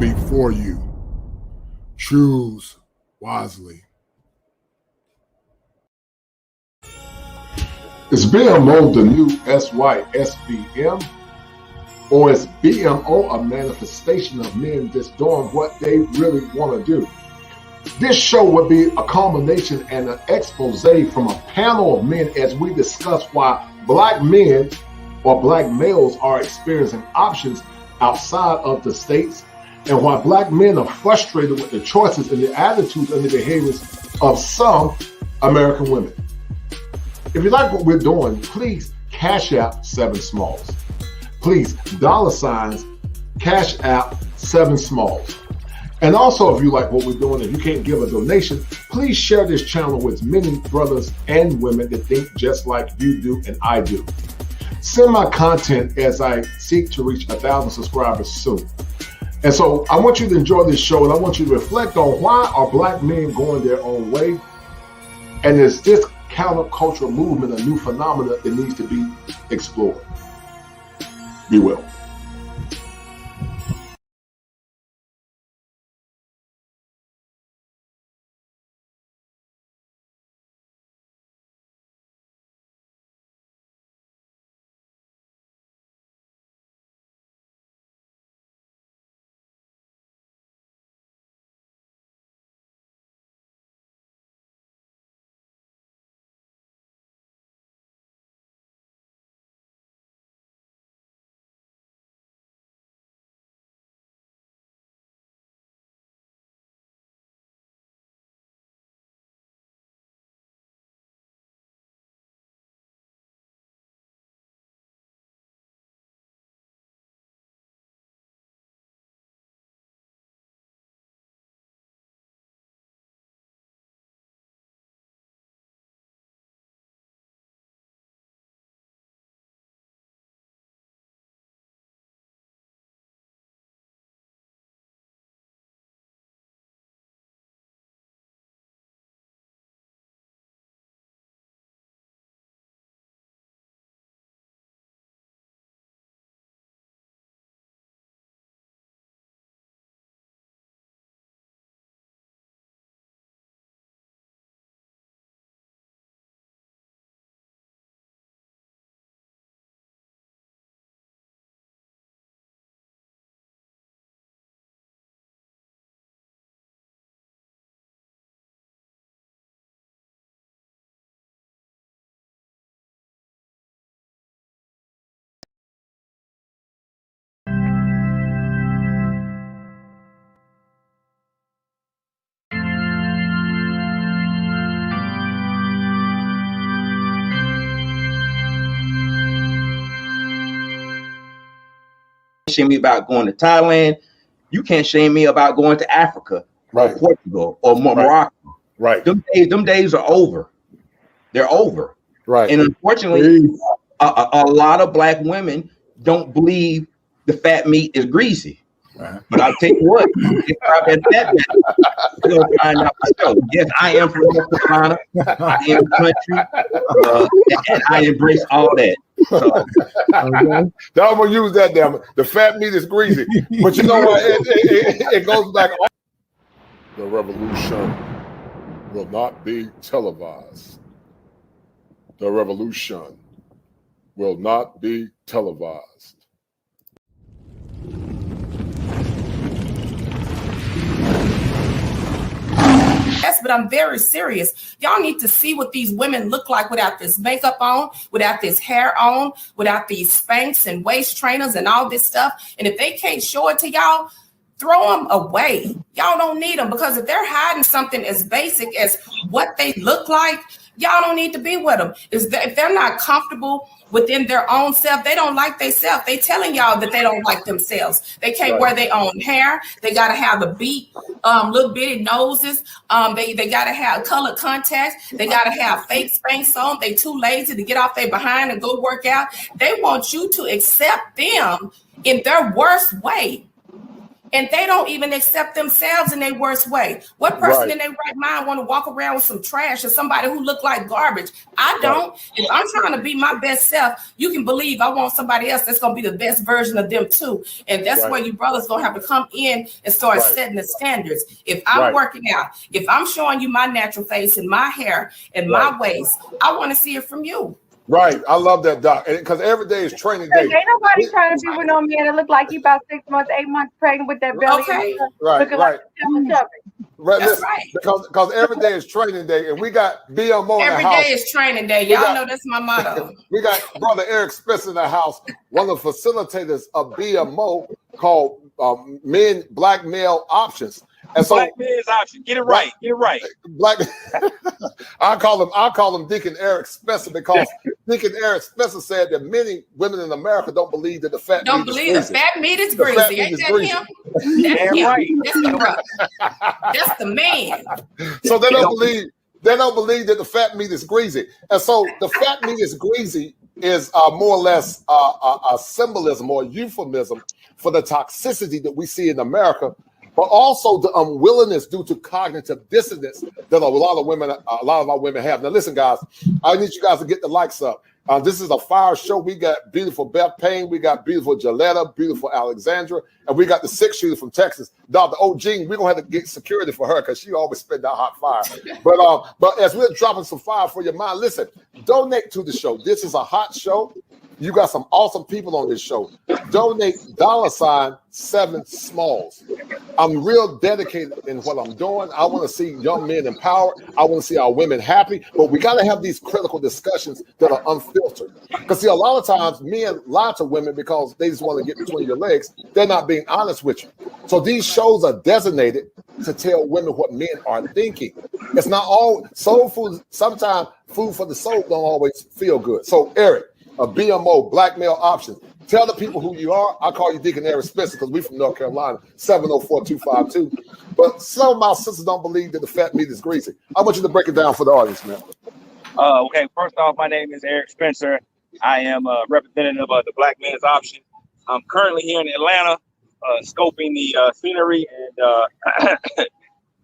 be for you. Choose wisely. Is BMO the new SYSBM? Or is BMO a manifestation of men just doing what they really want to do? This show would be a culmination and an expose from a panel of men as we discuss why black men or black males are experiencing options outside of the states, and why black men are frustrated with the choices and the attitudes and the behaviors of some American women. If you like what we're doing, please Cash App 7 Smalls. Please $ Cash App 7 Smalls. And also, if you like what we're doing and you can't give a donation, please share this channel with many brothers and women that think just like you do and I do. Send my content as I seek to reach 1,000 subscribers soon. And so I want you to enjoy this show, and I want you to reflect on why are black men going their own way? And is this countercultural movement a new phenomenon that needs to be explored? Be well. Shame me about going to Thailand. You can't shame me about going to Africa, right, or Portugal or Morocco. Right. Them days are over. They're over. Right. And unfortunately, a lot of black women don't believe the fat meat is greasy. Right. But I'll tell you what, you'll find out myself. Yes, I am from North Carolina. I am country. And I embrace all that. So, I'm gonna use that. Damn it, the fat meat is greasy. But you know what? It goes back. The revolution will not be televised. The revolution will not be televised. Yes, but I'm very serious. Y'all need to see what these women look like without this makeup on, without this hair on, without these Spanx and waist trainers and all this stuff. And if they can't show it to y'all, throw them away. Y'all don't need them, because if they're hiding something as basic as what they look like, y'all don't need to be with them. If they're not comfortable within their own self, they don't like themselves. They telling y'all that they don't like themselves. They can't wear their own hair. They got to have the beat, little bitty noses. They got to have colored contacts. They got to have fake Spanx on. They too lazy to get off their behind and go work out. They want you to accept them in their worst way. and they don't even accept themselves in their worst way. What person in their right mind want to walk around with some trash or somebody who look like garbage? I don't. If I'm trying to be my best self, you can believe I want somebody else that's going to be the best version of them too. And that's where you brothers going to have to come in and start setting the standards. If I'm working out, if I'm showing you my natural face and my hair and my waist, I want to see it from you. Right. I love that, Doc. Because every day is training day. Ain't nobody trying to be with no man that look like you about 6 months, 8 months pregnant with that belly. Okay. Right. Like Right. Listen, because every day is training day, and we got BMO in the house. Every day is training day. Y'all know that's my motto. We got Brother Eric Spencer in the house, one of the facilitators of BMO called Black Male Options. And so, Black Men's Option. Get it right. Get it right. Black. I call him Deacon Eric Spencer because Deacon Eric Spencer said that many women in America don't believe that the fat meat is greasy. Ain't that him? That's him. Right. That's the brother. That's the man. So they don't believe. They don't believe that the fat meat is greasy, and so the fat meat is greasy is more or less a symbolism or a euphemism for the toxicity that we see in America, but also the unwillingness due to cognitive dissonance that a lot of our women have. Now, listen, guys, I need you guys to get the likes up. This is a fire show. We got beautiful Beth Payne, we got beautiful Jaletta, beautiful Alexandra, and we got the 6-shooter from Texas, Dr. O. Jean. We're gonna have to get security for her because she always spit that hot fire. But as we're dropping some fire for your mind, listen, donate to the show. This is a hot show. You got some awesome people on this show. Donate $7 Smalls. I'm real dedicated in what I'm doing. I want to see young men empowered. I want to see our women happy. But we got to have these critical discussions that are unfiltered. Because see, a lot of times men lie to women because they just want to get between your legs. They're not being honest with you. So these shows are designated to tell women what men are thinking. It's not all soul food. Sometimes food for the soul don't always feel good. So Eric, a BMO, Black Male Options. Tell the people who you are. I call you Deacon Eric Spencer because we're from North Carolina, 704-252. But some of my sisters don't believe that the fat meat is greasy. I want you to break it down for the audience, man. Okay, first off, my name is Eric Spencer. I am a representative of the Black Men's Option. I'm currently here in Atlanta, scoping the scenery, and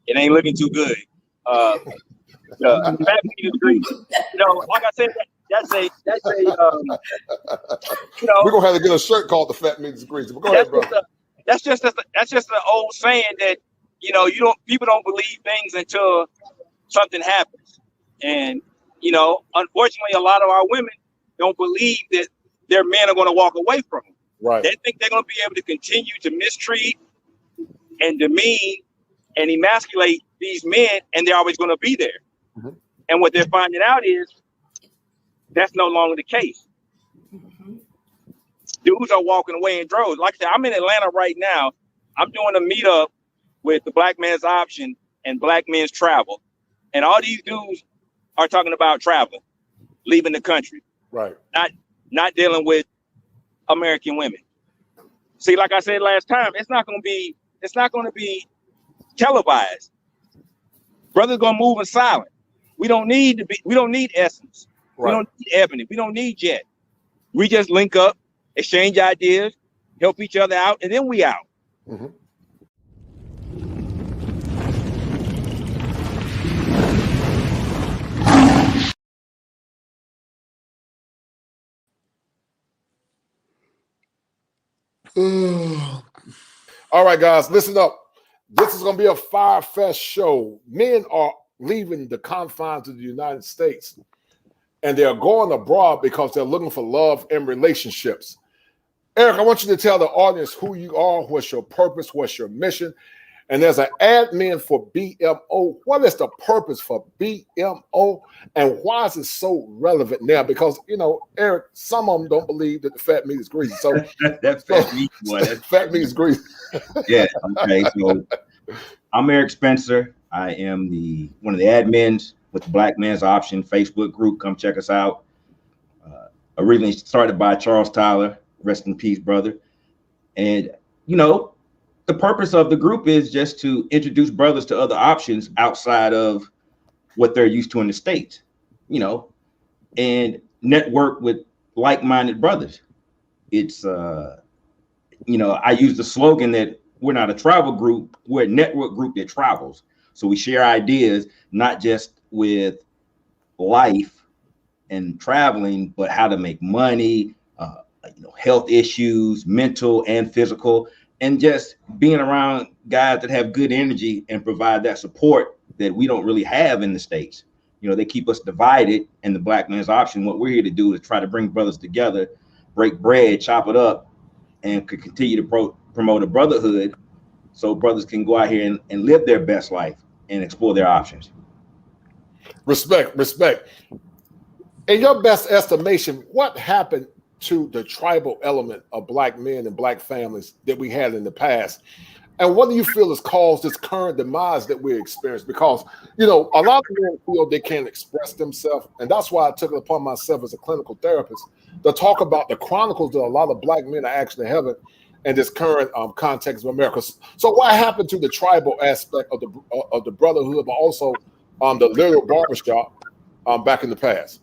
it ain't looking too good. The fat meat is greasy. You know, like I said, that's a you know, we're gonna have to get a shirt called the fat meat is greasy. But go ahead, brother. That's just an old saying that, you know, people don't believe things until something happens. And, you know, unfortunately, a lot of our women don't believe that their men are going to walk away from them. Right. They think they're going to be able to continue to mistreat and demean and emasculate these men, and they're always going to be there. Mm-hmm. And what they're finding out is that's no longer the case. Mm-hmm. Dudes are walking away in droves. Like I said, I'm in Atlanta right now. I'm doing a meetup with the Black Men's Option and Black Men's Travel. And all these dudes are talking about traveling, leaving the country. Right. Not dealing with American women. See, like I said last time, it's not going to be televised. Brothers gonna move in silence. We don't need Essence. Right. We don't need Ebony. We don't need Jet. We just link up, exchange ideas, help each other out, and then we out. Mm-hmm. All right, guys, listen up. This is going to be a Fire Fest show. Men are leaving the confines of the United States, and they're going abroad because they're looking for love and relationships. Eric, I want you to tell the audience who you are, what's your purpose, what's your mission. And there's an admin for BMO. What is the purpose for BMO, and why is it so relevant now? Because, you know, Eric, some of them don't believe that the fat meat is greasy. So that fat meat, boy, fat meat is greasy. Yeah. Okay. So I'm Eric Spencer. I am one of the admins with the Black Men's Option Facebook group. Come check us out. Originally started by Charles Tyler. Rest in peace, brother. And, you know, the purpose of the group is just to introduce brothers to other options outside of what they're used to in the States, you know, and network with like-minded brothers. It's, you know, I use the slogan that we're not a travel group. We're a network group that travels. So we share ideas, not just with life and traveling, but how to make money, health issues, mental and physical, and just being around guys that have good energy and provide that support that we don't really have in the States. They keep us divided, and the Black Man's Option, what we're here to do is try to bring brothers together, break bread, chop it up, and could continue to promote a brotherhood so brothers can go out here and live their best life and explore their options. Respect. In your best estimation, what happened to the tribal element of Black men and Black families that we had in the past? And what do you feel has caused this current demise that we experience? Because, a lot of men feel they can't express themselves. And that's why I took it upon myself as a clinical therapist to talk about the chronicles that a lot of Black men are actually having in this current context of America. So what happened to the tribal aspect of the brotherhood, but also the little barbershop back in the past?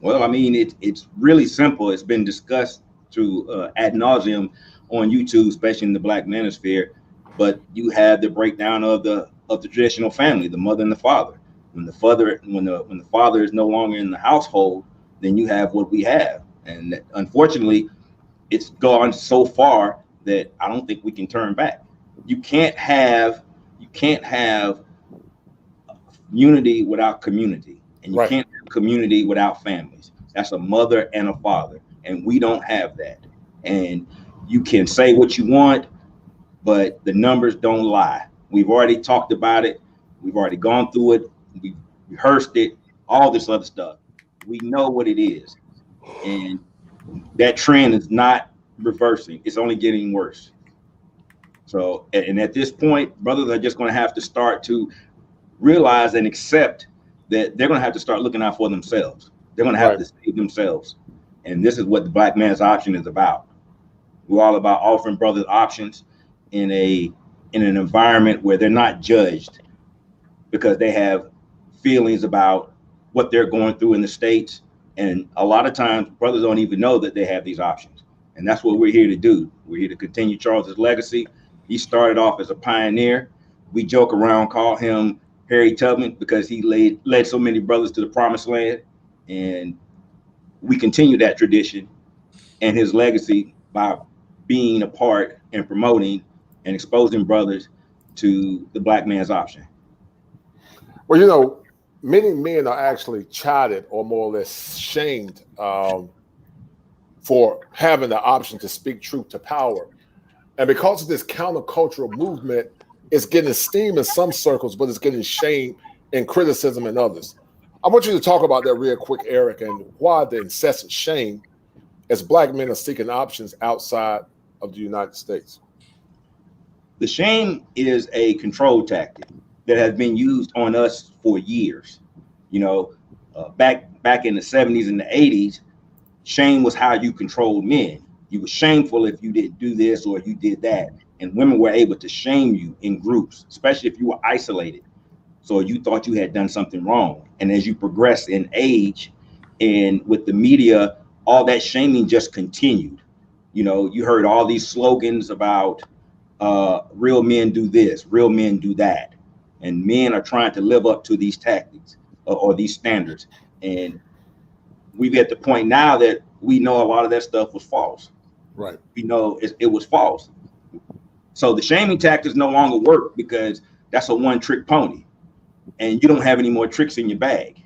Well, I mean, it's really simple. It's been discussed to ad nauseum on YouTube, especially in the Black manosphere. But you have the breakdown of the traditional family, the mother and the father. When the father is no longer in the household, then you have what we have. And unfortunately, it's gone so far that I don't think we can turn back. You can't have unity without community, and you can't have community without families. That's a mother and a father, and we don't have that. And you can say what you want, but the numbers don't lie. We've already talked about it. We've already gone through it. We've rehearsed it, all this other stuff. We know what it is. And that trend is not reversing. It's only getting worse. So, and at this point, brothers are just going to have to start to realize and accept that they're going to have to start looking out for themselves. They're going to have to save themselves. And this is what the Black Man's Option is about. We're all about offering brothers options in an environment where they're not judged because they have feelings about what they're going through in the States. And a lot of times brothers don't even know that they have these options. And that's what we're here to do. We're here to continue Charles's legacy. He started off as a pioneer. We joke around, call him Harry Tubman, because he led so many brothers to the promised land. And we continue that tradition and his legacy by being a part and promoting and exposing brothers to the Black Man's Option. Well, many men are actually chided or more or less shamed for having the option to speak truth to power. And because of this countercultural movement, it's getting esteem in some circles, but it's getting shame and criticism in others. I want you to talk about that real quick, Eric, and why the incessant shame as Black men are seeking options outside of the United States. The shame is a control tactic that has been used on us for years. Back in the 70s and the 80s, shame was how you controlled men. You were shameful if you didn't do this or you did that. And women were able to shame you in groups, especially if you were isolated. So you thought you had done something wrong. And as you progress in age and with the media, all that shaming just continued. You heard all these slogans about real men do this, real men do that. And men are trying to live up to these tactics or these standards. And we've at the point now that we know a lot of that stuff was false. Right. We know it was false. So the shaming tactics no longer work because that's a one-trick pony. And you don't have any more tricks in your bag.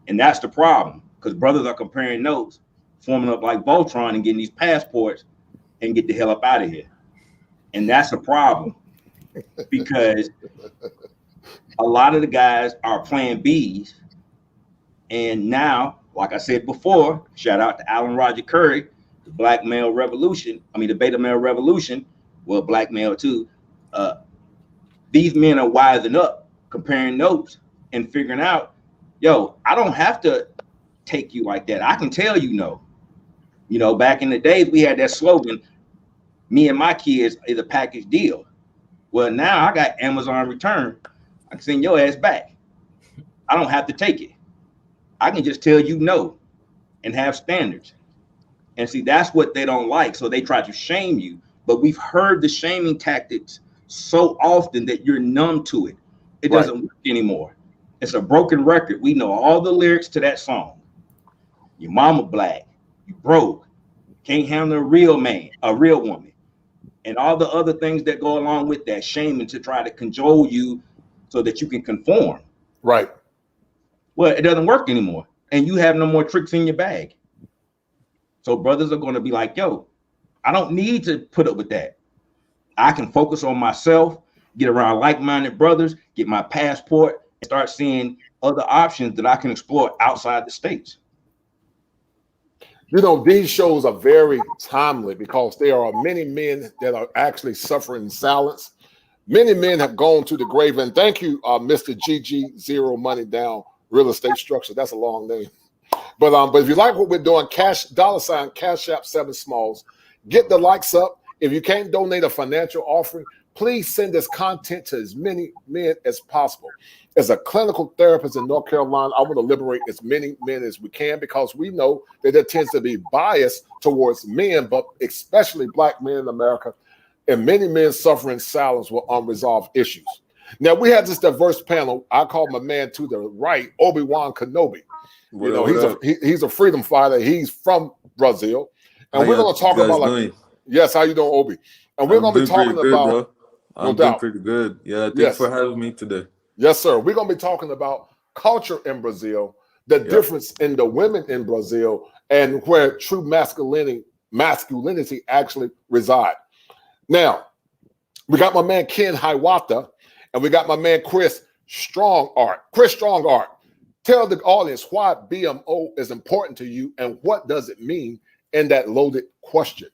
And that's the problem, because brothers are comparing notes, forming up like Voltron and getting these passports and get the hell up out of here. And that's a problem because a lot of the guys are playing Bs. And now, like I said before, shout out to Alan Roger Curry, the Black Male Revolution. The Beta Male Revolution, well, Black Male too. These men are wising up, comparing notes and figuring out, I don't have to take you like that. I can tell you no. Back in the days, we had that slogan, me and my kids is a package deal. Well, now I got Amazon return. I can send your ass back. I don't have to take it. I can just tell you no and have standards. And see, that's what they don't like. So they try to shame you but we've heard the shaming tactics so often that you're numb to it. It doesn't work anymore. It's a broken record. We know all the lyrics to that song. Your mama black, you broke, can't handle a real man, a real woman, and all the other things that go along with that, shaming to try to cajole you so that you can conform. Right. Well, it doesn't work anymore, and you have no more tricks in your bag. So brothers are going to be like, yo, I don't need to put up with that. I can focus on myself, get around like-minded brothers, get my passport, and start seeing other options that I can explore outside the States. You know, these shows are very timely because there are many men that are actually suffering in silence. Many men have gone to the grave, and thank you, Mr. GG Zero Money Down Real Estate Structure. That's a long name. But if you like what we're doing, Cash App 7 Smalls, get the likes up. If you can't donate a financial offering, please send this content to as many men as possible. As a clinical therapist in North Carolina, I want to liberate as many men as we can because we know that there tends to be bias towards men, but especially black men in America, and many men suffer in silence with unresolved issues. Now, we have this diverse panel. I call my man to the right, Obi-Wan Kenobi. He's a freedom fighter. He's from Brazil. And we're going to talk about yes, how you doing, Obi? And we're going to be talking about I'm doing pretty good. Yeah, thanks for having me today. Yes, sir. We're going to be talking about culture in Brazil, the difference in the women in Brazil, and where true masculinity actually reside. Now, we got my man Ken Hiawatha, and we got my man Chris Strongart. Chris Strongart, tell the audience why BMO is important to you and what does it mean in that loaded question.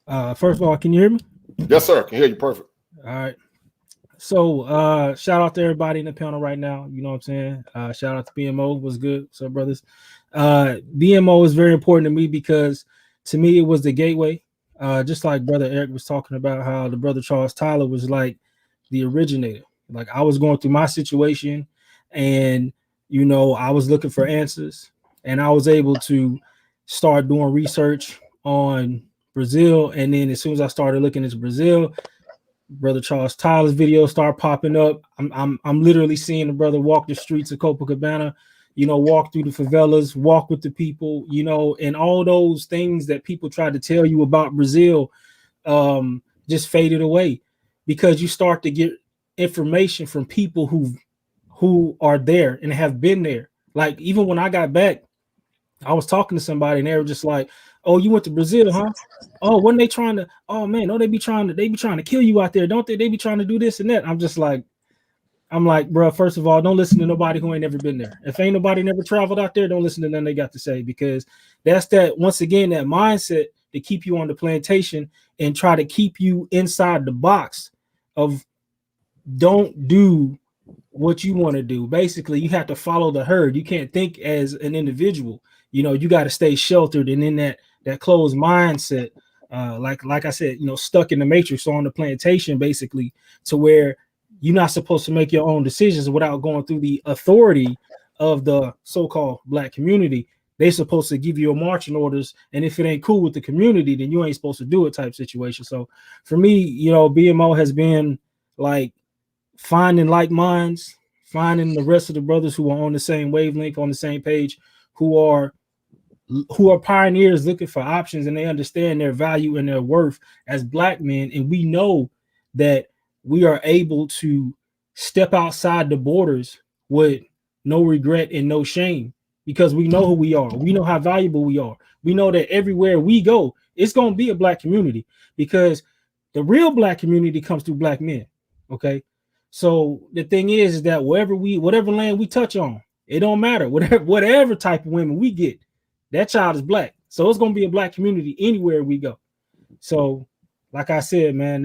First of all, can you hear me? Yes, sir. I can hear you perfect. All right. So shout out to everybody in the panel right now. You know what I'm saying? Shout out to BMO. What's good? What's up, brothers? BMO is very important to me because to me it was the gateway. Just like Brother Eric was talking about how the Brother Charles Tyler was like the originator. Like I was going through my situation and, you know, I was looking for answers and I was able to start doing research on Brazil. And then as soon as I started looking into Brazil, Brother Charles Tyler's videos start popping up. I'm literally seeing the brother walk the streets of Copacabana, you know, walk through the favelas, walk with the people, you know, and all those things that people tried to tell you about Brazil just faded away because you start to get information from people who are there and have been there. Like even when I got back, I was talking to somebody and they were just like, "Oh, you went to Brazil, huh? Oh, when they trying to? Oh man, no, they be trying to kill you out there, don't they? They be trying to do this and that." I'm like, bro. First of all, don't listen to nobody who ain't never been there. If ain't nobody never traveled out there, don't listen to nothing they got to say because that's that once again that mindset to keep you on the plantation and try to keep you inside the box of don't do what you want to do. Basically, you have to follow the herd. You can't think as an individual. You know, you got to stay sheltered and in that closed mindset, like I said, you know, stuck in the matrix on the plantation, basically, to where you're not supposed to make your own decisions without going through the authority of the so-called black community. They're supposed to give you a marching orders, and if it ain't cool with the community, then you ain't supposed to do it type situation. So for me, you know, BMO has been like finding like minds, finding the rest of the brothers who are on the same wavelength, on the same page, who are pioneers looking for options, and they understand their value and their worth as black men. And we know that we are able to step outside the borders with no regret and no shame because we know who we are. We know how valuable we are. We know that everywhere we go, it's going to be a black community because the real black community comes through black men. Okay. So the thing is that whatever land we touch on, it don't matter. Whatever type of women we get, that child is black. So it's going to be a black community anywhere we go. So like I said, man,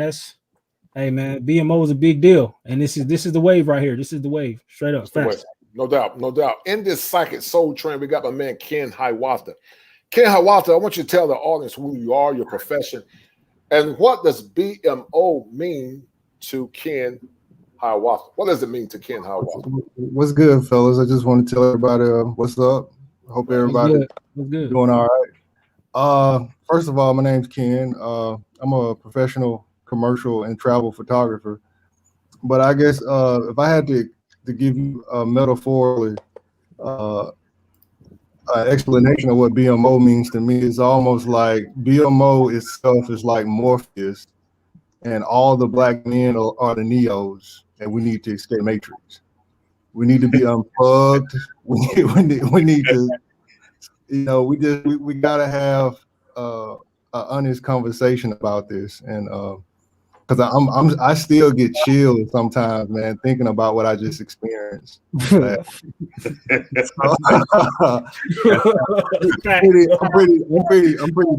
hey man, BMO is a big deal. And this is the wave right here. This is the wave. Straight up. Facts. No doubt. In this psychic soul train, we got my man Ken Hiawatha. Ken Hiawatha, I want you to tell the audience who you are, your profession, and what does BMO mean to Ken Hiawatha? What does it mean to Ken Hiawatha? What's good, fellas? I just want to tell everybody what's up. I hope everybody What's good? Doing all right. First of all, my name's Ken. I'm a professional commercial and travel photographer. But I guess if I had to give you a metaphorically an explanation of what BMO means to me, it's almost like BMO itself is like Morpheus, and all the black men are the Neos, and we need to escape Matrix. We need to be unplugged. We need to, you know, we gotta have an honest conversation about this, and because I still get chills sometimes, man, thinking about what I just experienced. I'm pretty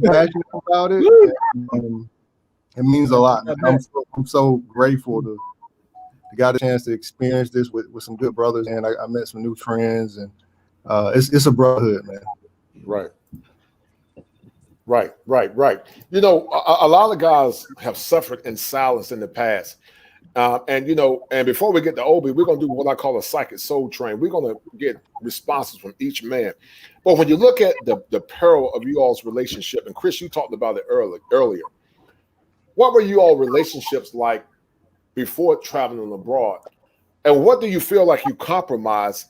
passionate about it. It means a lot. I'm so grateful to got a chance to experience this with some good brothers, and I met some new friends, and it's a brotherhood, man. Right. You know, a lot of guys have suffered in silence in the past. And, you know, and before we get to Obi, we're going to do what I call a psychic soul train. We're going to get responses from each man. But when you look at the peril of you all's relationship, and Chris, you talked about it earlier. What were you all relationships like before traveling abroad? And what do you feel like you compromised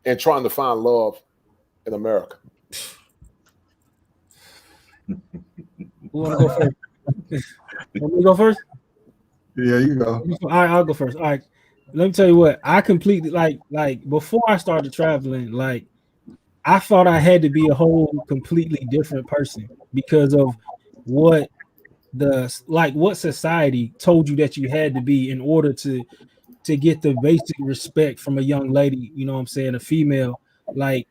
in trying to find love in America? Who want to go first? Want me to go first? Yeah, you go. All right, I'll go first. All right, let me tell you what. I completely like before I started traveling, like I thought I had to be a whole completely different person because of what what society told you that you had to be in order to get the basic respect from a young lady. You know what I'm saying? A female. Like,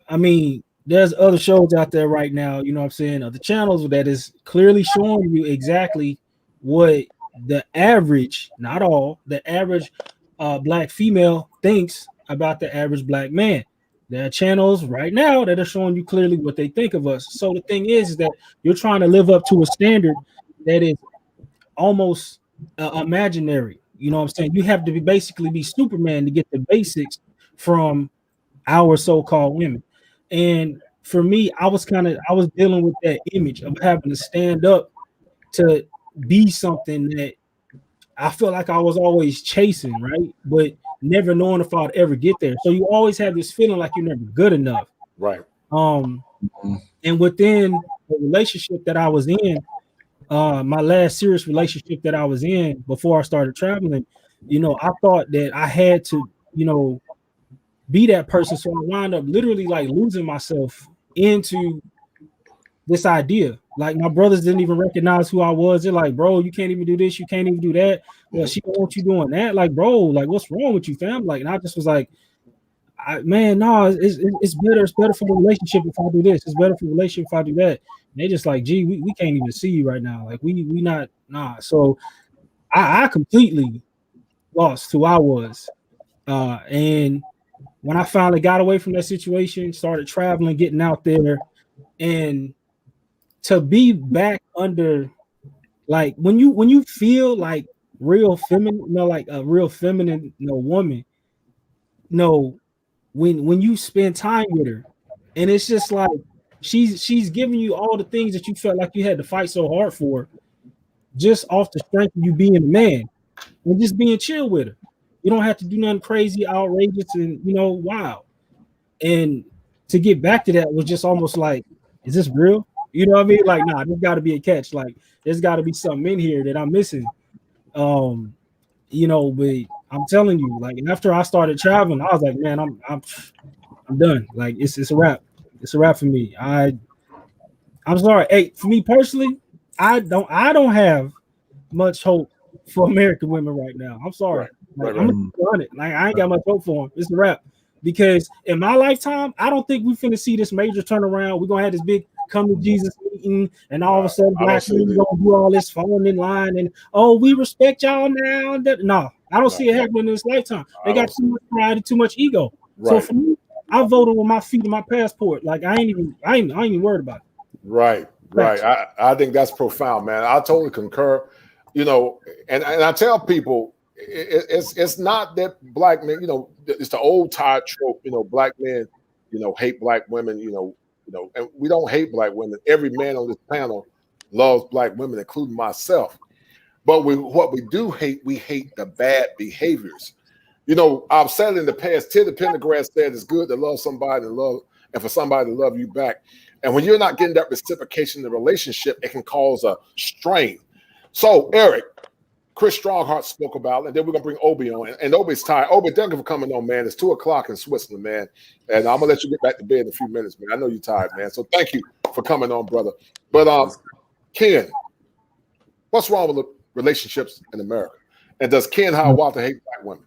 I mean, there's other shows out there right now, you know what I'm saying, other channels that is clearly showing you exactly what the average, not all, the average black female thinks about the average black man. There are channels right now that are showing you clearly what they think of us. So the thing is that you're trying to live up to a standard that is almost imaginary. You know what I'm saying? You have to basically be Superman to get the basics from our so-called women. And for me, I was dealing with that image of having to stand up to be something that I felt like I was always chasing, right? But never knowing if I'd ever get there. So you always have this feeling like you're never good enough. Right. And within the relationship that I was in, my last serious relationship that I was in before I started traveling, you know, I thought that I had to, you know, be that person. So I wound up literally like losing myself into this idea. Like my brothers didn't even recognize who I was. They're like, bro, you can't even do this, you can't even do that. Well, she don't want you doing that. Like, bro, like what's wrong with you, fam? Like, and I just was like, it's better. It's better for the relationship if I do this. It's better for the relationship if I do that. And they just like, gee, we can't even see you right now. Like we not. So I completely lost who I was. And when I finally got away from that situation, started traveling, getting out there, and to be back under, like when you feel like real feminine, you know, like a real feminine, you know, woman, you know, when you spend time with her, and it's just like she's giving you all the things that you felt like you had to fight so hard for, just off the strength of you being a man and just being chill with her. You don't have to do nothing crazy, outrageous, and you know, wild. And to get back to that was just almost like, is this real? You know what I mean? Like, nah, there's got to be a catch. Like, there's got to be something in here that I'm missing. You know, but I'm telling you, like, after I started traveling, I was like, man, I'm done. Like, it's a wrap. It's a wrap for me. I'm sorry. Hey, for me personally, I don't have much hope for American women right now. I'm sorry. Like, I'm gonna be honest. Like, I ain't got much hope for them. It's a wrap. Because in my lifetime, I don't think we're finna see this major turnaround. We're gonna have this big come to Jesus meeting, and all of a sudden black men gonna do all this falling in line and we respect y'all now. No, I don't see it happening in this lifetime. They got too much pride and too much ego. So for me, I voted with my feet and my passport. Like I ain't even worried about it. Right. I think that's profound, man. I totally concur. You know, and I tell people it's not that black men, you know, it's the old tired trope, you know, black men, you know, hate black women, you know, You know, and we don't hate black women. Every man on this panel loves black women, including myself. But what we do hate, we hate the bad behaviors. You know, I've said in the past, Teddy Pendergrass said it's good to love somebody and for somebody to love you back. And when you're not getting that reciprocation in the relationship, it can cause a strain. So, Eric, Chris Strongheart spoke about it, and then we're going to bring Obi on. And Obi's tired. Obi, thank you for coming on, man. It's 2 o'clock in Switzerland, man. And I'm going to let you get back to bed in a few minutes, man. I know you're tired, man. So thank you for coming on, brother. But, Ken, what's wrong with the relationships in America? And does Ken Hiawatha hate black women?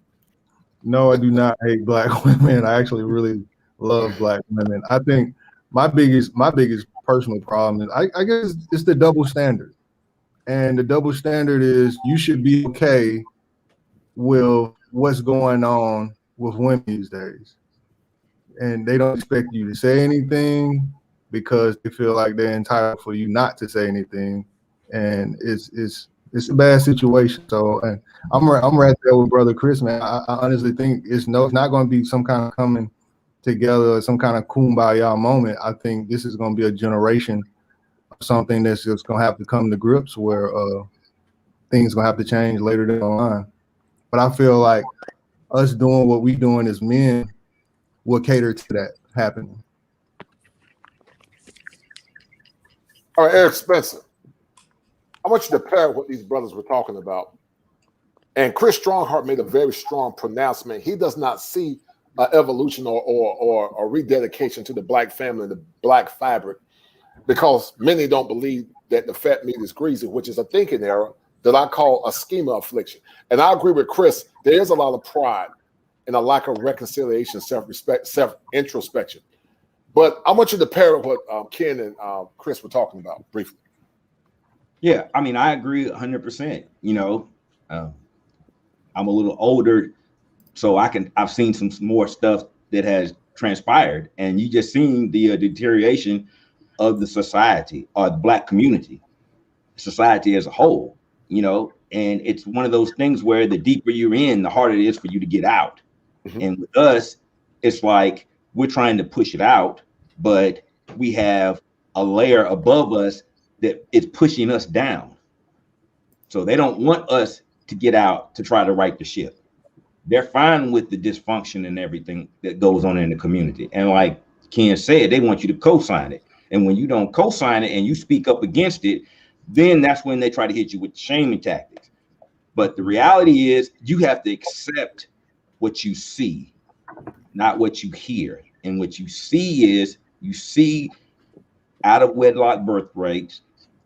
No, I do not hate black women. I actually really love black women. I think my biggest personal problem is I guess it's the double standard. And the double standard is you should be okay with what's going on with women these days. And they don't expect you to say anything because they feel like they're entitled for you not to say anything. And it's a bad situation. So and I'm right there with Brother Chris, man. I honestly think it's not going to be some kind of coming together, some kind of kumbaya moment. I think this is going to be a generation of something that's just going to have to come to grips where things going to have to change later down the line. But I feel like us doing what we doing as men will cater to that happening. All right, Eric Spencer, I want you to pair what these brothers were talking about. And Chris Strongheart made a very strong pronouncement. He does not see evolution or rededication to the black family, the black fabric, because many don't believe that the fat meat is greasy, which is a thinking error that I call a schema affliction. And I agree with Chris. There is a lot of pride and a lack of reconciliation, self-respect, self-introspection. But I want you to pair what Ken and Chris were talking about briefly. Yeah, I mean, I agree 100%. You know, I'm a little older, so I've seen some more stuff that has transpired, and you just seen the deterioration of the society or the black community, society as a whole. You know, and it's one of those things where the deeper you're in, the harder it is for you to get out. Mm-hmm. And with us, it's like we're trying to push it out, but we have a layer above us that is pushing us down. So they don't want us to get out to try to right the ship. They're fine with the dysfunction and everything that goes on in the community. And like Ken said, they want you to co-sign it. And when you don't co-sign it and you speak up against it, then that's when they try to hit you with shaming tactics. But the reality is you have to accept what you see, not what you hear. And what you see is you see out of wedlock birth rates,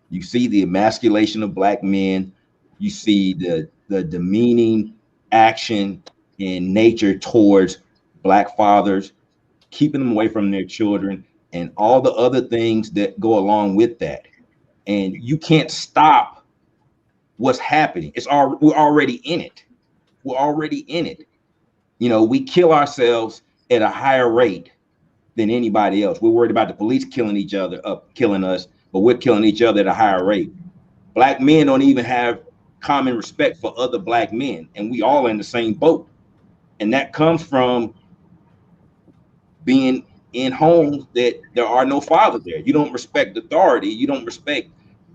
you see the emasculation of black men, you see the demeaning action in nature towards black fathers, keeping them away from their children, and all the other things that go along with that. And you can't stop what's happening. We're already in it. We're already in it. You know, we kill ourselves at a higher rate than anybody else. We're worried about the police killing each other, killing us, but we're killing each other at a higher rate. Black men don't even have common respect for other black men, and we all in the same boat. And that comes from being in homes that there are no fathers there. You don't respect authority. You don't respect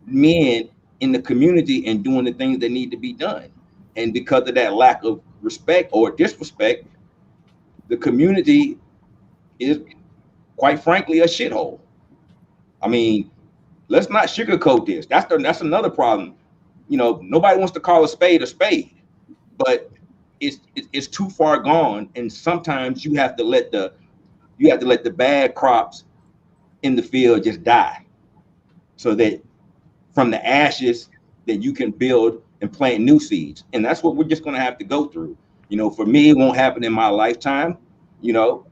men in the community and doing the things that need to be done. And because of that lack of respect or disrespect, the community is, quite frankly, a shithole. I mean, let's not sugarcoat this. That's another problem. You know, nobody wants to call a spade, but it's too far gone. And sometimes you have to let the bad crops in the field just die, so that from the ashes that you can build and plant new seeds. And that's what we're just going to have to go through. You know, for me, it won't happen in my lifetime, you know,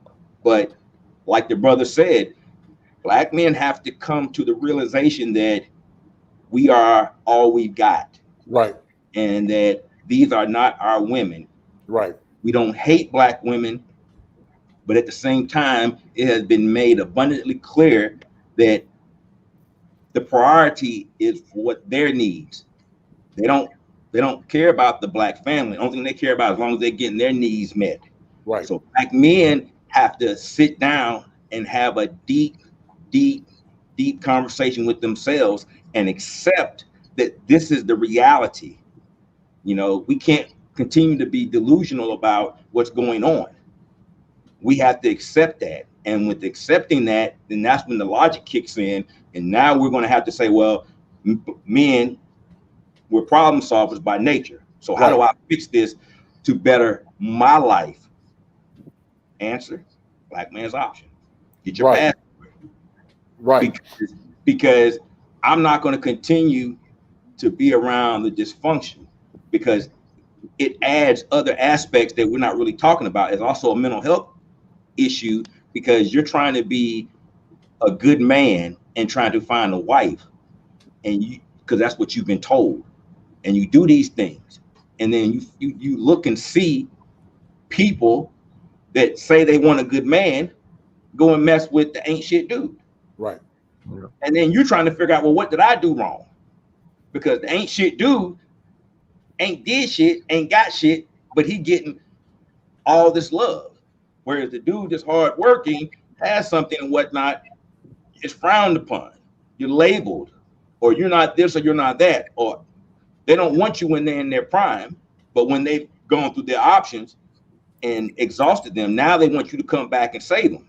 but like the brother said, black men have to come to the realization that we are all we've got. Right. And that these are not our women. Right. We don't hate black women, but at the same time, it has been made abundantly clear that the priority is what their needs. They don't care about the black family. The only thing they care about is as long as they're getting their needs met. Right. So black men have to sit down and have a deep deep conversation with themselves and accept that this is the reality. You know, we can't continue to be delusional about what's going on. We have to accept that. And with accepting that, then that's when the logic kicks in. And now we're going to have to say, well, men, we're problem solvers by nature. So how do I fix this to better my life? Answer, black man's option. Get your passport. Right. Because I'm not going to continue to be around the dysfunction, because it adds other aspects that we're not really talking about. It's also a mental health issue, because you're trying to be a good man and trying to find a wife, and you, because that's what you've been told, and you do these things, and then you look and see people that say they want a good man go and mess with the ain't shit dude. Right. Yeah. And then you're trying to figure out, well, what did I do wrong? Because the ain't shit dude ain't did shit, ain't got shit, but he getting all this love. Whereas the dude that's hardworking, has something and whatnot, is frowned upon. You're labeled, or you're not this, or you're not that, or they don't want you when they're in their prime, but when they've gone through their options and exhausted them, now they want you to come back and save them.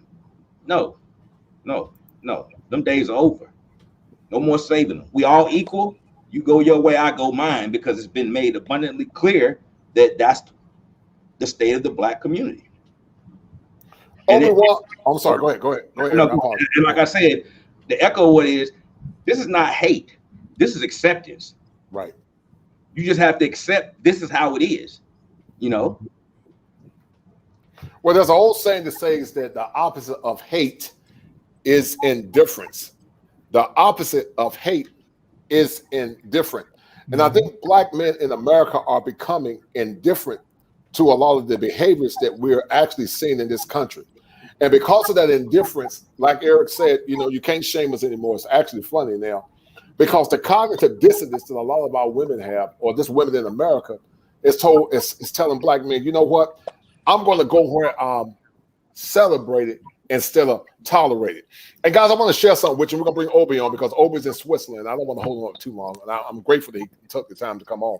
No. Them days are over. No more saving them. We all equal. You go your way, I go mine, because it's been made abundantly clear that that's the state of the black community. I'm sorry. Go ahead. No, and like I said, the echo of what is, this is not hate. This is acceptance. Right. You just have to accept this is how it is. You know. Well, there's an old saying that says that the opposite of hate is indifference. The opposite of hate is indifferent. And I think black men in America are becoming indifferent to a lot of the behaviors that we're actually seeing in this country. And because of that indifference, like Eric said, you know, you can't shame us anymore. It's actually funny now, because the cognitive dissonance that a lot of our women have, or just women in America, is telling black men, you know what? I'm going to go where I'm celebrated instead of tolerated. And guys, I want to share something with you. We're going to bring Obi on, because Obi's in Switzerland. I don't want to hold on too long, and I'm grateful that he took the time to come on.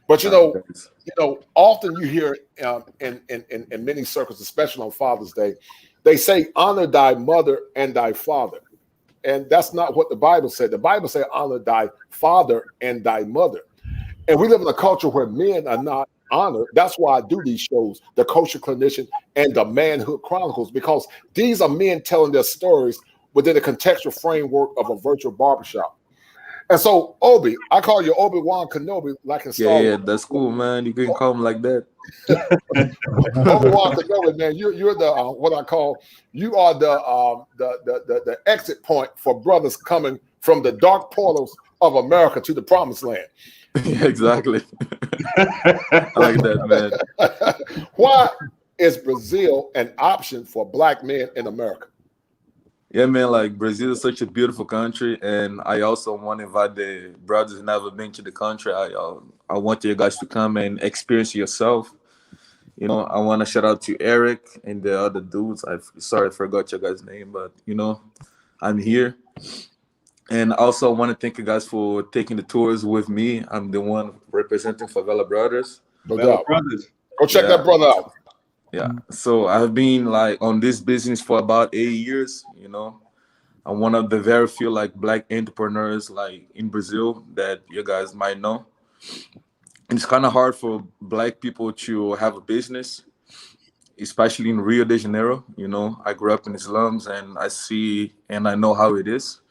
But you know, often you hear in many circles, especially on Father's Day, they say, honor thy mother and thy father. And that's not what the Bible said. The Bible said, honor thy father and thy mother. And we live in a culture where men are not honored. That's why I do these shows, the Kosher Clinician and the Manhood Chronicles, because these are men telling their stories within the contextual framework of a virtual barbershop. And so, Obi, I call you Obi-Wan Kenobi, like in Star Wars. Yeah, that's cool, man. You can call him like that. Obi-Wan Kenobi, man. You're the what I call, you are the exit point for brothers coming from the dark portals of America to the promised land. Yeah, exactly. I like that, man. Why is Brazil an option for black men in America? Yeah, man, like Brazil is such a beautiful country, and I also want to invite the brothers who never been to the country. I want you guys to come and experience yourself. You know, I want to shout out to Eric and the other dudes. Sorry I forgot your guys' name, but you know, I'm here. And also I want to thank you guys for taking the tours with me. I'm the one representing Favela Brothers. Go check that brother out. Yeah, so I've been like on this business for about 8 years. You know, I'm one of the very few like black entrepreneurs like in Brazil that you guys might know. And it's kind of hard for black people to have a business, especially in Rio de Janeiro. You know, I grew up in the slums, and I see and I know how it is.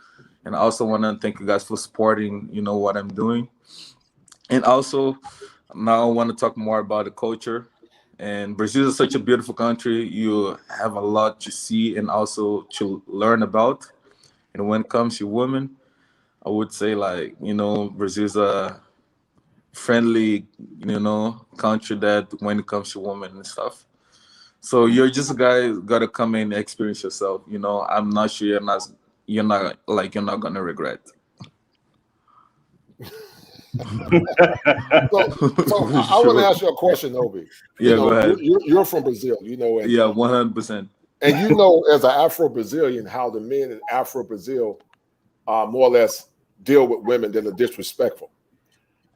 And I also want to thank you guys for supporting, you know, what I'm doing. And also now I want to talk more about the culture. And Brazil is such a beautiful country. You have a lot to see and also to learn about. And when it comes to women, I would say, like, you know, Brazil is a friendly, you know, country that when it comes to women and stuff. So you're just a guy got to come in and experience yourself. You know, I'm not sure you're not going to regret. So I want to ask you a question, Obi. Yeah, go ahead. You're from Brazil, you know. And, yeah, 100%. And you know, as an Afro-Brazilian, how the men in Afro-Brazil more or less deal with women that are disrespectful.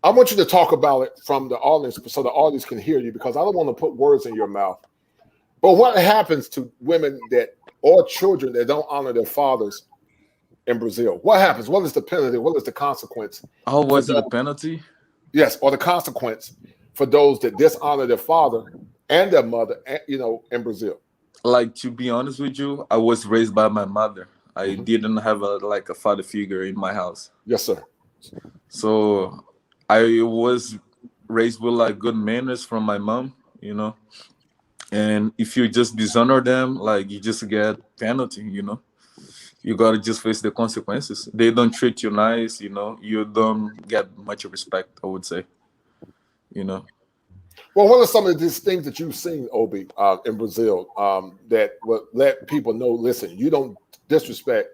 I want you to talk about it from the audience so the audience can hear you, because I don't want to put words in your mouth. But what happens to women that or children that don't honor their fathers in Brazil? What happens? What is the penalty? What is the consequence? Oh, was it a penalty? Yes, or the consequence for those that dishonor their father and their mother, you know, in Brazil. Like, to be honest with you, I was raised by my mother. I didn't have a father figure in my house. Yes, sir. So I was raised with like good manners from my mom, you know. And if you just dishonor them, like, you just get penalty, you know. You gotta just face the consequences. They don't treat you nice, you know. You don't get much respect, I would say, you know. Well, what are some of these things that you've seen, Obi, in Brazil that would let people know, listen, you don't disrespect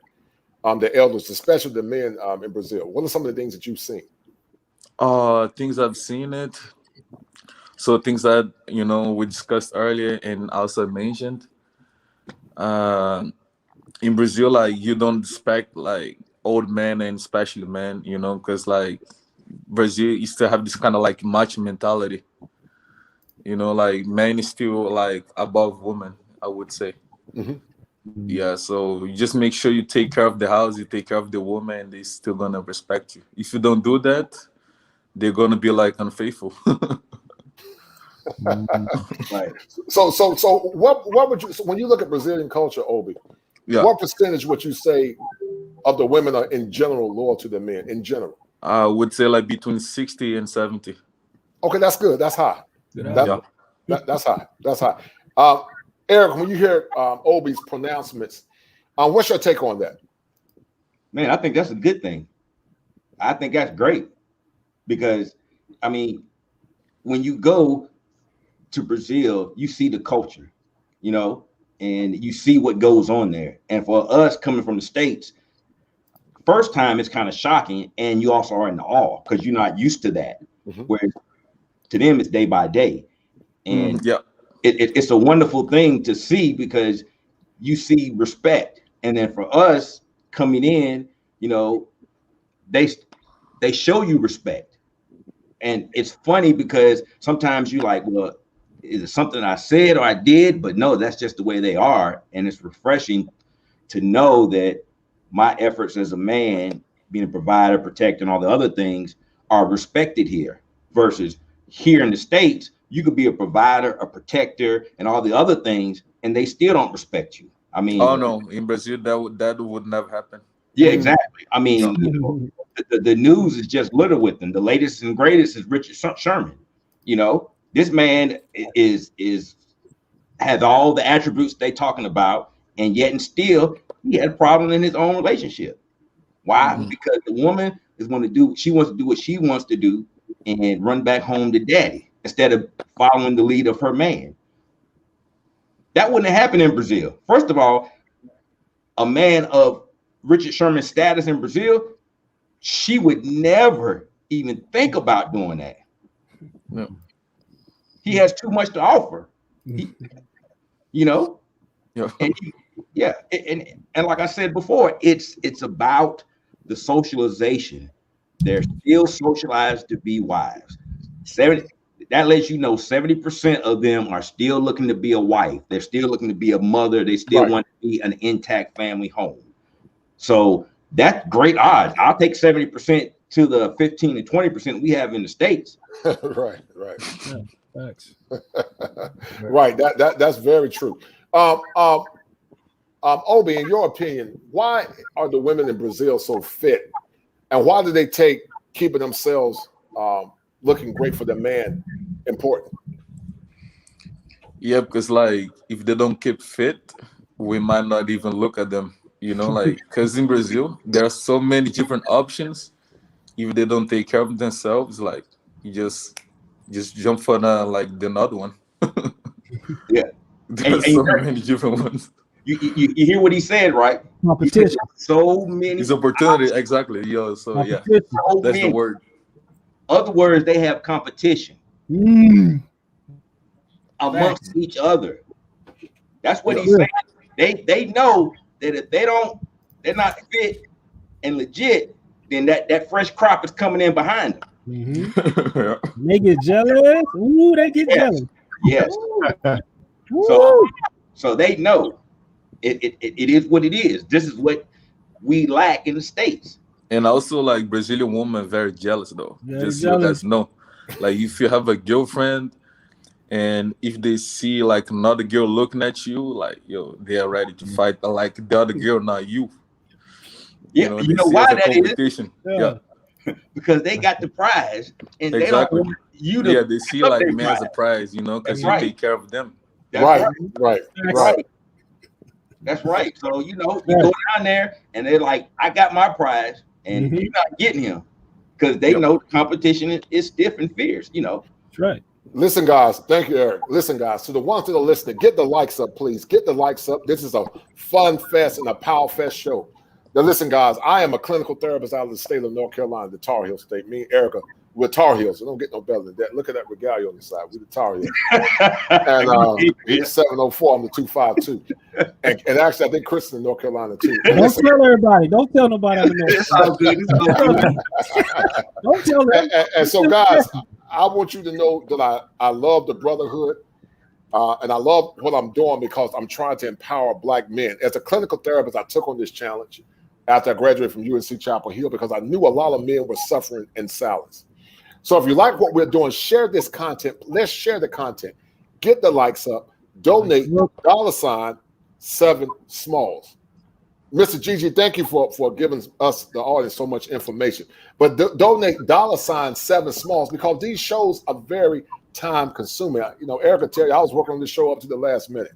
the elders, especially the men in Brazil? What are some of the things that you've seen? Things I've seen it. So things that, you know, we discussed earlier and also mentioned. In Brazil, like, you don't expect like old men and especially men, you know, because like Brazil, you still have this kind of like macho mentality. You know, like men is still like above women, I would say. Yeah, so you just make sure you take care of the house, you take care of the woman, and they're still gonna respect you. If you don't do that, they're gonna be like unfaithful. Right. So what would you, so when you look at Brazilian culture, Obi, what percentage would you say of the women are in general loyal to the men in general? I would say like between 60 and 70. Okay, that's good. That's high. That's high. That's high. Eric, when you hear Obi's pronouncements, what's your take on that? Man, I think that's a good thing. I think that's great because, I mean, when you go to Brazil, you see the culture, you know, and you see what goes on there. And for us coming from the States, first time it's kind of shocking, and you also are in awe because you're not used to that. Whereas to them, it's day by day. And it's a wonderful thing to see because you see respect. And then for us coming in, you know, they show you respect. And it's funny because sometimes you like, well, is it something I said or I did? But no, that's just the way they are. And it's refreshing to know that my efforts as a man, being a provider, protecting all the other things, are respected here. Versus here in the States, you could be a provider, a protector, and all the other things, and they still don't respect you. I mean, oh no, in Brazil that would never happen. Yeah, exactly. I mean, you know, the news is just littered with them. The latest and greatest is Richard Sherman. You know, this man has all the attributes they talking about, and yet and still he had a problem in his own relationship. Why? Because the woman is going to do, she wants to do what she wants to do and run back home to daddy instead of following the lead of her man. That wouldn't have happened in Brazil. First of all, a man of Richard Sherman's status in Brazil, she would never even think about doing that. No. He has too much to offer. You know? And like I said before, it's about the socialization. They're still socialized to be wives. That lets you know 70% of them are still looking to be a wife. They're still looking to be a mother. They still want to be an intact family home. So that's great odds. I'll take 70% to the 15 to 20% we have in the States. Right. Yeah, thanks. Right. That's very true. Obi, in your opinion, why are the women in Brazil so fit, and why do they take keeping themselves looking great for the man important? Yeah, because like if they don't keep fit, we might not even look at them. You know, like because in Brazil there are so many different options. If they don't take care of themselves, like you just jump for the another one. Yeah, there's so many different ones. You hear what he said, right? Competition. So many. It's opportunity, exactly. Yo, so yeah, that's the word. Other words, they have competition amongst each other. That's what he's saying. They know that if they're not fit and legit, then that fresh crop is coming in behind them. Mm-hmm. They get jealous. Ooh, they get jealous. Yes. So they know it is what it is. This is what we lack in the States. And also, like, Brazilian women very jealous though. Very Just so you jealous. guys know, like, if you have a girlfriend and if they see like another girl looking at you, like, yo, they are ready to fight like the other girl, not you. Yeah, you know why that competition. Yeah. Because they got the prize, and Exactly. they don't want you to. Yeah, they see like me as a prize, you know, because you take care of them. That's Right. That's right. So you know, you go down there, and they're like, "I got my prize, and you're not getting him," because they know the competition is stiff and fierce. You know. That's right. Listen, guys. Thank you, Eric. Listen, guys. To the ones that are listening, get the likes up, please. Get the likes up. This is a fun fest and a power fest show. Now, listen, guys. I am a clinical therapist out of the state of North Carolina, the Tar Heel state. Me and Erica, we're Tar Heels. So don't get no better than that. Look at that regalia on the side. We're the Tar Heels. And he's 704. I'm the 252. And actually, I think Chris is in North Carolina too. Don't tell everybody. Don't tell nobody. Don't tell them. And so, guys, I want you to know that I love the brotherhood, and I love what I'm doing because I'm trying to empower Black men. As a clinical therapist, I took on this challenge after I graduated from UNC Chapel Hill because I knew a lot of men were suffering in silence. So if you like what we're doing, share this content. Let's share the content. Get the likes up. Donate $7 Smalls. Mr. Gigi, thank you for giving us, the audience, so much information. But donate $7 Smalls because these shows are very time consuming. You know, Eric will tell you, I was working on this show up to the last minute.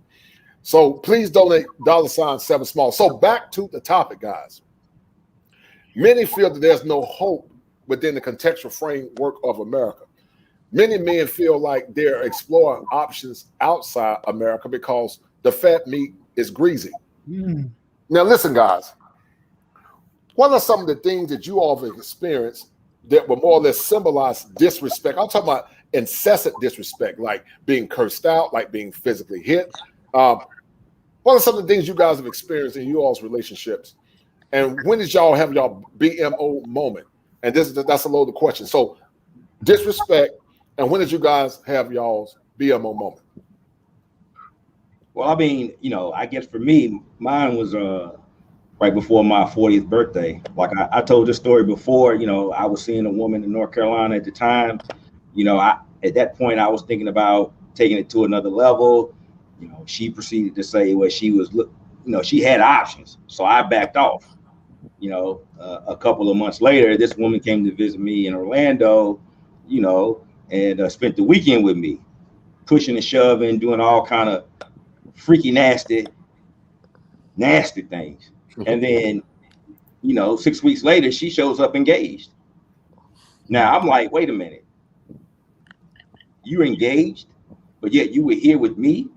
So please donate $7 Smalls. So back to the topic, guys. Many feel that there's no hope within the contextual framework of America. Many men feel like they're exploring options outside America because the fat meat is greasy. Now, listen, guys, what are some of the things that you all have experienced that will more or less symbolize disrespect? I'm talking about incessant disrespect, like being cursed out, like being physically hit. What are some of the things you guys have experienced in you all's relationships? And when did y'all have y'all BMO moment? And that's a loaded question. So disrespect, and when did you guys have y'all's BMO moment? Well, I mean, you know, I guess for me, mine was right before my 40th birthday. Like I told this story before, you know, I was seeing a woman in North Carolina at the time. You know, at that point, I was thinking about taking it to another level. You know, she proceeded to say, well, she was, you know, she had options. So I backed off. You know, a couple of months later, this woman came to visit me in Orlando, you know, and spent the weekend with me, pushing and shoving, doing all kind of freaky, nasty things. And then, you know, 6 weeks later, she shows up engaged. Now I'm like, wait a minute, you're engaged, but yet you were here with me?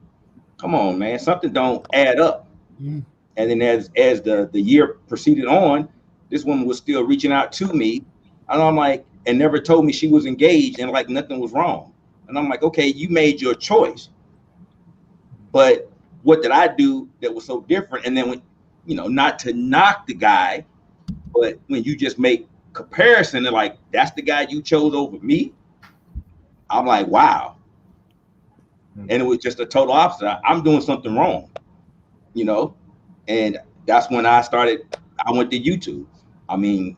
Come on, man, something don't add up. And then as the year proceeded on, this woman was still reaching out to me. And I'm like, and never told me she was engaged and like nothing was wrong. And I'm like, okay, you made your choice. But what did I do that was so different? And then when, you know, not to knock the guy, but when you just make comparison and like, that's the guy you chose over me. I'm like, wow. And it was just a total opposite. I'm doing something wrong, you know? And that's when I went to YouTube. I mean,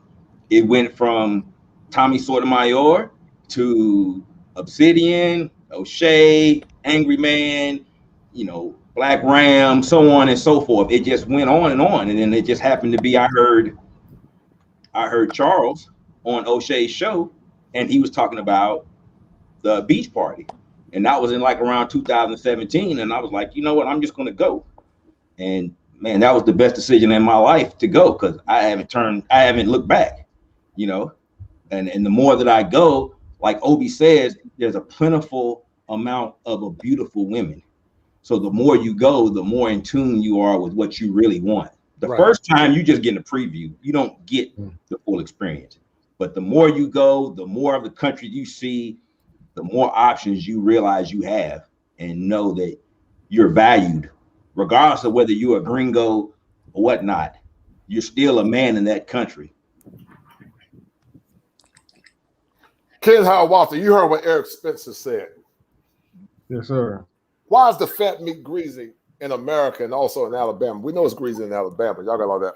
it went from Tommy Sotomayor to Obsidian, O'Shea, Angry Man, you know, Black Ram, so on and so forth. It just went on. And then it just happened to be, I heard Charles on O'Shea's show, and he was talking about the beach party. And that was in like around 2017. And I was like, you know what, I'm just going to go. And man, that was the best decision in my life to go, because I haven't looked back, you know. And the more that I go, like Obi says, there's a plentiful amount of beautiful women. So the more you go, the more in tune you are with what you really want. The first time you just get a preview, you don't get the full experience. But the more you go, the more of the country you see, the more options you realize you have, and know that you're valued regardless of whether you're a gringo or whatnot, you're still a man in that country. Ken Howard Walter, you heard what Eric Spencer said. Yes, sir. Why is the fat meat greasy in America and also in Alabama? We know it's greasy in Alabama. Y'all got all that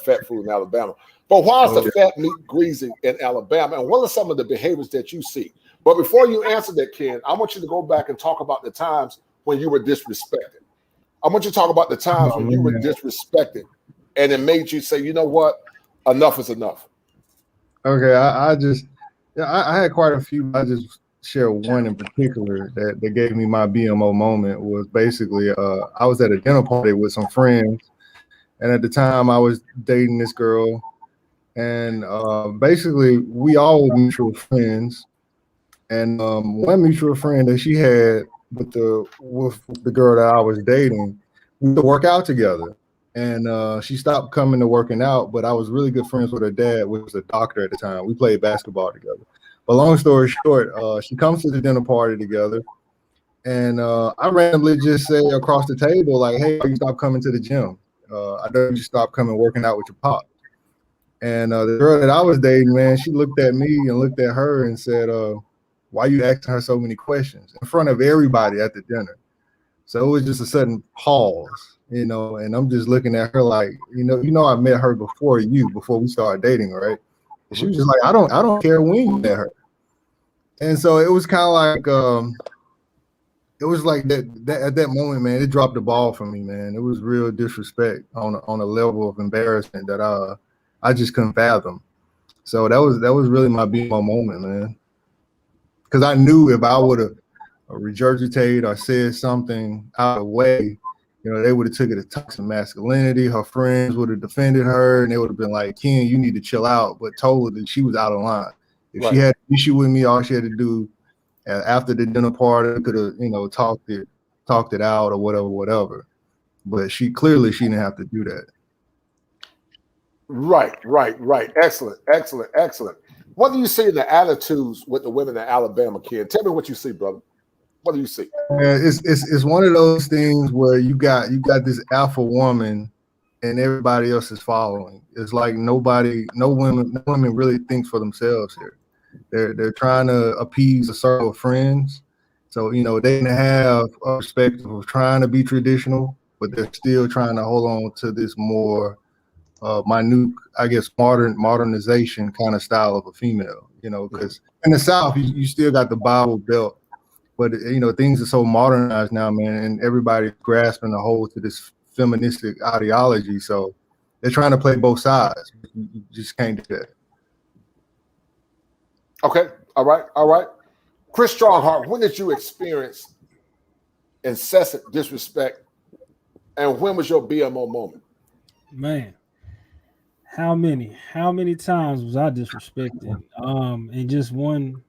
fat food in Alabama. But why is the fat meat greasy in Alabama? And what are some of the behaviors that you see? But before you answer that, Ken, I want you to go back and talk about the times when you were disrespected. I want you to talk about the times when you were disrespected and it made you say, you know what? Enough is enough. Okay, I had quite a few. I just share one in particular that gave me my BMO moment. Was basically I was at a dinner party with some friends, and at the time I was dating this girl, and basically we all were mutual friends, and one mutual friend that she had with the girl that I was dating, we would work out together. And she stopped coming to working out, but I was really good friends with her dad, which was a doctor at the time. We played basketball together. But long story short, she comes to the dinner party together, and I randomly just say across the table, like, hey, you stop coming to the gym. I know you stop coming working out with your pop. And the girl that I was dating, man, she looked at me and looked at her and said, why you asking her so many questions in front of everybody at the dinner? So it was just a sudden pause. You know, and I'm just looking at her like, you know, I met her before we started dating, right? And she was just like, I don't care when you met her. And so it was kind of like, it was like that at that moment, man, it dropped the ball for me, man. It was real disrespect on a level of embarrassment that I just couldn't fathom. So that was really my BMO moment, man. Because I knew if I would have regurgitated or said something out of the way, you know, they would have took it as toxic masculinity. Her friends would have defended her, and they would have been like, Ken, you need to chill out. But told her that she was out of line. If she had an issue with me, all she had to do after the dinner party could have, you know, talked it out or whatever. But she didn't have to do that. Right. Excellent. What do you see in the attitudes with the women in Alabama, Ken? Tell me what you see, brother. What do you see? It's one of those things where you got this alpha woman and everybody else is following. It's like no women really thinks for themselves here. They're trying to appease a circle of friends. So, you know, they can have a perspective of trying to be traditional, but they're still trying to hold on to this more minute, I guess, modernization kind of style of a female, you know, because in the South, you still got the Bible Belt. But, you know, things are so modernized now, man, and everybody's grasping a hold to this feministic ideology. So they're trying to play both sides. You just can't do that. Okay. All right. Chris Strongheart, when did you experience incessant disrespect, and when was your BMO moment? Man, how many times was I disrespected? In just one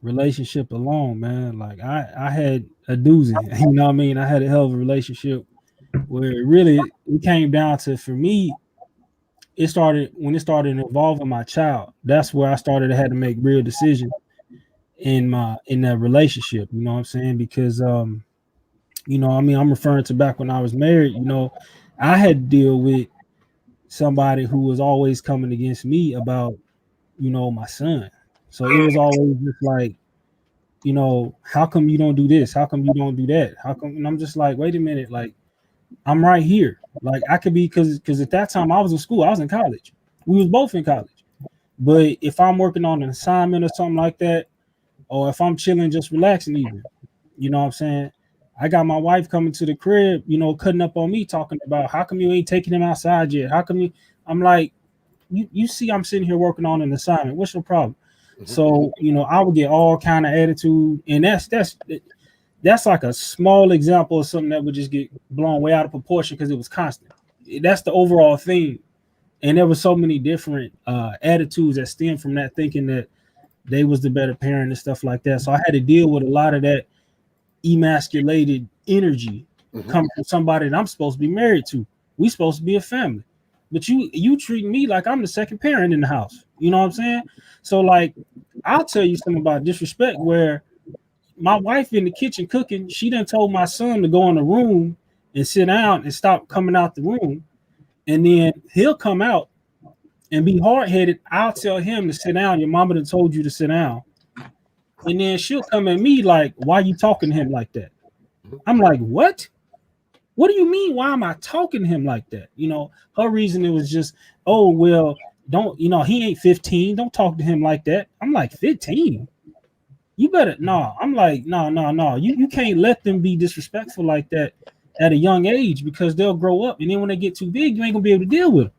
relationship alone, man. Like I had a doozy, you know what I mean? I had a hell of a relationship where it came down to, for me, when it started involving my child. That's where I started to have to make real decisions in that relationship, you know what I'm saying? Because you know, I mean, I'm referring to back when I was married, you know, I had to deal with somebody who was always coming against me about, you know, my son. So it was always just like, you know, how come you don't do this? How come you don't do that? How come? And I'm just like, wait a minute, like, I'm right here. Like, I could be, because at that time I was in school, I was in college. We was both in college. But if I'm working on an assignment or something like that, or if I'm chilling, just relaxing even, you know what I'm saying? I got my wife coming to the crib, you know, cutting up on me, talking about, how come you ain't taking him outside yet? How come you? I'm like, you see, I'm sitting here working on an assignment. What's your problem? So, you know, I would get all kind of attitude, and that's like a small example of something that would just get blown way out of proportion because it was constant. That's the overall theme, and there were so many different attitudes that stem from that, thinking that they was the better parent and stuff like that. So I had to deal with a lot of that emasculated energy coming from somebody that I'm supposed to be married to. We supposed to be a family, but you treat me like I'm the second parent in the house. You know what I'm saying? So, like, I'll tell you something about disrespect where my wife in the kitchen cooking. She done told my son to go in the room and sit down and stop coming out the room. And then he'll come out and be hard-headed. I'll tell him to sit down. Your mama done told you to sit down. And then she'll come at me like, why you talking to him like that? I'm like, what? What do you mean? Why am I talking to him like that? You know, her reason it was just, oh, well, don't, you know, he ain't 15. Don't talk to him like that. I'm like, 15? You better, no. I'm like, no. You can't let them be disrespectful like that at a young age, because they'll grow up. And then when they get too big, you ain't gonna be able to deal with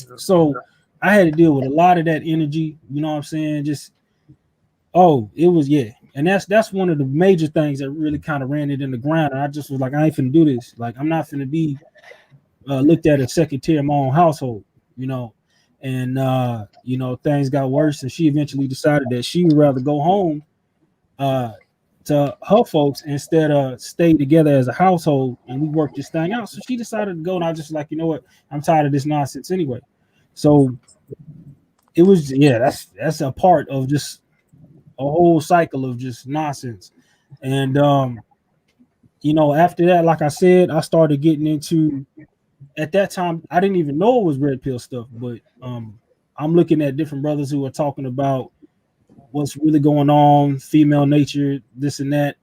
them. So I had to deal with a lot of that energy. You know what I'm saying? Just, oh, it was, yeah. And that's one of the major things that really kind of ran it in the ground. And I just was like, I ain't finna do this. Like, I'm not finna be looked at as second tier in my own household, you know. And you know, things got worse, and she eventually decided that she would rather go home to her folks instead of stay together as a household and we work this thing out. So she decided to go, and I just like, you know what, I'm tired of this nonsense anyway. So it was, yeah, that's a part of just a whole cycle of just nonsense. And you know, after that, like I said, I started getting into, at that time I didn't even know it was red pill stuff, but I'm looking at different brothers who are talking about what's really going on, female nature, this and that.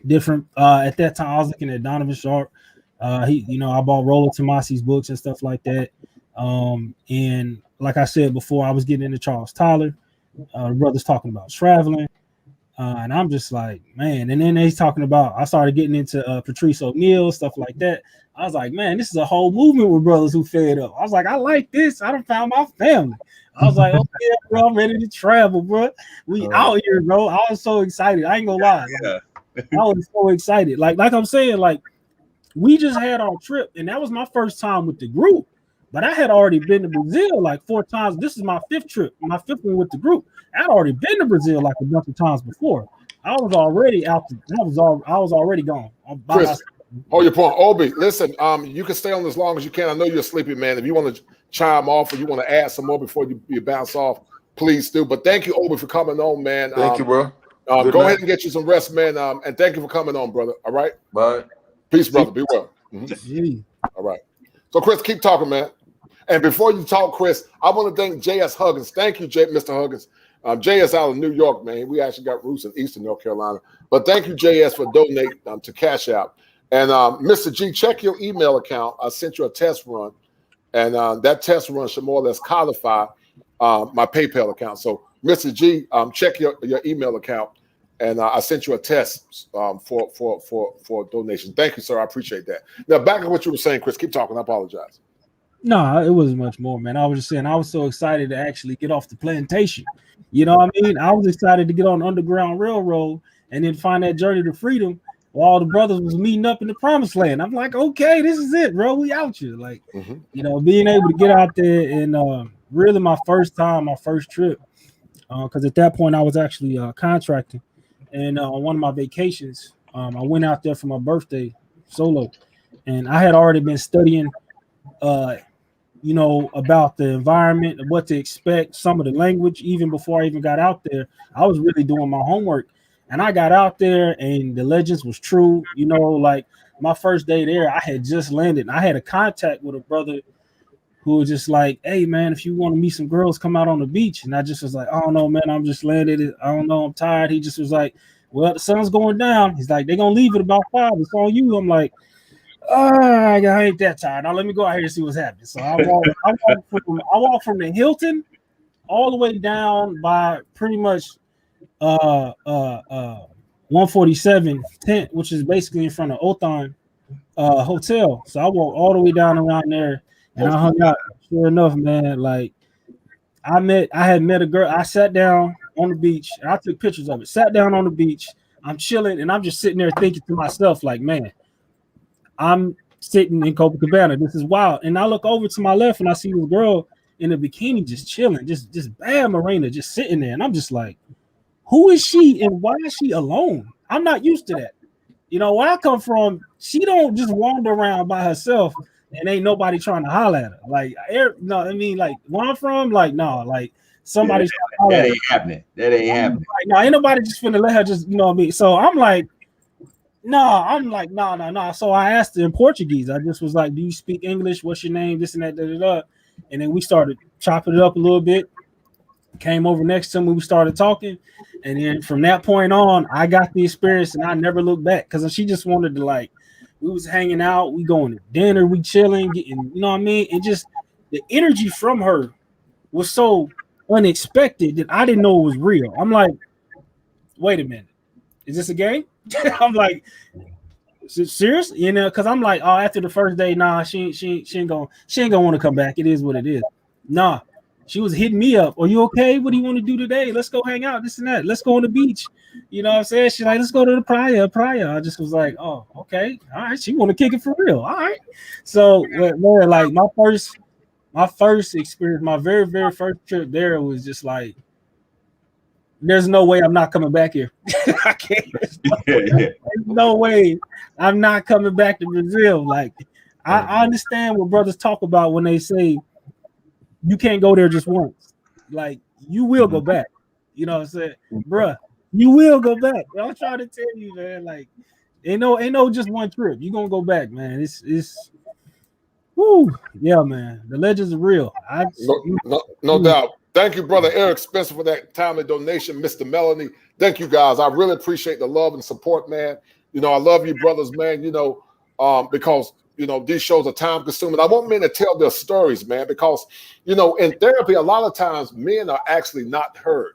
Different at that time I was looking at Donovan Sharp. He, you know, I bought Rollo Tomasi's books and stuff like that. And like I said before, I was getting into Charles Tyler. Brothers talking about traveling, and I'm just like, man. And then they talking about, I started getting into Patrice O'Neal, stuff like that. I was like, man, this is a whole movement with brothers who fed up. I was like, I like this. I done found my family. I was like, okay, bro, I'm ready to travel, bro. We out here, bro. I was so excited. I ain't gonna lie. Yeah. I was so excited. Like I'm saying, like, we just had our trip, and that was my first time with the group. But I had already been to Brazil like 4 times. This is my 5th trip, my 5th one with the group. I'd already been to Brazil like a bunch of times before. I was already out. I was already gone. Chris, hold your point. Obi, listen, you can stay on as long as you can. I know you're a sleepy man. If you want to chime off or you want to add some more before you bounce off, please do. But thank you, Obi, for coming on, man. Thank you, bro. Go ahead and get you some rest, man. And thank you for coming on, brother. All right? Bye. Peace, brother. Be well. Mm-hmm. All right. So, Chris, keep talking, man. And before you talk, Chris, I want to thank J.S. Huggins. Thank you, Mr. Huggins. J.S. out of New York, man. We actually got roots in Eastern North Carolina. But thank you, J.S., for donating to Cash App. And Mr. G, check your email account. I sent you a test run. And that test run should more or less codify my PayPal account. So, Mr. G, check your email account. And I sent you a test for donation. Thank you, sir. I appreciate that. Now, back to what you were saying, Chris. Keep talking. I apologize. No, it wasn't much more, man. I was just saying I was so excited to actually get off the plantation. You know what I mean? I was excited to get on the Underground Railroad and then find that journey to freedom while all the brothers was meeting up in the promised land. I'm like, okay, this is it, bro. We out here. Like, you know, being able to get out there and really my first time, my first trip, because at that point I was actually contracting. And on one of my vacations, I went out there for my birthday solo. And I had already been studying you know, about the environment and what to expect, some of the language. Even before I even got out there, I was really doing my homework. And I got out there and the legends was true. You know, like my first day there, I had just landed. And I had a contact with a brother who was just like, hey, man, if you want to meet some girls, come out on the beach. And I just was like, I don't know, man, I'm just landed. I don't know, I'm tired. He just was like, well, the sun's going down. He's like, they're going to leave at about 5. It's on you. I'm like, I ain't that tired. Now let me go out here and see what's happening. So I walk from the Hilton all the way down by pretty much 147 tent, which is basically in front of Othan Hotel. So I walked all the way down around there and I hung out. Sure enough, man, like I had met a girl. I sat down on the beach and I took pictures of it. Sat down on the beach. I'm chilling and I'm just sitting there thinking to myself, like, man, I'm sitting in Copacabana. This is wild. And I look over to my left and I see this girl in a bikini just chilling, just bad Marina, just sitting there. And I'm just like, who is she and why is she alone? I'm not used to that. You know, where I come from, she don't just wander around by herself and ain't nobody trying to holler at her. Like, no, I mean, like, where I'm from, like, no, like, somebody. That ain't happening. That ain't happening. Like, no, ain't nobody just finna let her just, you know what I mean? So I'm like, no. So I asked her in Portuguese. I just was like, do you speak English? What's your name? This and that, da. And then we started chopping it up a little bit. Came over next to me. We started talking. And then from that point on, I got the experience and I never looked back because she just wanted to, like, we was hanging out, we going to dinner, we chilling, getting, you know what I mean? And just the energy from her was so unexpected that I didn't know it was real. I'm like, wait a minute, is this a game? I'm like, is it serious? You know, because I'm like, oh, after the first day, nah, she ain't gonna want to come back. It is what it is. Nah, she was hitting me up. Are you okay? What do you want to do today? Let's go hang out, this and that. Let's go on the beach. You know what I'm saying? She's like, let's go to the playa. I just was like, oh, okay. All right. She want to kick it for real. All right. So, man, like my first experience, my very, very first trip there was just like, there's no way I'm not coming back here. I can't. There's no way I'm not coming back to Brazil. Like, I understand what brothers talk about when they say you can't go there just once. Like, you will go back. You know what I'm saying? Bruh, you will go back. I'm trying to tell you, man. Like, ain't no just one trip. You're gonna go back, man. It's whoo, yeah, man. The legends are real. No doubt. Thank you, brother Eric Spencer, for that timely donation, Mr. Melanie. Thank you, guys. I really appreciate the love and support, man. You know, I love you, brothers, man. You know, because you know these shows are time consuming. I want men to tell their stories, man, because you know in therapy, a lot of times men are actually not heard.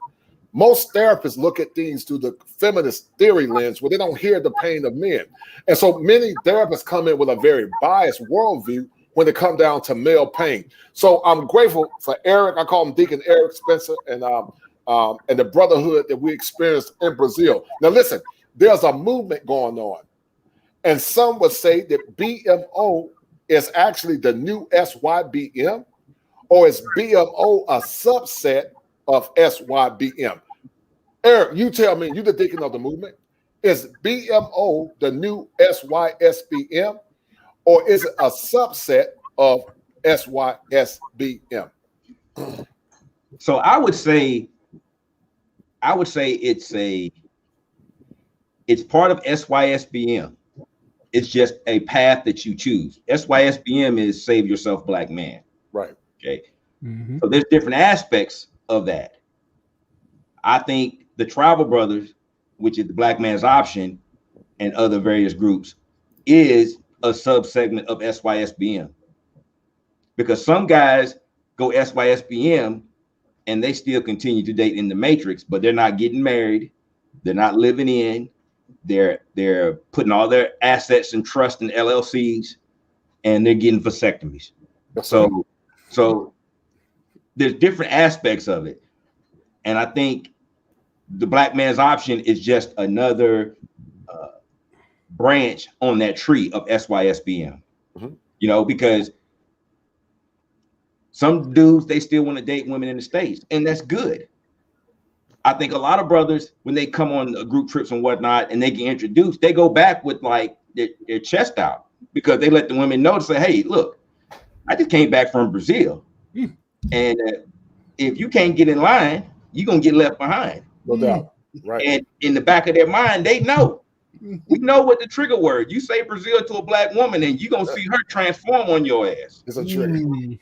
Most therapists look at things through the feminist theory lens where they don't hear the pain of men. And so many therapists come in with a very biased worldview when it comes down to male pain. So I'm grateful for Eric. I call him Deacon Eric Spencer and the brotherhood that we experienced in Brazil. Now listen, there's a movement going on. And some would say that BMO is actually the new SYBM, or is BMO a subset of SYBM? Eric, you tell me, you the deacon of the movement. Is BMO the new SYSBM, or is it a subset of SYSBM? So I would say it's part of SYSBM. It's just a path that you choose. SYSBM is Save Yourself Black Man. Right. Okay. Mm-hmm. So there's different aspects of that. I think the Tribal Brothers, which is the Black Man's Option, and other various groups, is a subsegment of SYSBM. Because some guys go SYSBM and they still continue to date in the matrix, but they're not getting married, they're not living in, they're putting all their assets and trust in LLCs, and they're getting vasectomies. So there's different aspects of it. And I think the Black Man's Option is just another branch on that tree of SYSBM. Mm-hmm. You know, because some dudes, they still want to date women in the States, and that's good. I think a lot of brothers, when they come on group trips and whatnot, and they get introduced, they go back with like their chest out because they let the women know to say, hey, look, I just came back from Brazil. Mm. And if you can't get in line, you're going to get left behind. No doubt. Right. And in the back of their mind, they know. We know what the trigger word. You say Brazil to a Black woman, and you're going to see her transform on your ass. It's a trigger. Man,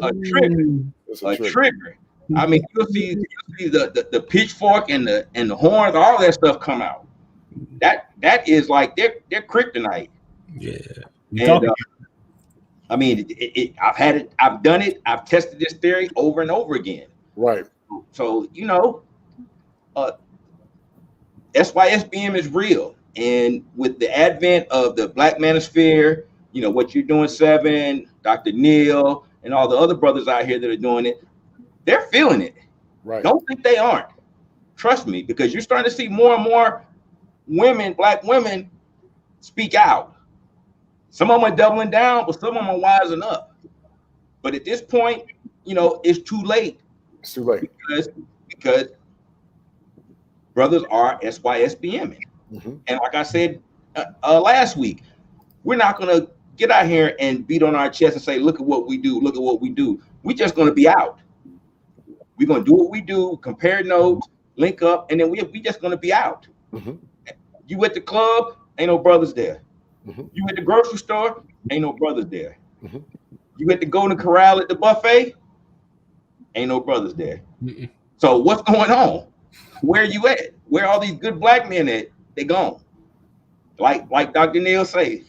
a trigger. A trigger. I mean, you'll see the pitchfork and the horns, all that stuff come out. That is like they're kryptonite. Yeah. And I mean, I've had it, I've done it, I've tested this theory over and over again. Right. So you know, SYSBM is real, and with the advent of the Black Manosphere, you know what you're doing, Seven, Dr. Neil, and all the other brothers out here that are doing it. They're feeling it. Right. Don't think they aren't. Trust me, because you're starting to see more and more women, Black women, speak out. Some of them are doubling down, but some of them are wising up. But at this point, you know, it's too late. It's too late. Because brothers are SYSBMing. Mm-hmm. And like I said last week, we're not going to get out here and beat on our chest and say, look at what we do, look at what we do. We're just going to be out. We're gonna do what we do, compare notes, link up, and then we just gonna be out. Mm-hmm. You at the club, ain't no brothers there. Mm-hmm. You at the grocery store, ain't no brothers there. Mm-hmm. You at the Golden Corral at the buffet, ain't no brothers there. Mm-mm. So what's going on? Where you at? Where all these good black men at? They gone. Like Dr. Neal say,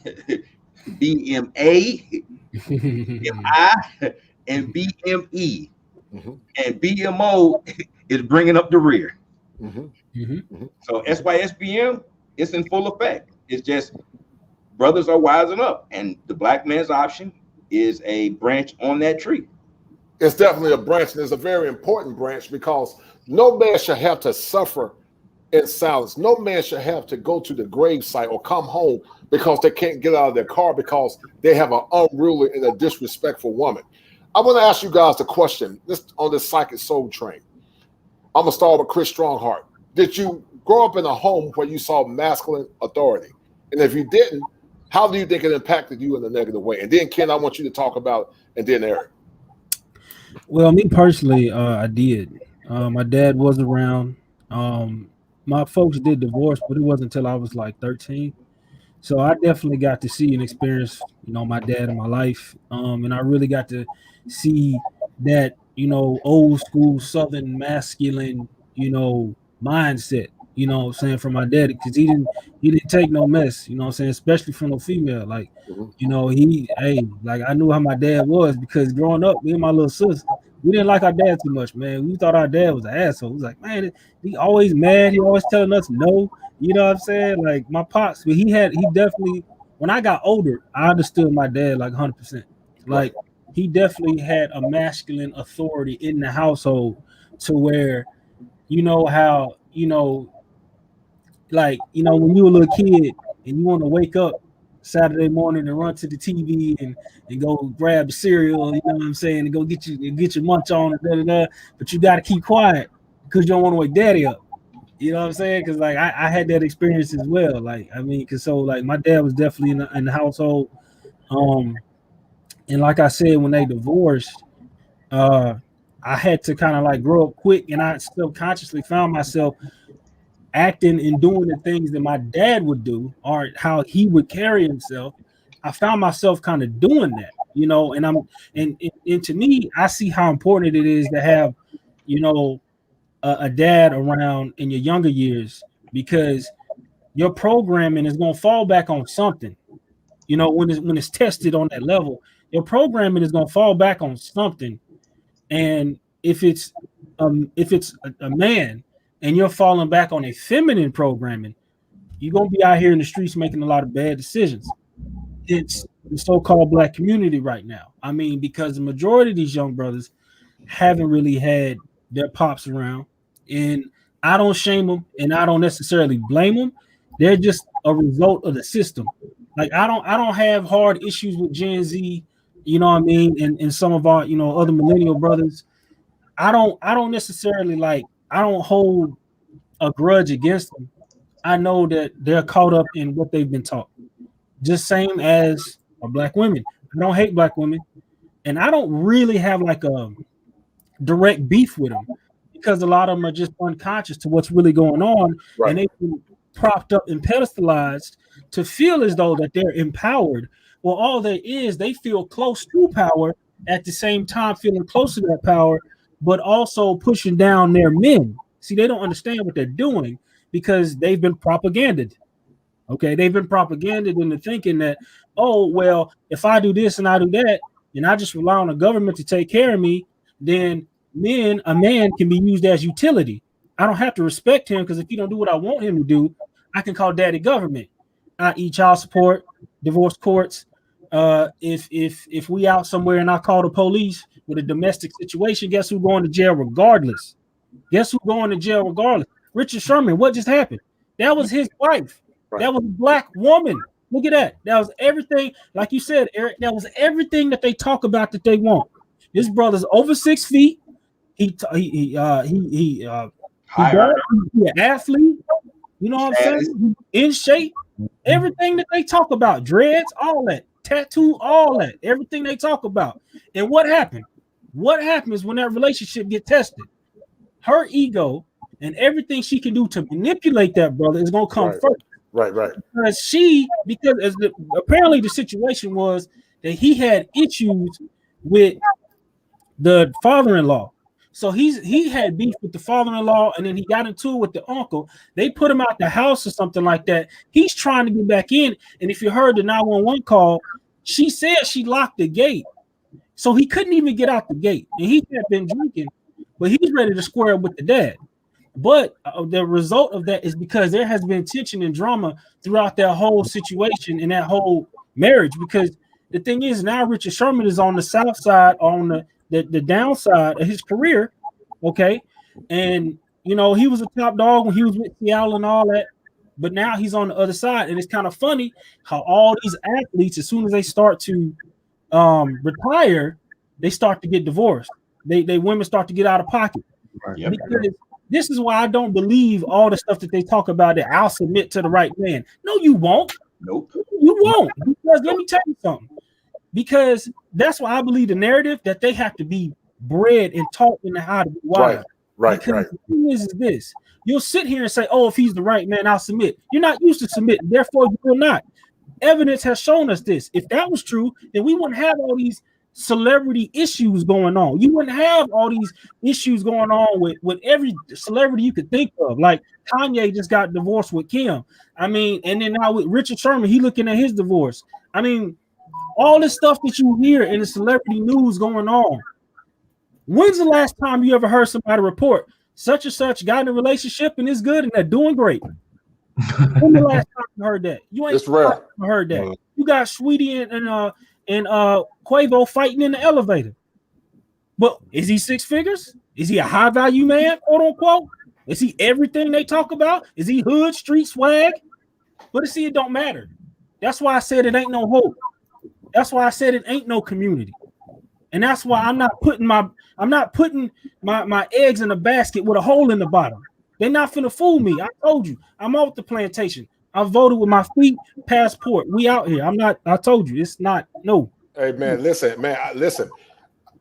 BMA, MI, and BME. Mm-hmm. And BMO is bringing up the rear. Mm-hmm. Mm-hmm. So SYSBM, it's in full effect. It's just brothers are wising up, and the black man's option is a branch on that tree. It's definitely a branch, and it's a very important branch because no man should have to suffer in silence. No man should have to go to the gravesite or come home because they can't get out of their car because they have an unruly and a disrespectful woman. I want to ask you guys a question on this psychic soul train. I'm going to start with Chris Strongheart. Did you grow up in a home where you saw masculine authority? And if you didn't, how do you think it impacted you in a negative way? And then, Ken, I want you to talk about, and then Eric. Well, me personally, I did. My dad was around. My folks did divorce, but it wasn't until I was like 13. So I definitely got to see and experience, my dad in my life. And I really got to see that, old school Southern masculine, mindset, saying, from my daddy, because he didn't take no mess, especially from a female. Like, I knew how my dad was because growing up, me and my little sister, we didn't like our dad too much, man. We thought our dad was an asshole. We was like, man, he always mad. He always telling us no. You know what I'm saying? Like my pops, but he definitely, when I got older, I understood my dad like 100%. Like he definitely had a masculine authority in the household to where, how, like, when you were a little kid and you want to wake up Saturday morning and run to the TV and go grab the cereal, you know what I'm saying, and go get your munch on, but you got to keep quiet because you don't want to wake daddy up. You know what I'm saying? Because like I had that experience as well. Like because my dad was definitely in the household, and like I said, when they divorced, I had to kind of like grow up quick, and I subconsciously found myself acting and doing the things that my dad would do or how he would carry himself. I found myself kind of doing that, and to me, I see how important it is to have, a dad around in your younger years, because your programming is going to fall back on something. When it's tested on that level, your programming is going to fall back on something. And if it's a man and you're falling back on a feminine programming, you're going to be out here in the streets making a lot of bad decisions. It's the so-called black community right now. Because the majority of these young brothers haven't really had their pops around, and I don't shame them and I don't necessarily blame them. They're just a result of the system. Like I don't have hard issues with Gen Z, and some of our, other millennial brothers. I don't necessarily I don't hold a grudge against them. I know that they're caught up in what they've been taught. Just same as black women. I don't hate black women, and I don't really have like a direct beef with them because a lot of them are just unconscious to what's really going on, and they've been propped up and pedestalized to feel as though that they're empowered. Well, all there is, they feel close to power at the same time feeling close to that power, but also pushing down their men. See, they don't understand what they're doing because they've been propagandized. Okay, they've been propagandized into thinking that, oh, well, if I do this and I do that, and I just rely on the government to take care of me, then a man can be used as utility. I don't have to respect him because if he don't do what I want him to do, I can call daddy government, i.e. child support, divorce courts. If we out somewhere and I call the police with a domestic situation, guess who's going to jail regardless? Guess who's going to jail regardless? Richard Sherman, what just happened? That was his wife. That was a black woman. Look at that. That was everything. Like you said, Eric, that was everything that they talk about that they want. This brother's over 6 feet. He an athlete. You know what I'm saying? In shape. Everything that they talk about, dreads, all that, tattoo, all that, everything they talk about. And what happened? what happens when that relationship get tested? Her ego and everything she can do to manipulate that brother is gonna come first. Right. Because apparently the situation was that he had issues with the father-in-law. So he had beef with the father-in-law, and then he got into it with the uncle. They put him out the house or something like that. He's trying to get back in, and if you heard the 911 call, she said she locked the gate, so he couldn't even get out the gate. And he had been drinking, but he's ready to square up with the dad. But the result of that is because there has been tension and drama throughout that whole situation and that whole marriage. Because the thing is, now Richard Sherman is on the south side, on the downside of his career, okay? And, you know, he was a top dog when he was with Seattle and all that, but now he's on the other side. And it's kind of funny how all these athletes, as soon as they start to retire, they start to get divorced. They women start to get out of pocket. Yep. Because this is why I don't believe all the stuff that they talk about that I'll submit to the right man. No, you won't. Nope. You won't. Because let me tell you something. Because that's why I believe the narrative that they have to be bred and taught in how to be wild. Right. The thing is this: you'll sit here and say, "Oh, if he's the right man, I'll submit." You're not used to submitting, therefore you will not. Evidence has shown us this. If that was true, then we wouldn't have all these celebrity issues going on. You wouldn't have all these issues going on with every celebrity you could think of. Like Kanye just got divorced with Kim. I mean, and then now with Richard Sherman, he looking at his divorce. I mean, all this stuff that you hear in the celebrity news going on. When's the last time you ever heard somebody report such and such got in a relationship and is good and they're doing great? When the last time you heard that? You ain't heard that. You got Sweetie and Quavo fighting in the elevator. But is he six figures? Is he a high value man, quote unquote? Is he everything they talk about? Is he hood, street swag? But see, it don't matter. That's why I said it ain't no hope. That's why I said it ain't no community. And that's why I'm not putting my eggs in a basket with a hole in the bottom. They're not finna fool me. I told you, I'm out the plantation. I voted with my feet, passport. We out here. I told you, it's not, no. Hey man, listen.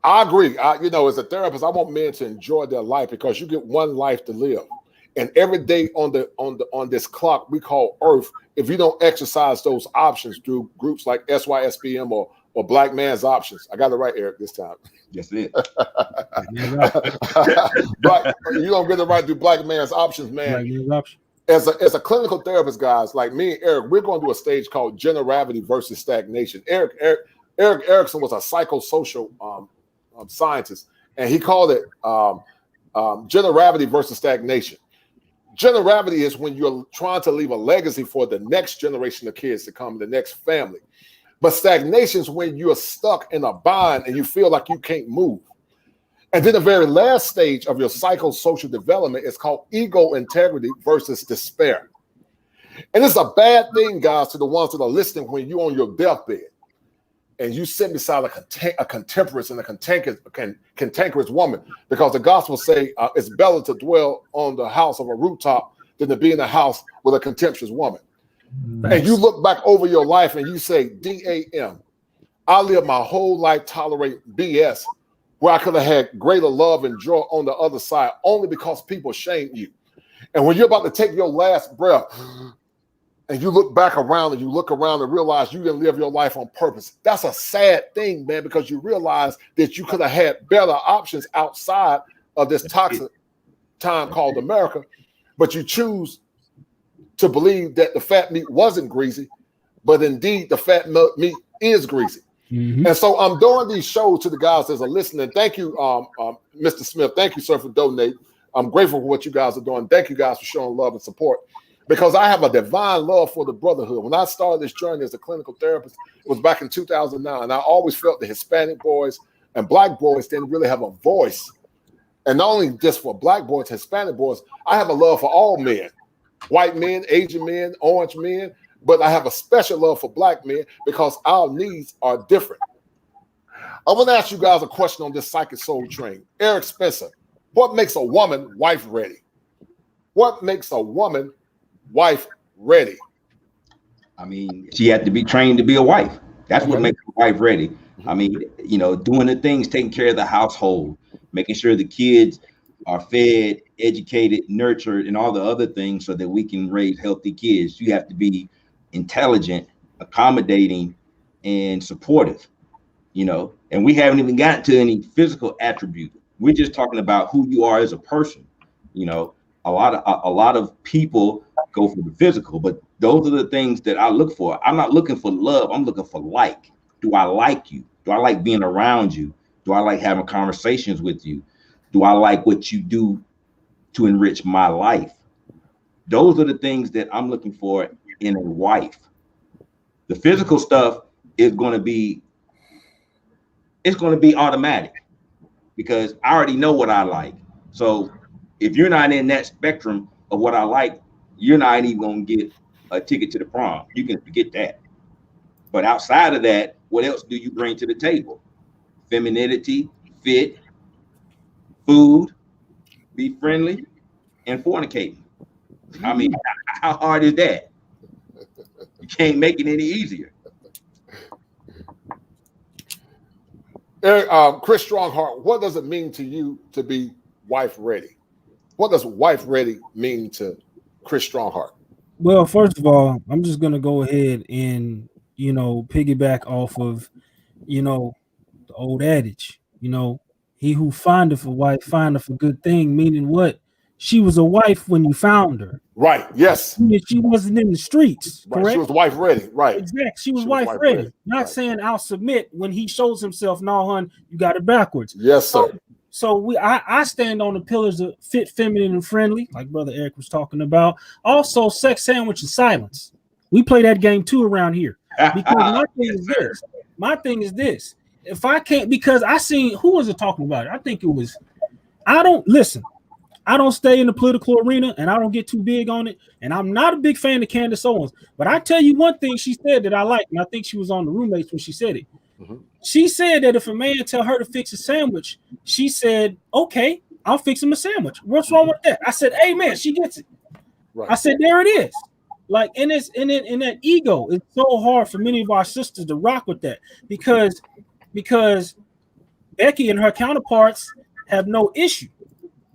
I agree. As a therapist, I want men to enjoy their life because you get one life to live. And every day on this clock we call Earth, if you don't exercise those options through groups like SYSBM or Black Man's Options, I got it right, Eric, this time. Yes, it. But you don't get it right through Black Man's Options, man. As a clinical therapist, guys, like me and Eric, we're going to do a stage called Generavity versus Stagnation. Eric Erickson was a psychosocial scientist, and he called it generavity versus stagnation. Generavity is when you're trying to leave a legacy for the next generation of kids to come, the next family. But stagnation is when you're stuck in a bind and you feel like you can't move. And then the very last stage of your psychosocial development is called ego integrity versus despair. And it's a bad thing, guys, to the ones that are listening when you're on your deathbed and you sit beside a contemporary and a cantankerous woman, because the gospel say it's better to dwell on the house of a rooftop than to be in a house with a contemptuous woman. Nice. And you look back over your life and you say, DAM, I lived my whole life tolerating BS where I could have had greater love and joy on the other side only because people shamed you. And when you're about to take your last breath and you look back around and you look around and realize you didn't live your life on purpose, that's a sad thing, man, because you realize that you could have had better options outside of this toxic time called America, but you choose to believe that the fat meat wasn't greasy, but indeed the fat meat is greasy. Mm-hmm. And so I'm doing these shows to the guys that are listening. Thank you, Mr. Smith. Thank you, sir, for donating. I'm grateful for what you guys are doing. Thank you guys for showing love and support, because I have a divine love for the brotherhood. When I started this journey as a clinical therapist, it was back in 2009. And I always felt the Hispanic boys and Black boys didn't really have a voice. And not only just for Black boys, Hispanic boys, I have a love for all men, white men, Asian men, orange men, but I have a special love for Black men because our needs are different. I want to ask you guys a question on this psychic soul train. Eric Spencer, what makes a woman wife ready? What makes a woman wife ready? I mean, she had to be trained to be a wife. That's what makes a wife ready. I mean, you know, doing the things, taking care of the household, making sure the kids are fed, educated, nurtured, and all the other things so that we can raise healthy kids. You have to be intelligent, accommodating, and supportive, you know, and we haven't even gotten to any physical attribute. We're just talking about who you are as a person. You know, a lot of people go for the physical, but those are the things that I look for. I'm not looking for love. I'm looking for like. Do I like you? Do I like being around you? Do I like having conversations with you? Do I like what you do to enrich my life? Those are the things that I'm looking for in a wife. The physical stuff is going to be, it's going to be automatic because I already know what I like. So if you're not in that spectrum of what I like, you're not even going to get a ticket to the prom. You can forget that. But outside of that, what else do you bring to the table? Femininity, fit, food, be friendly, and fornicating. I mean, how hard is that? You can't make it any easier. Chris Strongheart, what does it mean to you to be wife ready? What does wife ready mean to Chris Strongheart? Well, first of all, I'm just gonna go ahead and piggyback off of the old adage. He who findeth a wife findeth a good thing. Meaning what? She was a wife when you found her. Right. Yes. She wasn't in the streets. Right. Correct. She was wife ready. Right. Exactly. She was wife ready. Not saying I'll submit when he shows himself. No, hun, you got it backwards. Yes, sir. So I stand on the pillars of fit, feminine, and friendly, like Brother Eric was talking about. Also, sex, sandwich, and silence. We play that game too around here. Because my thing is this. If I can't, because I seen, who was it talking about it? I think it was, I don't stay in the political arena and I don't get too big on it. And I'm not a big fan of Candace Owens. But I tell you one thing she said that I like, and I think she was on the Roommates when she said it. Mm-hmm. She said that if a man tell her to fix a sandwich, she said, okay, I'll fix him a sandwich. What's wrong with that? I said, hey man, she gets it. Right. I said, there it is. Like, and it's in that ego. It's so hard for many of our sisters to rock with that because Becky and her counterparts have no issue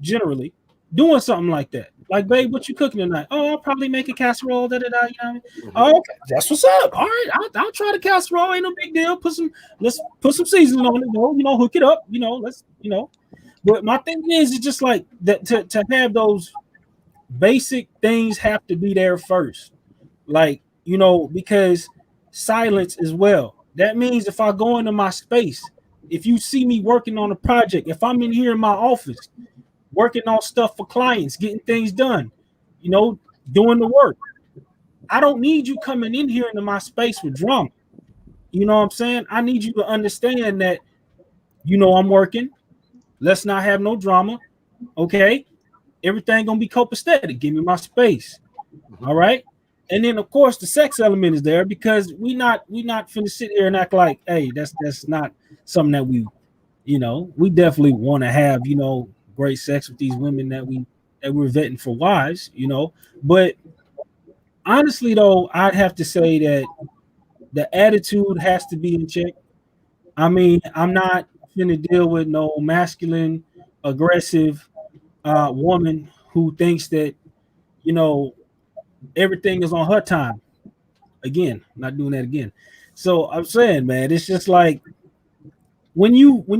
generally doing something like that. Like, babe, what you cooking tonight? Oh, I'll probably make a casserole. Mm-hmm. Oh, okay, that's what's up. All right, I'll try the casserole. Ain't no big deal. Let's put some seasoning on it. Hook it up. Let's. But my thing is, it's just like that to have those basic things have to be there first. Like, because silence as well. That means if I go into my space, if you see me working on a project, if I'm in here in my office, working on stuff for clients, getting things done, doing the work, I don't need you coming in here into my space with drama. You know what I'm saying? I need you to understand that, I'm working. Let's not have no drama. Okay. Everything gonna be copacetic. Give me my space. All right. And then of course the sex element is there because we not finna sit here and act like, hey, that's not something that we definitely want to have, great sex with these women that we're vetting for wives, But honestly though, I'd have to say that the attitude has to be in check. I mean, I'm not finna deal with no masculine, aggressive woman who thinks that everything is on her time. Again, not doing that again. So I'm saying, man, it's just like when you've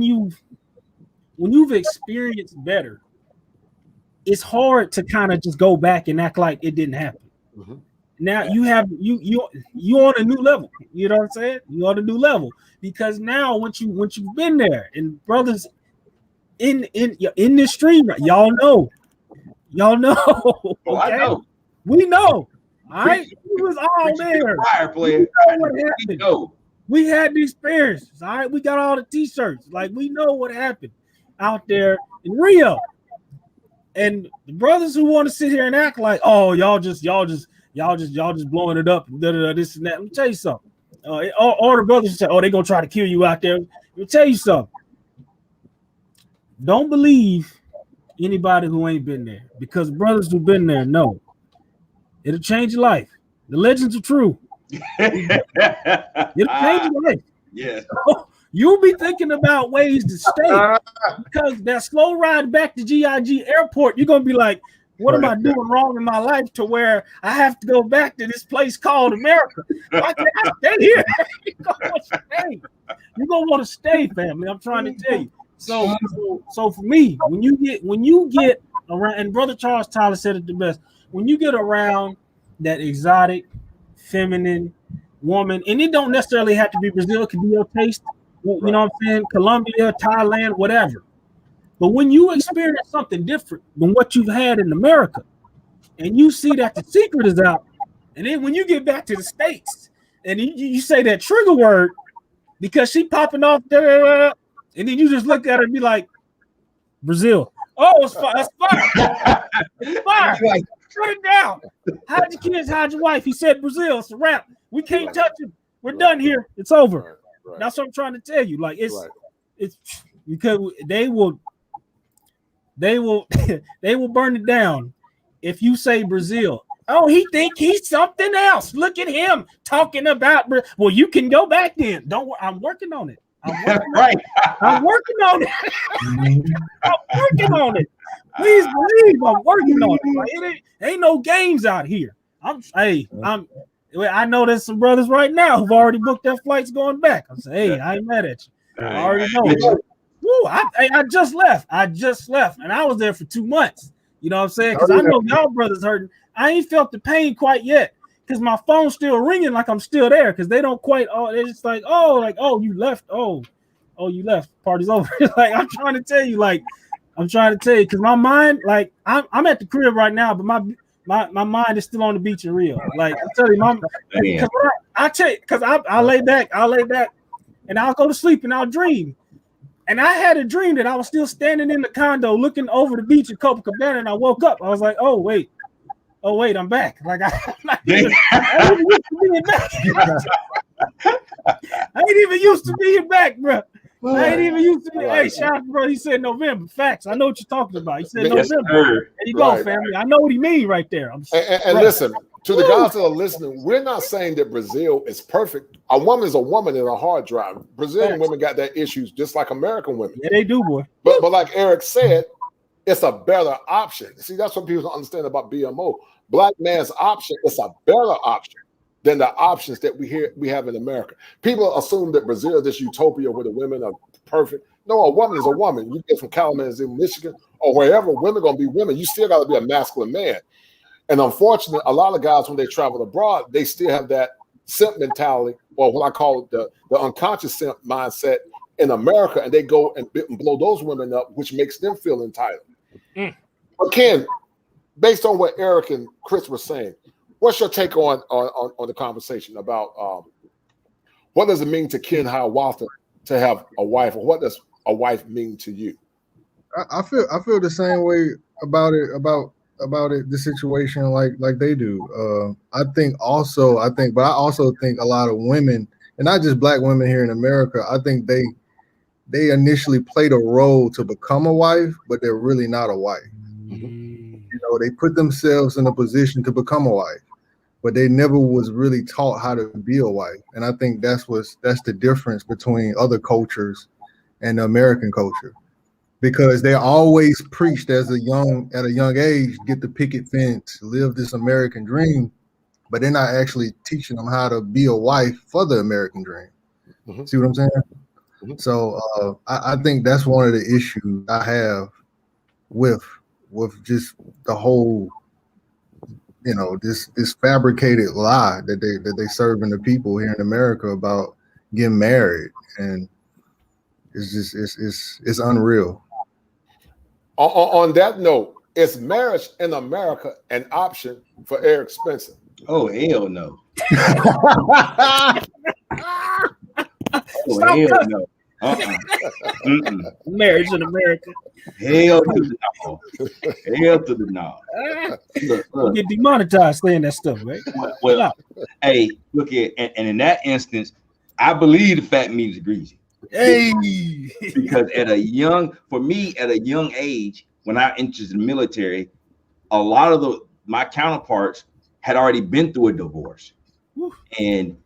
experienced better, it's hard to kind of just go back and act like it didn't happen. Mm-hmm. Now you on a new level. You know what I'm saying? You're on a new level because now once you've been there, and brothers in this stream, y'all know. Oh, okay? I know. We know. All right, we was all there. We had the experiences. All right, we got all the t-shirts. Like, we know what happened out there in Rio. And the brothers who want to sit here and act like, oh, y'all just blowing it up, this and that. Let me tell you something. All the brothers say, oh, they're gonna try to kill you out there. Let me tell you something. Don't believe anybody who ain't been there, because brothers who've been there know it'll change your life. The legends are true. It'll change your life. Yeah. You'll be thinking about ways to stay because that slow ride back to GIG airport, you're gonna be like, what am I doing wrong in my life to where I have to go back to this place called America? Why can't I stay here? You're gonna want to stay, family. I'm trying to tell you. So for me, when you get around, and Brother Charles Tyler said it the best, when you get around that exotic, feminine woman, and it don't necessarily have to be Brazil, it can be your taste, you know what I'm saying? Colombia, Thailand, whatever. But when you experience something different than what you've had in America, and you see that the secret is out, and then when you get back to the States, and you say that trigger word because she popping off there, and then you just look at her and be like, Brazil. Oh, it's fire. That's fire. It's fire. Shut it down. Hide your kids, hide your wife. He said Brazil. It's a wrap. We can't touch him. We're done here. It's over. Right. That's what I'm trying to tell you. Like it's because they will burn it down if you say Brazil. Oh, he think he's something else. Look at him talking about. Well, you can go back then. Don't. I'm working on it. I'm working on it. I'm working on it. Please believe I'm working on it. Like, ain't no games out here. I know there's some brothers right now who've already booked their flights going back. I'm saying, hey, I ain't mad at you. I already know. Woo, I just left. And I was there for 2 months. You know what I'm saying? Because I know y'all brothers hurting. I ain't felt the pain quite yet because my phone's still ringing like I'm still there because they don't quite. Oh, they're just like, oh, you left. Oh, you left. Party's over. Like I'm trying to tell you because my mind, like I'm at the crib right now, but my mind is still on the beach in Rio. Like I'm telling you, because I lay back, and I'll go to sleep and I'll dream. And I had a dream that I was still standing in the condo looking over the beach in Copacabana, and I woke up. I was like, oh wait, I'm back. Like I ain't even used to being back. I ain't even used to being back, bro. I ain't even used to be. Hey, shout out, bro. He said November. Facts. I know what you're talking about. He said November. There you go, family. I know what he mean right there. And listen, to the guys that are listening, we're not saying that Brazil is perfect. A woman is a woman in a hard drive. Brazilian women got their issues just like American women. Yeah, they do, boy. But like Eric said, it's a better option. See, that's what people don't understand about BMO. Black man's option is a better option than the options that we have in America. People assume that Brazil is this utopia where the women are perfect. No, a woman is a woman. You get from Kalamazoo, Michigan, or wherever, women are going to be women. You still got to be a masculine man. And unfortunately, a lot of guys, when they travel abroad, they still have that simp mentality, or what I call the unconscious simp mindset in America, and they go and blow those women up, which makes them feel entitled. But Ken, based on what Eric and Chris were saying, what's your take on the conversation about what does it mean to Ken Hiawatha to have a wife, or what does a wife mean to you? I feel the same way about it, the situation like they do. I also think a lot of women, and not just black women here in America, I think they initially played a role to become a wife, but they're really not a wife. You know, they put themselves in a position to become a wife, but they never was really taught how to be a wife. And I think that's the difference between other cultures and the American culture, because they're always preached at a young age, get the picket fence, live this American dream, but they're not actually teaching them how to be a wife for the American dream. See what I'm saying? So I think that's one of the issues I have with just the whole, you know, this fabricated lie that they serving the people here in America about getting married, and it's just it's unreal. On that note, is marriage in America an option for Eric Spencer? Oh, hell no. Marriage in America. Hell to the no. Hell to the no. Look. Get demonetized saying that stuff, right? Well, hey, look at, and in that instance, I believe the fat meat is greasy. Hey, because at a young age, when I entered the military, a lot of my counterparts had already been through a divorce. And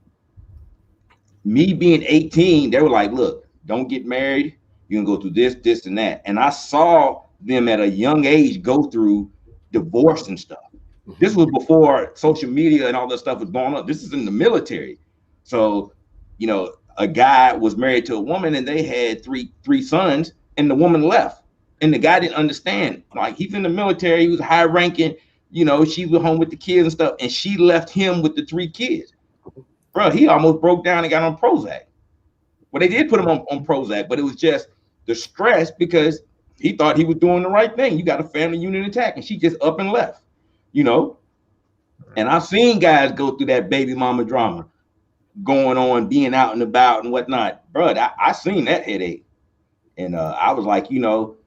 me being 18, they were like, look, don't get married. You can go through this, and that. And I saw them at a young age go through divorce and stuff. This was before social media and all that stuff was going up. This is in the military. So, you know, a guy was married to a woman and they had three sons, and the woman left. And the guy didn't understand. Like, he's in the military, he was high ranking, you know, she was home with the kids and stuff, and she left him with the 3 kids. Bro, he almost broke down and got on Prozac. Well, they did put him on Prozac, but it was just the stress because he thought he was doing the right thing. You got a family unit attack, and she just up and left, you know? And I've seen guys go through that baby mama drama, going on, being out and about and whatnot. Bro, I seen that headache. And I was like, you know,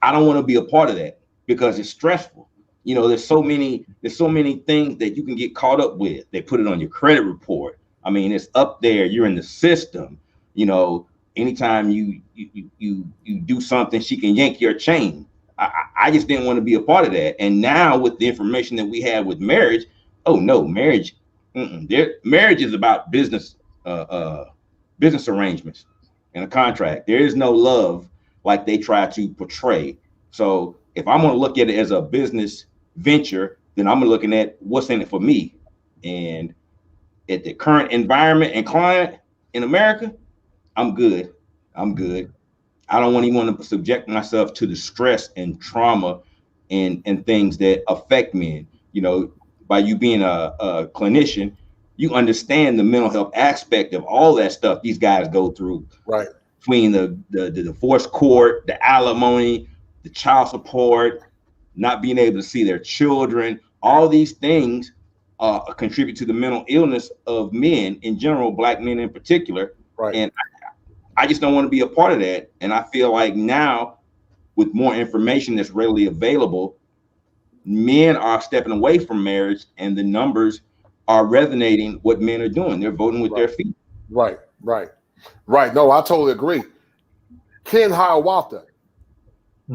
I don't want to be a part of that because it's stressful. You know, there's so many things that you can get caught up with. They put it on your credit report. I mean, it's up there. You're in the system. You know, anytime you do something, she can yank your chain. I just didn't want to be a part of that. And now with the information that we have with marriage, oh no, marriage is about business arrangements and a contract. There is no love like they try to portray. So if I'm going to look at it as a business venture, then I'm looking at what's in it for me. And at the current environment and climate in America, I'm good. I don't even want to subject myself to the stress and trauma and things that affect men. You know, by you being a clinician, you understand the mental health aspect of all that stuff these guys go through. Right. Between the divorce court, the alimony, the child support, not being able to see their children, all these things contribute to the mental illness of men in general, Black men in particular. Right. And I just don't want to be a part of that. And I feel like now, with more information that's readily available, men are stepping away from marriage, and the numbers are resonating what men are doing. They're voting with their feet. Right. No, I totally agree. Ken Hiawatha,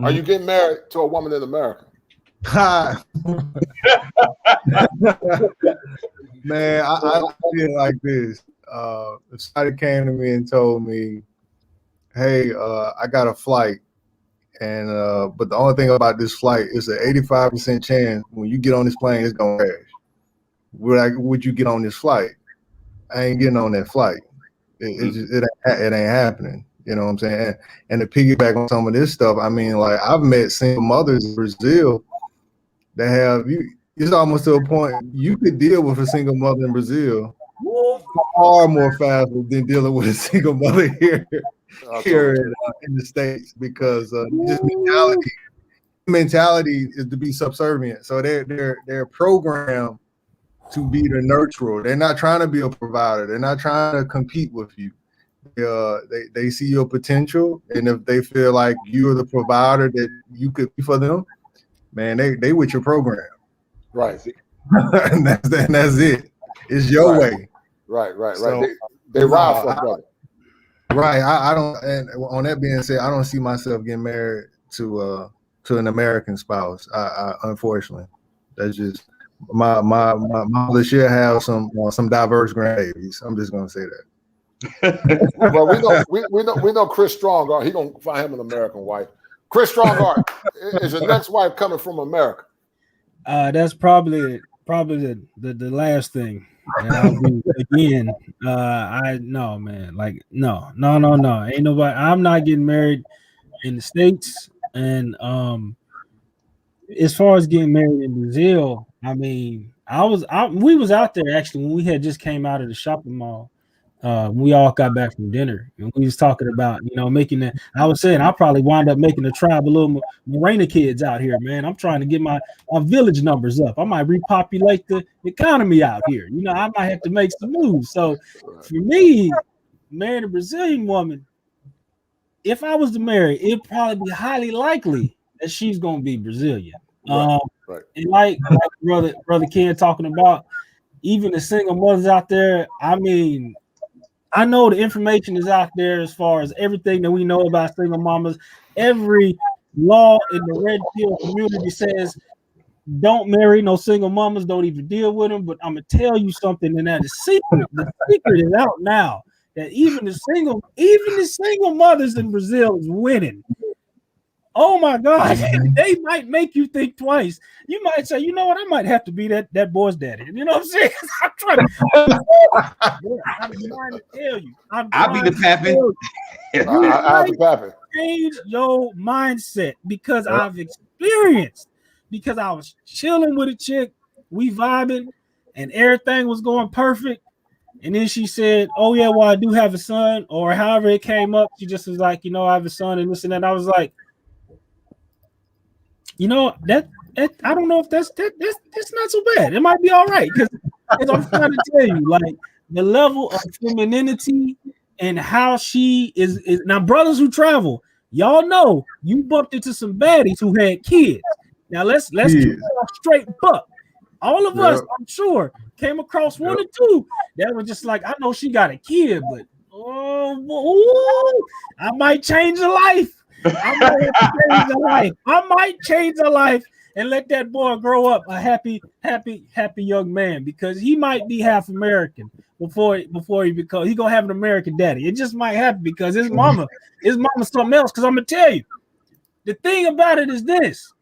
are you getting married to a woman in America? Man, I feel like this. If somebody came to me and told me, hey, I got a flight, and but the only thing about this flight is an 85% chance when you get on this plane, it's gonna crash. Would you get on this flight? I ain't getting on that flight. It ain't happening. You know what I'm saying? And to piggyback on some of this stuff, I mean, like, I've met single mothers in Brazil that have you. It's almost to a point you could deal with a single mother in Brazil far more faster than dealing with a single mother here in the States, because just mentality is to be subservient. So they're programmed to be the nurturer. They're not trying to be a provider. They're not trying to compete with you. They see your potential, and if they feel like you're the provider that you could be for them, man, they with your program. Right. and that's it. It's your way. Right. So, they ride for each other. Right. I don't. And on that being said, I don't see myself getting married to an American spouse. I unfortunately, that's just my mother should have some diverse grandbabies. I'm just gonna say that. Well, we know Chris Strongart. He gonna find him an American wife. Chris Strongart, is your next wife coming from America? That's probably the last thing. And I'll do again. No, man. Like, no. Ain't nobody. I'm not getting married in the States. And as far as getting married in Brazil, I mean, we was out there actually when we had just came out of the shopping mall. We all got back from dinner, and we was talking about, making that. I was saying I'll probably wind up making a tribe of little Morena kids out here, man. I'm trying to get my village numbers up. I might repopulate the economy out here. I might have to make some moves. So for me, marrying a Brazilian woman, if I was to marry, it'd probably be highly likely that she's going to be Brazilian. Right. And like brother Ken talking about, even the single mothers out there, I mean, I know the information is out there as far as everything that we know about single mamas. Every law in the red pill community says don't marry no single mamas, don't even deal with them. But I'm gonna tell you something, and that is secret. The secret is out now. that even the single mothers in Brazil is winning. Oh my God, they might make you think twice. You might say, you know what, I might have to be that boy's daddy. You know what I'm saying? I'm trying to, I'm trying to tell you. I'll be the pappy. I'll be pappy. Change your mindset because I've experienced, because I was chilling with a chick, we vibing, and everything was going perfect. And then she said, oh yeah, well, I do have a son, or however it came up. She just was like, you know, I have a son and this and that. I was like, you know, that I don't know if that's not so bad. It might be all right, because I'm trying to tell you, like, the level of femininity and how she is now. Brothers who travel, y'all know you bumped into some baddies who had kids. Now let's keep it straight buck. All of us, I'm sure, came across one or two that were just like, I know she got a kid, but I might change her life. I might change her life and let that boy grow up a happy young man, because he might be half American before he becomes, he gonna have an American daddy. It just might happen because his mama's something else. Because I'm gonna tell you, the thing about it is this,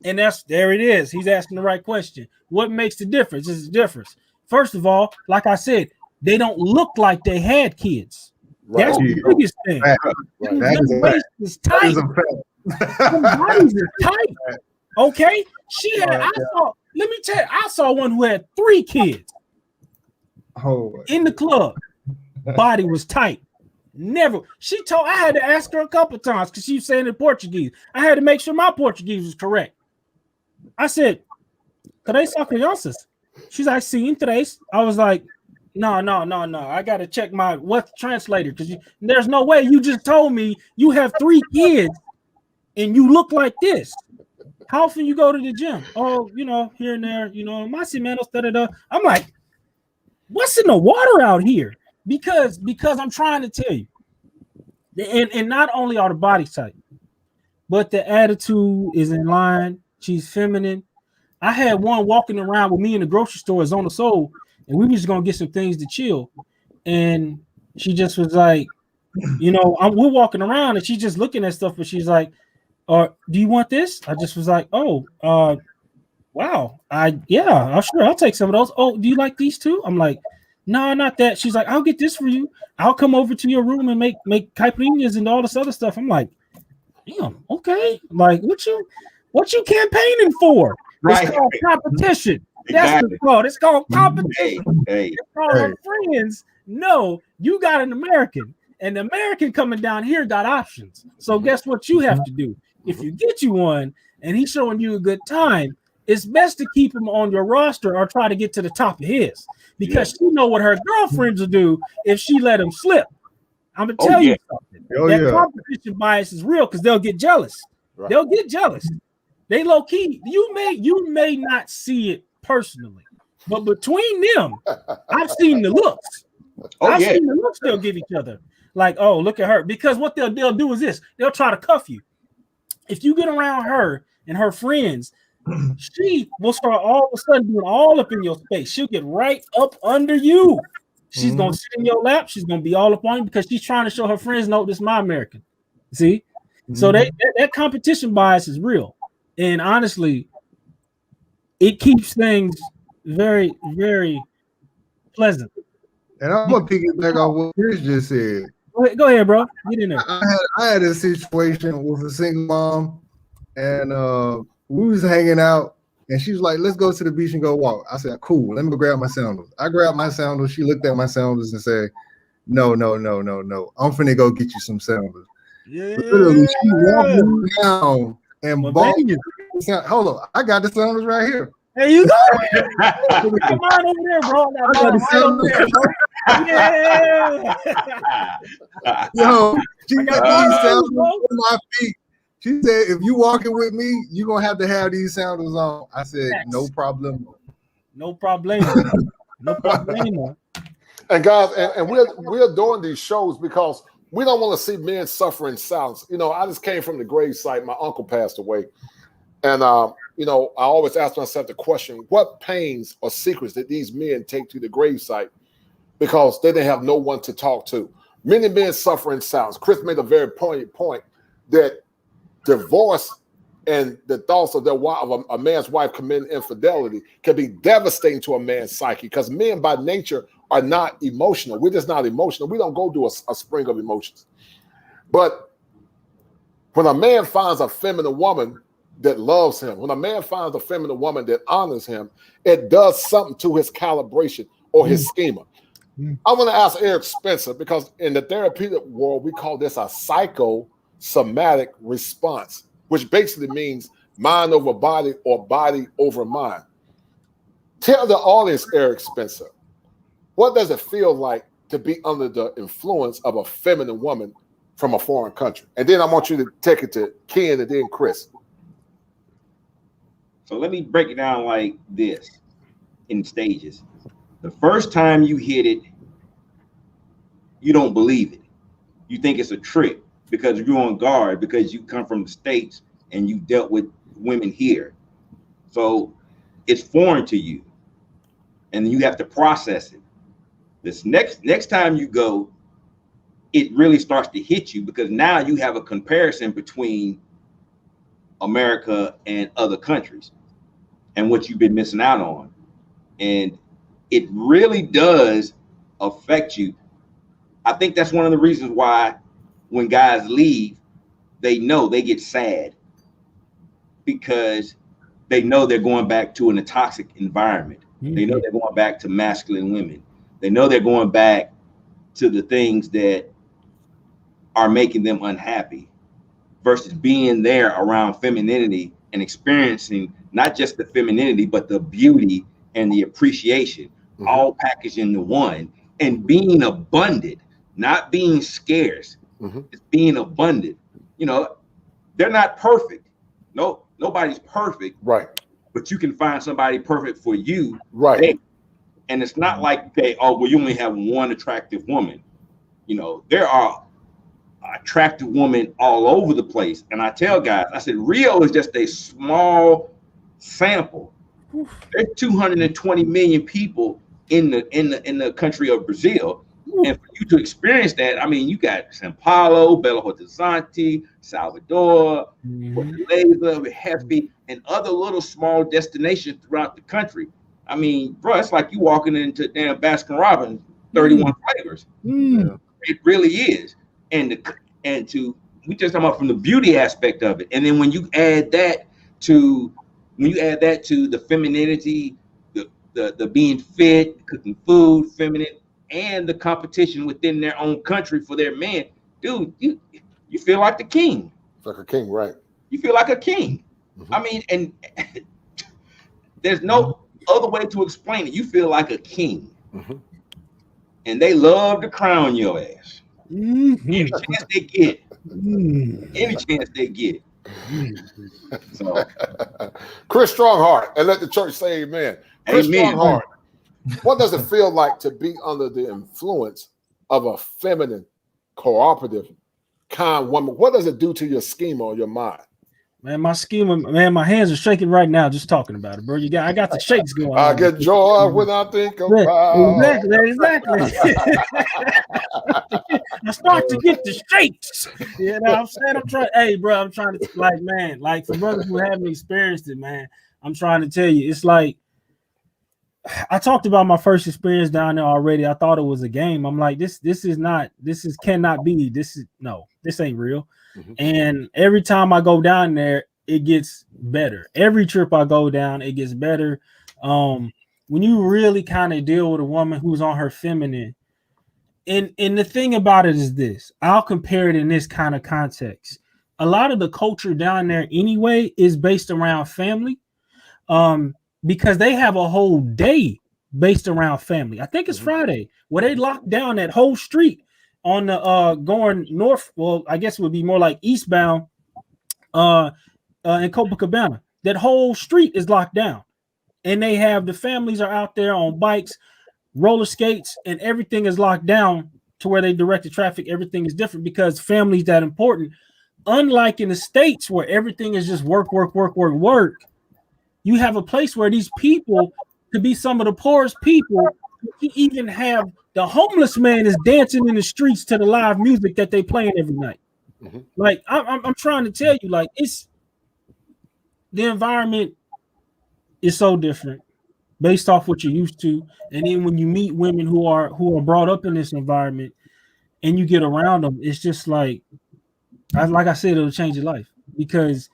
and there it is. He's asking the right question. What makes the difference? Is the difference. First of all, like I said, they don't look like they had kids. Right. That's the biggest thing. The waist is tight. The bodies are tight. Okay. She had, let me tell you, I saw one who had 3 kids in the club. Body was tight. Never. I had to ask her a couple times because she was saying in Portuguese. I had to make sure my Portuguese was correct. I said, "Três crianças?" She's like, "Sim, três." I was like, No. I got to check my what's translator, because there's no way you just told me you have 3 kids and you look like this. How often you go to the gym? Oh, you know, here and there, you know, más y menos, da. I'm like, what's in the water out here? Because I'm trying to tell you, and not only are the body type, but the attitude is in line. She's feminine. I had one walking around with me in the grocery store as on the soul. And we were just gonna get some things to chill, and she just was like, you know, we're walking around, and she's just looking at stuff, but she's like, do you want this? I just was like, oh, wow, I'll take some of those. Oh, do you like these too? I'm like, no, not that. She's like, I'll get this for you. I'll come over to your room and make caipirinhas and all this other stuff. I'm like, damn, okay. Like, what you campaigning for? Right. It's called competition. That's what it's called. It's called competition. It's called our friends. No, you got an American, and the American coming down here got options. So guess what you have to do? If you get you one and he's showing you a good time, it's best to keep him on your roster or try to get to the top of his, because she know what her girlfriends will do if she let him slip. I'm gonna tell you something. That competition bias is real, because they'll get jealous. Right. They'll get jealous. They low key. You may not see it personally, but between them, I've seen the looks. I've seen the looks they'll give each other. Like, oh, look at her. Because what they'll do is this: they'll try to cuff you. If you get around her and her friends, she will start all of a sudden doing all up in your space. She'll get right up under you. She's gonna sit in your lap. She's gonna be all up on you because she's trying to show her friends, no, this is my American. See? So that competition bias is real. And honestly, it keeps things very, very pleasant. And I'm gonna piggyback on what Chris just said. Go ahead, bro. Get in there. I had a situation with a single mom, and we was hanging out, and she was like, "Let's go to the beach and go walk." I said, "Cool. Let me go grab my sandals." I grabbed my sandals. She looked at my sandals and said, "No. I'm finna go get you some sandals." Yeah. Literally, she walked me down and bought me. Hold on, I got the sandals right here. There you go. Come on over there, bro. I got the sandals. Yeah. Yo, she got these sandals on my feet. She said, "If you walking with me, you're gonna have to have these sandals on." I said, "No problem." No problem. No problem. And guys, and we're doing these shows because we don't want to see men suffer in silence. You know, I just came from the grave site. My uncle passed away. And, you know, I always ask myself the question, what pains or secrets did these men take to the grave site? because they didn't have no one to talk to. Many men suffer in silence. Chris made a very poignant point that divorce and the thoughts of a man's wife committing infidelity can be devastating to a man's psyche, because men by nature are not emotional. We're just not emotional. We don't go through a spring of emotions. But when a man finds a feminine woman that loves him, when a man finds a feminine woman that honors him, it does something to his calibration or his schema. I want to ask Eric Spencer, because in the therapeutic world, we call this a psychosomatic response, which basically means mind over body or body over mind. Tell the audience, Eric Spencer, what does it feel like to be under the influence of a feminine woman from a foreign country? And then I want you to take it to Ken and then Chris. So let me break it down like this in stages. The first time you hit it, you don't believe it. You think it's a trick because you're on guard, because you come from the States and you dealt with women here. So it's foreign to you, and you have to process it. This next time you go, it really starts to hit you, because now you have a comparison between America and other countries and what you've been missing out on. And it really does affect you. I think that's one of the reasons why when guys leave, they know they get sad, because they know they're going back to a toxic environment. They know they're going back to masculine women. They know they're going back to the things that are making them unhappy, versus being there around femininity and experiencing not just the femininity, but the beauty and the appreciation, all packaged into one, and being abundant, not being scarce. It's being abundant. You know, they're not perfect. No, nobody's perfect. Right. But you can find somebody perfect for you. Right. Hey, and it's not like, okay, oh, well, you only have one attractive woman. You know, there are attractive women all over the place. And I tell guys, I said, Rio is just a small sample. There's 220 million people in the country of Brazil. And for you to experience that, I mean, you got São Paulo, Belo Horizonte, Salvador, Fortaleza, Recife, and other little small destinations throughout the country. I mean, bro, it's like you walking into damn Baskin Robbins, 31 flavors. It really is. And we just talking about from the beauty aspect of it. And then when you add that to the femininity, the being fit, cooking food, feminine, and the competition within their own country for their men, dude, you feel like the king. Like a king, right? You feel like a king. I mean, and there's no other way to explain it. You feel like a king. And they love to crown your ass. Any chance they get. Any chance they get. So, Chris Strongheart, and let the church say amen. Chris Strongheart, what does it feel like to be under the influence of a feminine, cooperative, kind woman? What does it do to your schema or your mind? Man, my schema, man, my hands are shaking right now just talking about it, bro. I got the shakes going. I get joy when I think about exactly. I start to get the shakes. You know what I'm saying? I'm trying to, like, man, like, for brothers who haven't experienced it, man, I'm trying to tell you, it's like, I talked about my first experience down there already. I thought it was a game. I'm like, this cannot be. This ain't real. And every time I go down there, it gets better. Every trip I go down, it gets better. When you really kind of deal with a woman who's on her feminine, and the thing about it is this, I'll compare it in this kind of context. A lot of the culture down there anyway is based around family. Because they have a whole day based around family. I think it's Friday, where they locked down that whole street on the going north. Well, I guess it would be more like eastbound in Copacabana. That whole street is locked down. And they have the families are out there on bikes, roller skates, and everything is locked down to where they direct the traffic. Everything is different because family is that important. Unlike in the States where everything is just work. You have a place where these people could be some of the poorest people You even have the homeless man is dancing in the streets to the live music that they playing every night. Mm-hmm. Like I'm trying to tell you, like it's the environment is so different based off what you're used to, and then when you meet women who are brought up in this environment and you get around them, it's just like I said, it'll change your life because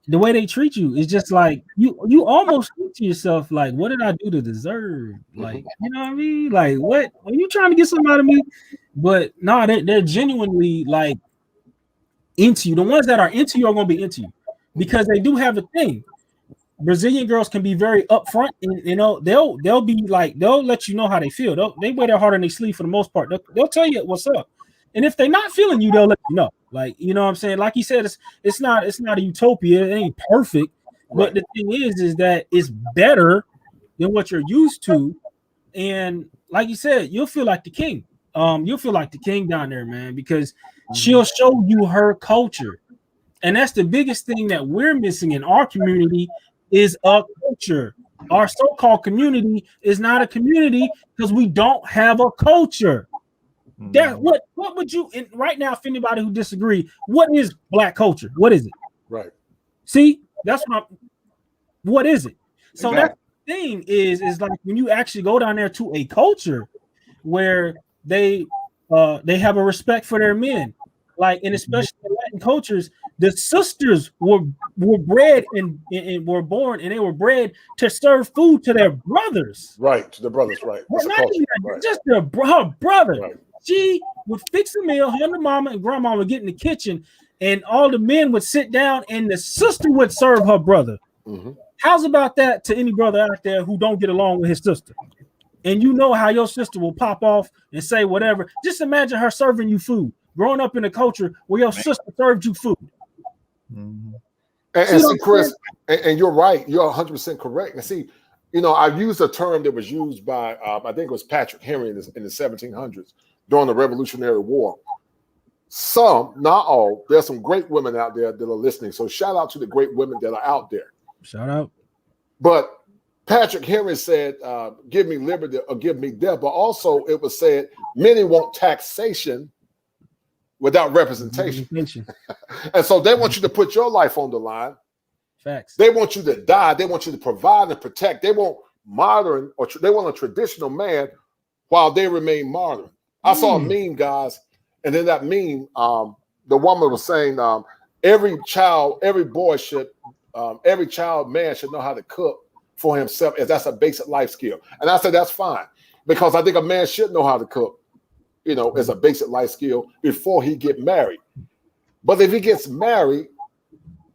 the way they treat you is just like you almost think to yourself, like, what did I do to deserve? Like, you know what I mean? Like, what are you trying to get something out of me? But no, they're genuinely like into you. The ones that are into you are going to be into you because they do have a thing. Brazilian girls can be very upfront, and you know they'll be like they'll let you know how they feel. They wear their heart on their sleeve for the most part. They'll tell you what's up, and if they're not feeling you, they'll let you know. Like, you know what I'm saying? Like you said, it's not a utopia. It ain't perfect, but the thing is that it's better than what you're used to, and like you said, you'll feel like the king. You'll feel like the king down there, man, because she'll show you her culture, and that's the biggest thing that we're missing in our community. Is a culture. Our so-called community is not a community because we don't have a culture. That what would you right now? If anybody who disagree, what is Black culture? What is it? Right. See, that's what is it? So exactly. that thing is like when you actually go down there to a culture where they have a respect for their men, like, and especially in Latin cultures. The sisters were bred and were born, and they were bred to serve food to their brothers. Right, to the brothers, right. Not even that, just her brother. Right. She would fix a meal, her mama and grandma would get in the kitchen, and all the men would sit down, and the sister would serve her brother. Mm-hmm. How's about that to any brother out there who don't get along with his sister? And you know how your sister will pop off and say whatever. Just imagine her serving you food, growing up in a culture where your sister served you food. Mm-hmm. And see, Chris, and you're right. You're 100% correct. And see, you know, I used a term that was used by, I think it was Patrick Henry in the 1700s during the Revolutionary War. Some, not all, there's some great women out there that are listening. So shout out to the great women that are out there. Shout out. But Patrick Henry said, give me liberty or give me death. But also it was said, many want taxation without representation. And so they want you to put your life on the line. Facts. They want you to die. They want you to provide and protect. They want modern, or they want a traditional man while they remain modern. I saw a meme, guys, and then that meme, the woman was saying, every child man should know how to cook for himself, as that's a basic life skill. And I said that's fine, because I think a man should know how to cook, you know, as a basic life skill before he get married. But if he gets married,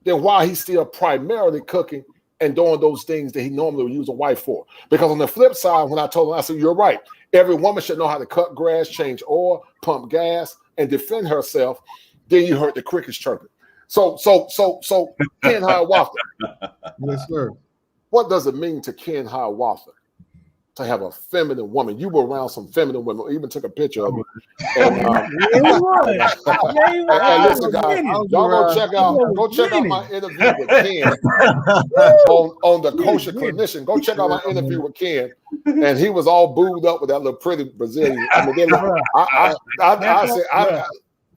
then why he's still primarily cooking and doing those things that he normally would use a wife for? Because on the flip side, when I told him, I said, you're right. Every woman should know how to cut grass, change oil, pump gas, and defend herself. Then you heard the crickets chirping. So Ken Hiawatha. Yes, sir. What does it mean to Ken Hiawatha to have a feminine woman? You were around some feminine women. I even took a picture of it. And, and listen, guys, y'all go check out my interview with Ken on the Kosher Clinician. Go check out my interview with Ken, and he was all booed up with that little pretty Brazilian. I mean,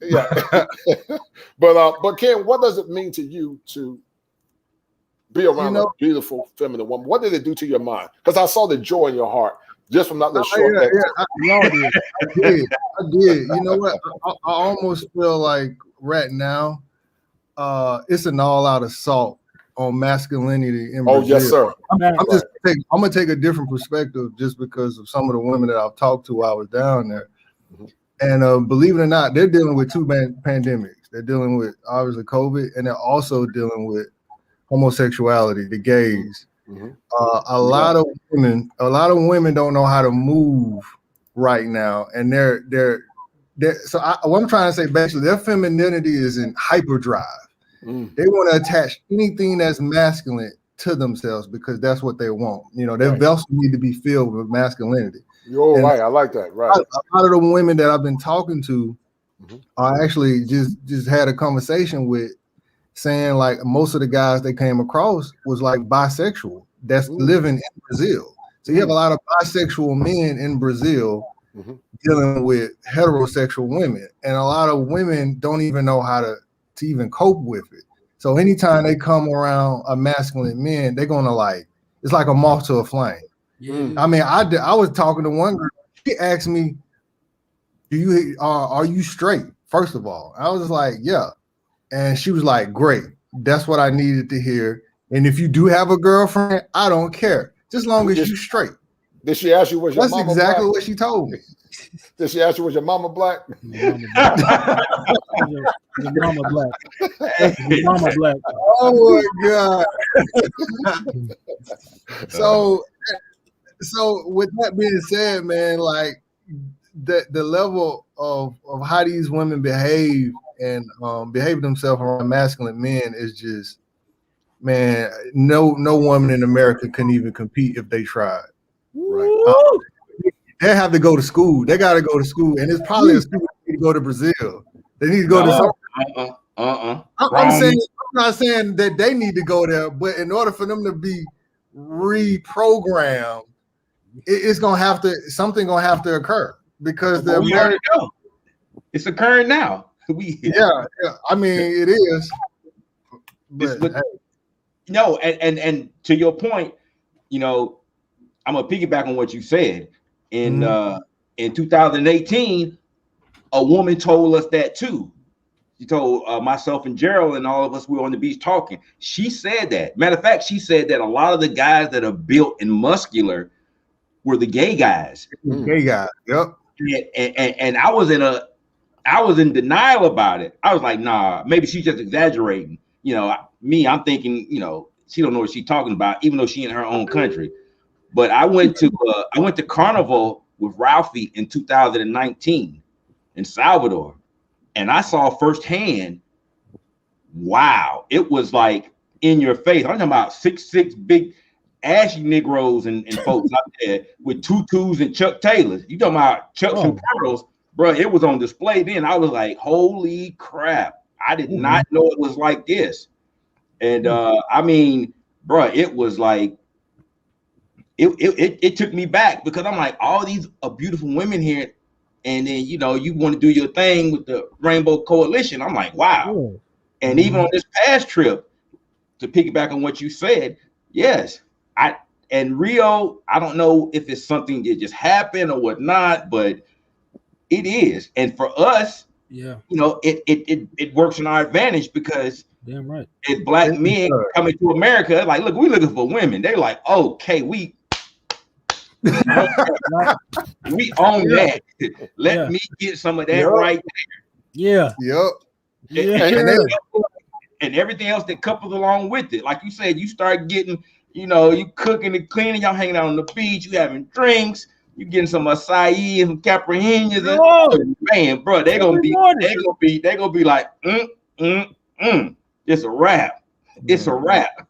yeah. But Ken, what does it mean to you to be around a beautiful feminine woman? What did it do to your mind? Because I saw the joy in your heart just from that little short. I did. You know what? I almost feel like right now, it's an all-out assault on masculinity in Brazil. Yes, sir. I'm gonna take a different perspective just because of some of the women that I've talked to while I was down there. Mm-hmm. And believe it or not, they're dealing with two pandemics. They're dealing with obviously COVID, and they're also dealing with homosexuality, the gays. Mm-hmm. A lot of women don't know how to move right now, and they're so what I'm trying to say, basically, their femininity is in hyperdrive. They want to attach anything that's masculine to themselves because that's what they want. You know, their vessel need to be filled with masculinity. You're right. I like that. Right. A lot of the women that I've been talking to, I actually just had a conversation with, saying like most of the guys they came across was like bisexual that's living in Brazil. So you have a lot of bisexual men in Brazil dealing with heterosexual women, and a lot of women don't even know how to even cope with it. So anytime they come around a masculine man, they're gonna like, it's like a moth to a flame. Yeah. I mean, I was talking to one girl. She asked me, are you straight? First of all, I was like, yeah. And she was like, great. That's what I needed to hear. And if you do have a girlfriend, I don't care. Just long as you straight. Did she ask you, was your That's mama exactly black? what she told me. Did she ask you, was your mama black? Your mama black. Your mama black. Oh my God. So with that being said, man, like the level of how these women behave and behave themselves around masculine men is just, man, no woman in America can even compete if they tried. Right. They have to go to school. They got to go to school, and it's probably a school they need to go to Brazil. They need to go to some. I'm not saying that they need to go there, but in order for them to be reprogrammed, it's gonna have to, something gonna have to occur, because the we already know it's occurring now. Yeah. I mean, it is. But hey. No, and to your point, you know, I'm gonna piggyback on what you said. In 2018, a woman told us that too. She told myself and Gerald and all of us, we were on the beach talking. She said that. Matter of fact, she said that a lot of the guys that are built and muscular were the gay guys. Gay guys, yep. And I was in denial about it. I was like, nah, maybe she's just exaggerating. You know, I'm thinking, you know, she don't know what she's talking about, even though she in her own country. But I went to Carnival with Ralphie in 2019 in Salvador, and I saw firsthand, wow, it was like in your face. I'm talking about 6'6" big ashy Negroes and folks out there with tutus and Chuck Taylors. You talking about Chucks and pearls, bro? It was on display then. I was like, holy crap! I did not know it was like this. And I mean, bro, it was like it took me back, because I'm like, all these are beautiful women here, and then, you know, you want to do your thing with the Rainbow Coalition. I'm like, wow. And even on this past trip, to piggyback on what you said, yes, and Rio, I don't know if it's something that just happened or whatnot, but it is. And for us, you know, it works in our advantage, because damn right, if black men coming to America, like, look, we looking for women. They're like, okay, we own that. Let me get some of that right there. And everything else that couples along with it. Like you said, you start getting, you know, you cooking and cleaning, y'all hanging out on the beach, you having drinks, you getting some acai and some caipirinhas. Man, bro, they're gonna be like, it's a wrap. It's a wrap.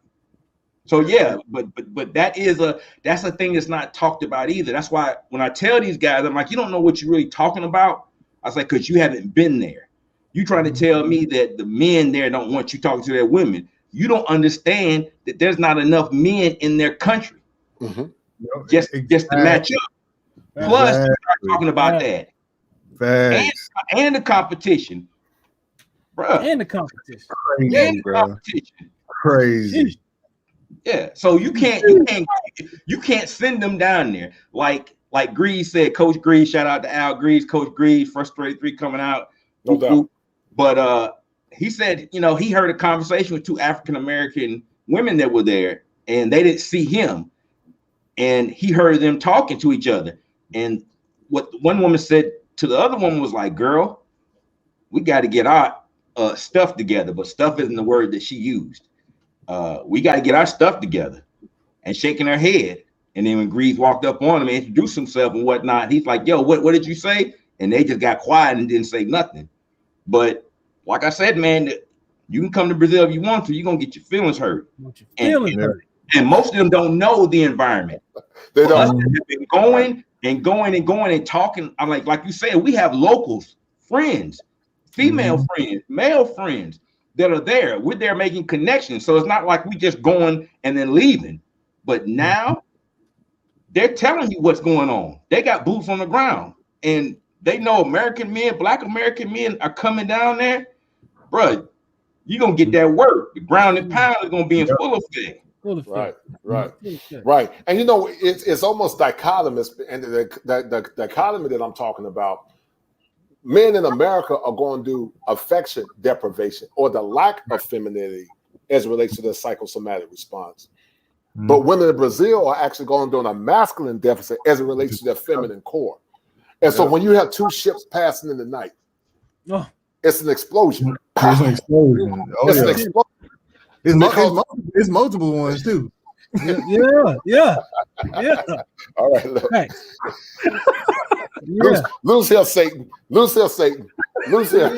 So yeah, but that's a thing that's not talked about either. That's why when I tell these guys, I'm like, you don't know what you're really talking about. I was like, because you haven't been there. You trying to tell me that the men there don't want you talking to their women. You don't understand that there's not enough men in their country just to match up. Plus, you start talking about that. And the competition, bro. And the competition. Crazy. Yeah, so you can't send them down there like Grease said. Coach Grease, shout out to Al Grease, Coach Grease, Frustrated 3 coming out. No doubt. But he said, you know, he heard a conversation with 2 African American women that were there, and they didn't see him, and he heard them talking to each other. And what one woman said to the other woman was like, "Girl, we got to get our stuff together." But stuff isn't the word that she used. We got to get our stuff together, and shaking her head. And then when Grease walked up on him and introduced himself and whatnot, he's like, "Yo, what did you say?" And they just got quiet and didn't say nothing. But like I said, man, you can come to Brazil if you want to. You're gonna get your feelings hurt. And most of them don't know the environment. They don't. They've been going and talking. I'm like you said, we have locals, friends, female friends, male friends that are there. We're there making connections. So it's not like we just going and then leaving. But now they're telling you what's going on. They got boots on the ground, and they know American men, Black American men are coming down there, bro. You're gonna get that work. The ground and pound is gonna be in full effect. Right. And you know, it's almost dichotomous, and the dichotomy that I'm talking about, men in America are going to do affection deprivation or the lack of femininity as it relates to their psychosomatic response. But women in Brazil are actually going to do a masculine deficit as it relates to their feminine core. And so when you have two ships passing in the night, it's an explosion. It's an explosion. Oh, it's an explosion. It's multiple ones too. Yeah. All right, look. Hey. Lose here, Satan. Lose here, Satan. Lose here.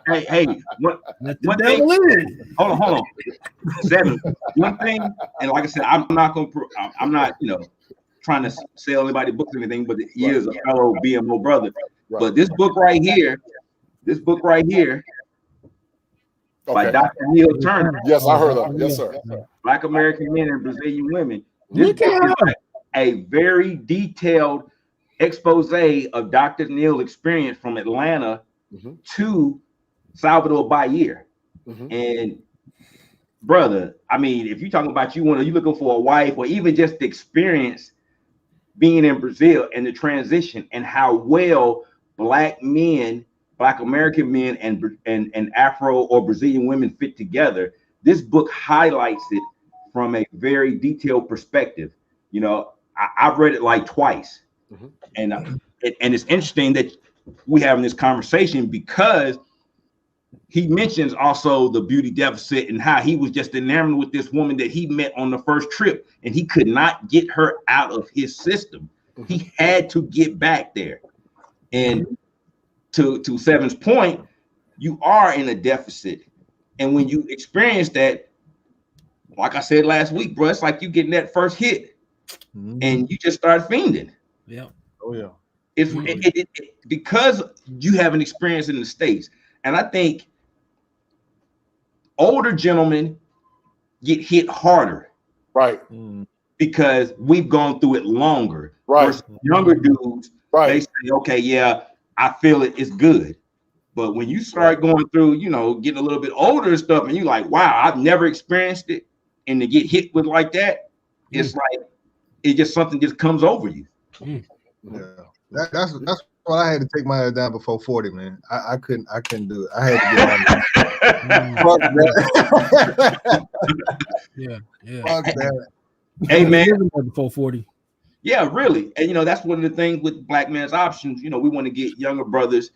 Hey, one thing. Hold on. 7. One thing, and like I said, I'm not, trying to sell anybody books or anything, but he is a fellow BMO brother. But this book right here, by Dr. Neil Turner. Yes, I heard of it. Yes, sir. Black American men and Brazilian women. This book is a very detailed expose of Dr. Neil's experience from Atlanta to Salvador Bahia. And brother, I mean, if you're talking about you looking for a wife, or even just the experience being in Brazil and the transition and how well Black men, Black American men, and Afro or Brazilian women fit together, this book highlights it from a very detailed perspective. You know, I've read it like twice, and it's interesting that we having this conversation because he mentions also the beauty deficit and how he was just enamored with this woman that he met on the first trip, and he could not get her out of his system. He had to get back there. And to 7's point, you are in a deficit. And when you experience that, like I said last week, bro, it's like you getting that first hit and you just start fiending. Yeah. Oh, yeah. It's because you have an experience in the States. And I think older gentlemen get hit harder. Right. Because we've gone through it longer. Right. Versus younger dudes, they say, okay, yeah, I feel it, it's good. But when you start going through, getting a little bit older and stuff, and you're like, wow, I've never experienced it. And to get hit with like that, it's like, it's just something just comes over you. Yeah. That's what I had to take my head down before 40, man. I couldn't do it. I had to get on it. Yeah. Hey, man. Before 40. Yeah, really. And that's one of the things with Black Men's Options. We want to get younger brothers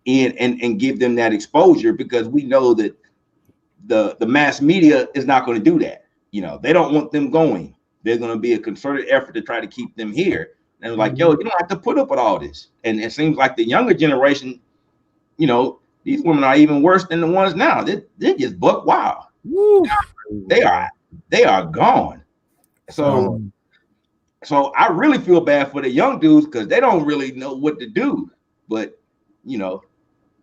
in and give them that exposure, because we know that the mass media is not going to do that. They don't want them going. There's going to be a concerted effort to try to keep them here. And like, yo, you don't have to put up with all this. And it seems like the younger generation, these women are even worse than the ones now. They're just buck wild. They are gone. So I really feel bad for the young dudes, because they don't really know what to do. But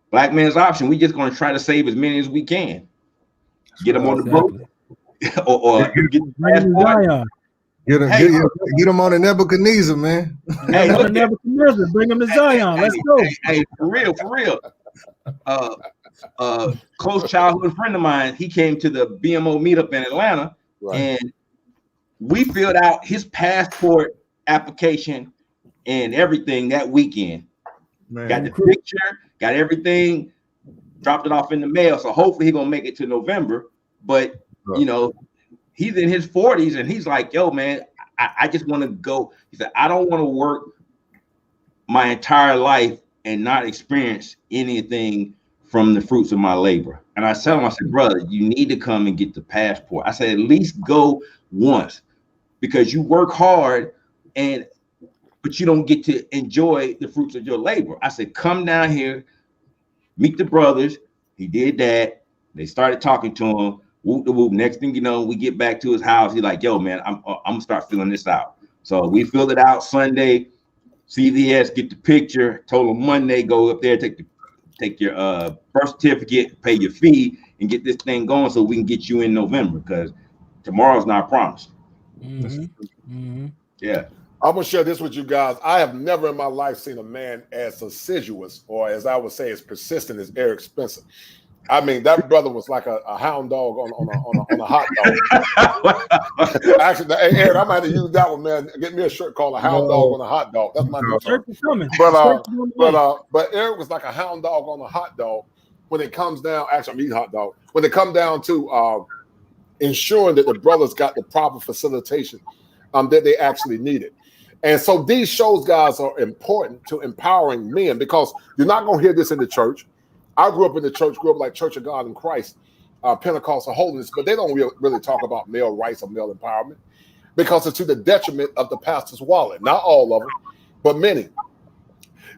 Black Men's Option, we just going to try to save as many as we can. Get them on the boat, or get them on the Nebuchadnezzar, man. Hey, Nebuchadnezzar, bring them to Zion. Let's go. Hey, for real. Close childhood friend of mine, he came to the BMO meetup in Atlanta, and we filled out his passport application and everything that weekend. Man. Got the picture, got everything, dropped it off in the mail. So hopefully he's gonna make it to November. But he's in his 40s and he's like, yo, man, I just want to go. He said, I don't want to work my entire life and not experience anything from the fruits of my labor. And I tell him, I said, brother, you need to come and get the passport. I said, at least go once, because you work hard but you don't get to enjoy the fruits of your labor. I said, come down here, meet the brothers. He did that. They started talking to him. Whoop the whoop. Next thing you know, we get back to his house. He's like, yo, man, I'm gonna start filling this out. So we filled it out Sunday. CVS, get the picture. Told him Monday, go up there, take your birth certificate, pay your fee, and get this thing going so we can get you in November, because tomorrow's not promised. Yeah. I'm gonna share this with you guys. I have never in my life seen a man as assiduous, or as I would say, as persistent as Eric Spencer. I mean, that brother was like a hound dog on a hot dog. Actually, hey, Eric, I might have to use that one, man. Get me a shirt called a hound dog on a hot dog. That's my new term. But Eric was like a hound dog on a hot dog when it comes down. Actually, I'm eating hot dog. When it comes down to ensuring that the brothers got the proper facilitation that they actually needed. And so these shows, guys, are important to empowering men, because you're not going to hear this in the church. I grew up in the church, grew up like Church of God in Christ, Pentecostal holiness, but they don't really talk about male rights or male empowerment, because it's to the detriment of the pastor's wallet. Not all of them, but many.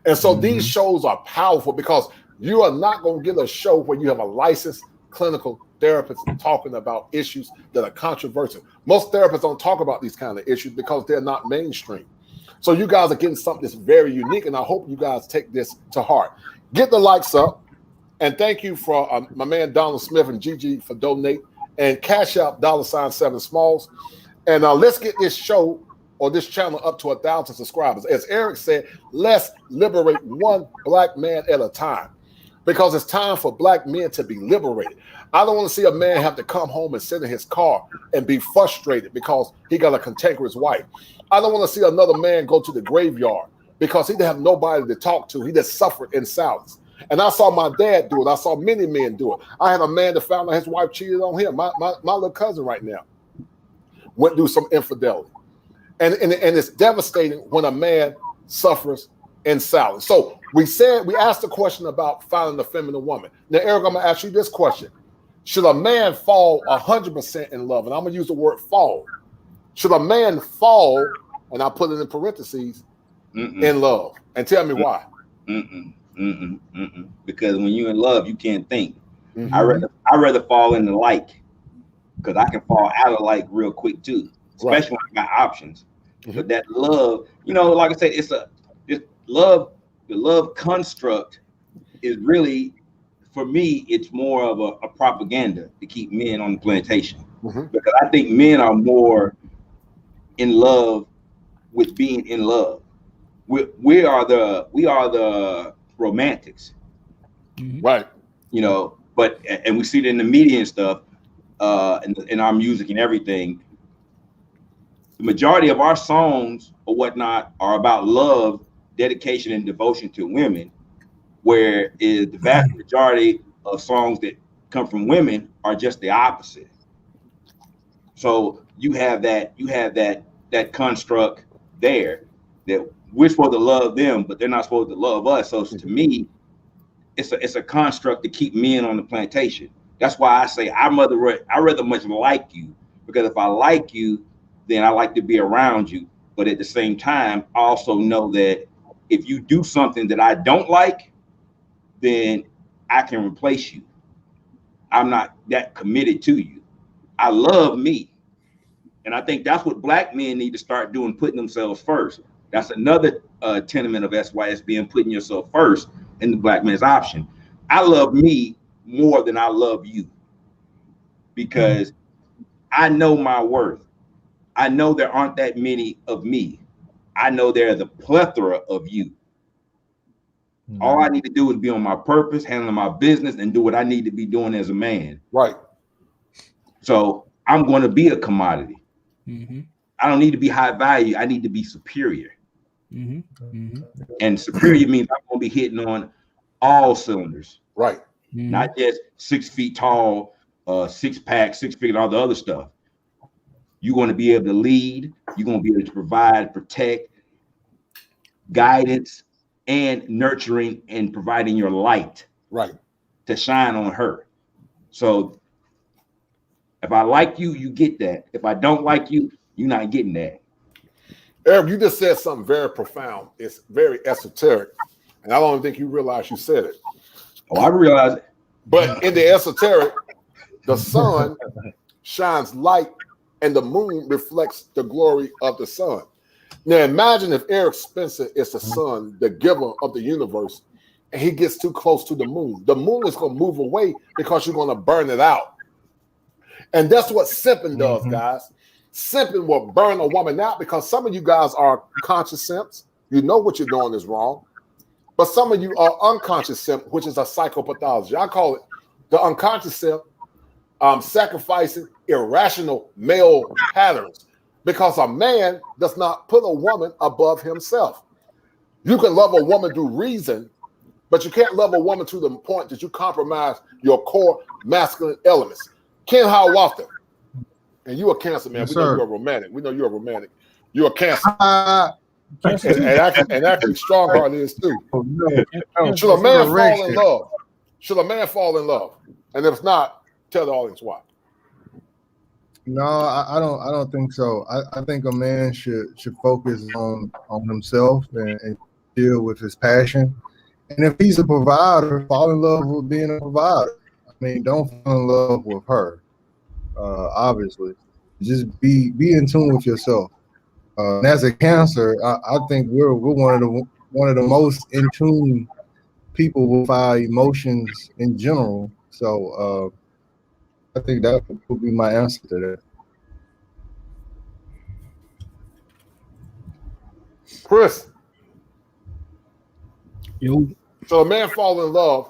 And so these shows are powerful, because you are not going to get a show where you have a licensed clinical therapist talking about issues that are controversial. Most therapists don't talk about these kind of issues because they're not mainstream. So you guys are getting something that's very unique, and I hope you guys take this to heart. Get the likes up, and thank you for my man Donald Smith and Gigi for donate, and cash out $7 Smalls, and let's get this show or this channel up to 1,000 subscribers. As Eric said, let's liberate one black man at a time, because it's time for black men to be liberated. I don't want to see a man have to come home and sit in his car and be frustrated because he got a cantankerous wife. I don't want to see another man go to the graveyard because he didn't have nobody to talk to. He just suffered in silence. And I saw my dad do it. I saw many men do it. I had a man that found out his wife cheated on him. My little cousin right now went through some infidelity. And it's devastating when a man suffers in silence. So we asked the question about finding a feminine woman. Now, Eric, I'm going to ask you this question. Should a man fall 100% in love? And I'm going to use the word fall. Should a man fall, and I'll put it in parentheses, in love? And tell me why. Because when you're in love, you can't think. I rather fall in the like, because I can fall out of like real quick too, especially when I got options. But that love, like I said, it's love. The love construct is really, for me, it's more of a propaganda to keep men on the plantation. Because I think men are more in love with being in love. We are the romantics, right? But and we see it in the media and stuff, in our music and everything. The majority of our songs or whatnot are about love, dedication, and devotion to women, where is the vast majority of songs that come from women are just the opposite. So you have that construct there that we're supposed to love them, but they're not supposed to love us. So to me, it's a construct to keep men on the plantation. That's why I say I rather much like you, because if I like you, then I like to be around you. But at the same time, I also know that if you do something that I don't like, then I can replace you. I'm not that committed to you. I love me. And I think that's what black men need to start doing, putting themselves first. That's another tenement of SYSBM, putting yourself first in the black man's option. I love me more than I love you, because I know my worth. I know there aren't that many of me. I know there's a plethora of you. All I need to do is be on my purpose, handling my business, and do what I need to be doing as a man. Right. So I'm going to be a commodity. I don't need to be high value. I need to be superior. And superior means I'm going to be hitting on all cylinders. Right. Not just 6 feet tall, 6-pack, 6 feet, and all the other stuff. You're going to be able to lead. You're going to be able to provide, protect, guidance, and nurturing and providing your light, right, to shine on her. So if I like you, you get that. If I don't like you, you're not getting that. Eric, you just said something very profound. It's very esoteric, and I don't think you realize you said it. Oh, I realize it. But in the esoteric, the sun shines light and the moon reflects the glory of the sun. Now imagine if Eric Spencer is the sun, the giver of the universe, and he gets too close to the moon. The moon is going to move away because you're going to burn it out. And that's what simping does, guys. Simping will burn a woman out because some of you guys are conscious simps. You know what you're doing is wrong. But some of you are unconscious simp, which is a psychopathology. I call it the unconscious simp sacrificing irrational male patterns because a man does not put a woman above himself. You can love a woman through reason, but you can't love a woman to the point that you compromise your core masculine elements. Ken Hiawatha, and you a Cancer man. Yes, We know sir. you're a romantic. We know you're a romantic. You're a Cancer. Cancer And too. actually Strongheart is too. No, Should a man fall in correction. love? Should a man fall in love? And if not, tell the audience why. No, I don't think so. I think a man should focus on himself and deal with his passion. And if he's a provider, fall in love with being a provider. I mean, don't fall in love with her. Obviously, just be in tune with yourself. And as a Cancer, I think we're one of the most in tune people with our emotions in general. So I think that would be my answer to that. Chris, Yo, should a man fall in love?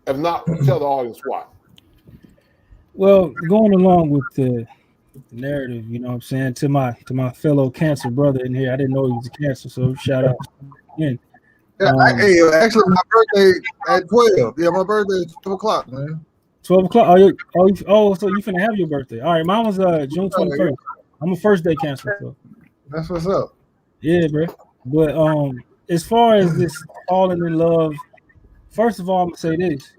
If not, tell the audience why. well, going along with the narrative, you know what I'm saying, to my fellow Cancer brother in here. I didn't know he was a Cancer, so shout out again. Yeah, hey, actually, my birthday at 12. Yeah, my birthday is 12 o'clock, man. 12 o'clock. So you finna have your birthday. All right, mine was June 21st. I'm a first day Cancer, so That's what's up. yeah, bro. But as far as this falling in love, first of all, I'm gonna say this: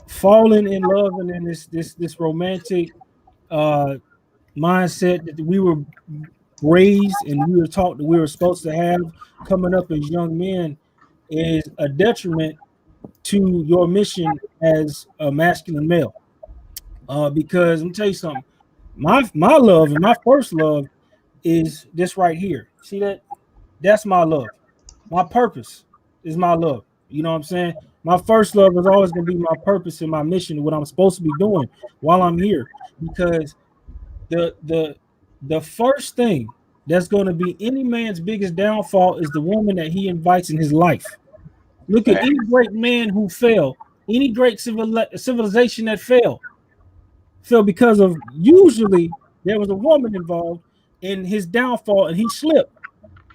falling in love and in this romantic mindset that we were raised and we were taught that we were supposed to have coming up as young men is a detriment to your mission as a masculine male. Because let me tell you something, my love and my first love is this right here. See that? That's my love. My purpose is my love. You know what I'm saying? My first love is always going to be my purpose and my mission, what I'm supposed to be doing while I'm here. Because the first thing that's going to be any man's biggest downfall is the woman that he invites in his life. Look at any great man who fell, any great civilization that fell because of usually there was a woman involved in his downfall and he slipped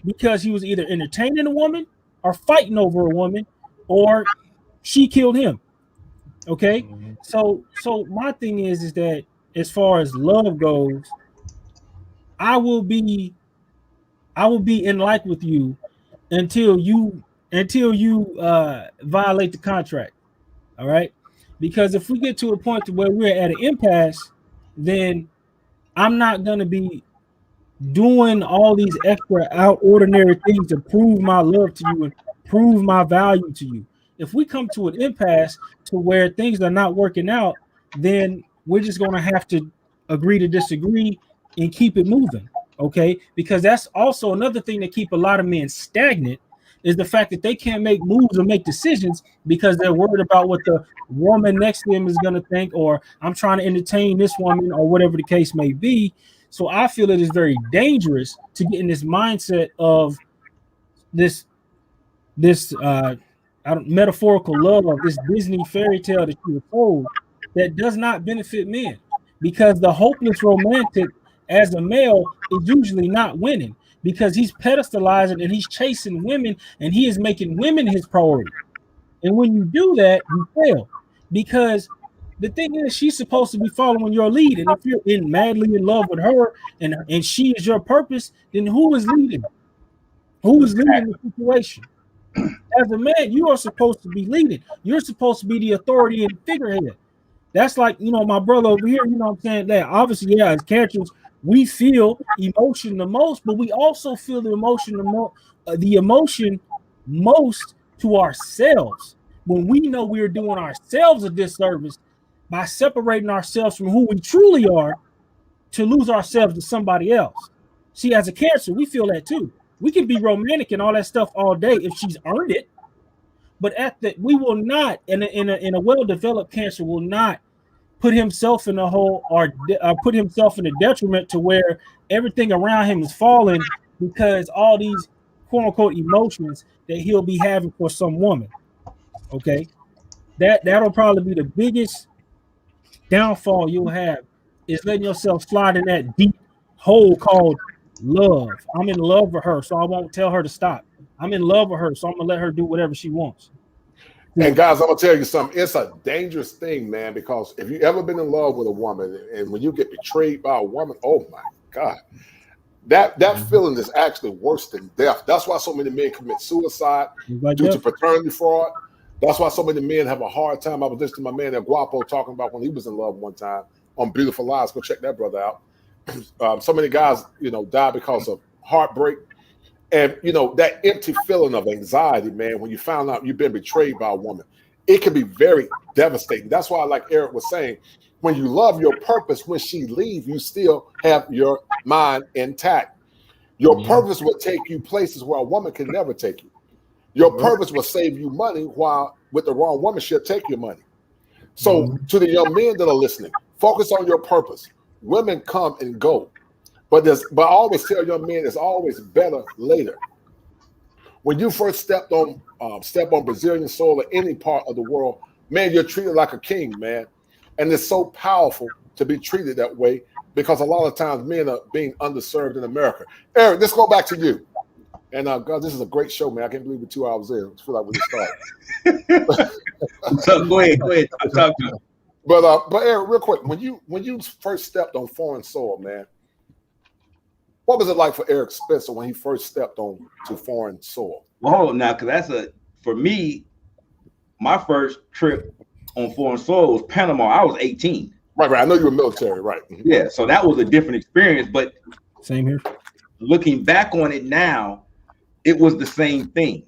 because he was either entertaining a woman or fighting over a woman or she killed him. Okay. Mm-hmm. So my thing is that as far as love goes, I will be in like with you until you violate the contract. All right. Because if we get to a point to where we're at an impasse, then I'm not going to be doing all these extra out ordinary things to prove my love to you and prove my value to you. If we come to an impasse to where things are not working out, then we're just going to have to agree to disagree and keep it moving. Okay. Because that's also another thing that keep a lot of men stagnant is the fact that they can't make moves or make decisions because they're worried about what the woman next to them is going to think, or I'm trying to entertain this woman or whatever the case may be. So I feel it is very dangerous to get in this mindset of this metaphorical love of this Disney fairy tale that you were told that does not benefit men, because the hopeless romantic as a male is usually not winning because he's pedestalizing and he's chasing women and he is making women his priority. And when you do that, you fail, because the thing is she's supposed to be following your lead. And if you're madly in love with her and she is your purpose, then who is leading? Who is leading the situation? As a man, you are supposed to be leading. You're supposed to be the authority and figurehead. That's like, you know, my brother over here, you know what I'm saying? That obviously, yeah, as characters, we feel emotion the most, but we also feel the emotion most to ourselves when we know we are doing ourselves a disservice by separating ourselves from who we truly are to lose ourselves to somebody else. See, as a Cancer, we feel that too. We can be romantic and all that stuff all day if she's earned it, but we will not, in a well-developed Cancer will not put himself in a hole or put himself in a detriment to where everything around him is falling because all these quote unquote emotions that he'll be having for some woman. Okay, that'll probably be the biggest downfall you'll have, is letting yourself slide in that deep hole called love. I'm in love with her, so I won't tell her to stop. I'm in love with her, so I'm gonna let her do whatever she wants. And guys, I'm gonna tell you something. It's a dangerous thing, man, because if you ever been in love with a woman, and when you get betrayed by a woman, oh my God, that feeling is actually worse than death. That's why so many men commit suicide due to paternity fraud. That's why so many men have a hard time. I was listening to my man El Guapo talking about when he was in love one time on Beautiful Lies. Go check that brother out. So many guys, die because of heartbreak. And, that empty feeling of anxiety, man, when you found out you've been betrayed by a woman, it can be very devastating. That's why, like Eric was saying, when you love your purpose, when she leaves, you still have your mind intact. Your purpose will take you places where a woman can never take you. Your purpose will save you money, while with the wrong woman, she'll take your money. So to the young men that are listening, focus on your purpose. Women come and go. But I always tell young men, it's always better later. When you first step on Brazilian soil or any part of the world, man, you're treated like a king, man. And it's so powerful to be treated that way, because a lot of times men are being underserved in America. Eric, let's go back to you. And God, this is a great show, man. I can't believe we're 2 hours in. I feel like we just started. So go ahead. Talk to him. But Eric, real quick, when you first stepped on foreign soil, man, what was it like for Eric Spencer when he first stepped on to foreign soil? Well, hold on now, because for me, my first trip on foreign soil was Panama. I was 18. Right. I know you were military, right? Yeah, so that was a different experience. But same here. Looking back on it now, it was the same thing.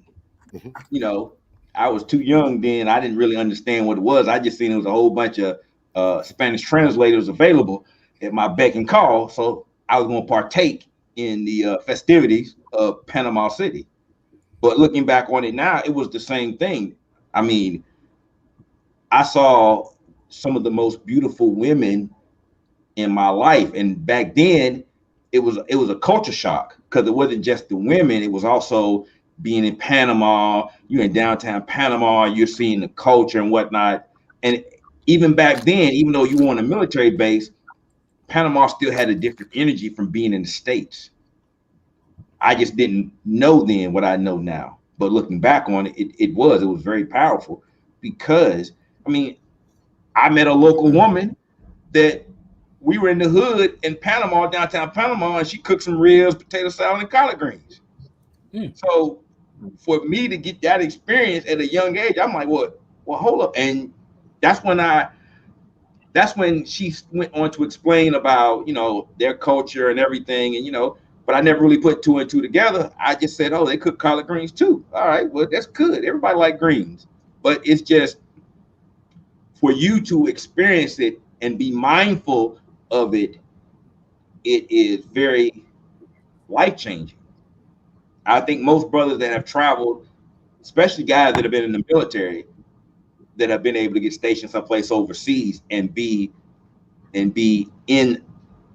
I was too young then. I didn't really understand what it was. I just seen it was a whole bunch of Spanish translators available at my beck and call. So I was going to partake in the festivities of Panama City. But looking back on it now, it was the same thing. I mean, I saw some of the most beautiful women in my life. And back then, it was a culture shock, because it wasn't just the women. It was also being in Panama. You're in downtown Panama. You're seeing the culture and whatnot. And even back then, even though you were on a military base, Panama still had a different energy from being in the States. I just didn't know then what I know now. But looking back on it, it was very powerful, because, I mean, I met a local woman that we were in the hood in Panama, downtown Panama, and she cooked some ribs, potato salad, and collard greens. So for me to get that experience at a young age, I'm like, well, hold up. And that's when she went on to explain about, their culture and everything. And, but I never really put two and two together. I just said, oh, they cook collard greens too. All right, well, that's good. Everybody like greens. But it's just for you to experience it and be mindful of it, it is very life-changing. I think most brothers that have traveled, especially guys that have been in the military, that have been able to get stationed someplace overseas and be in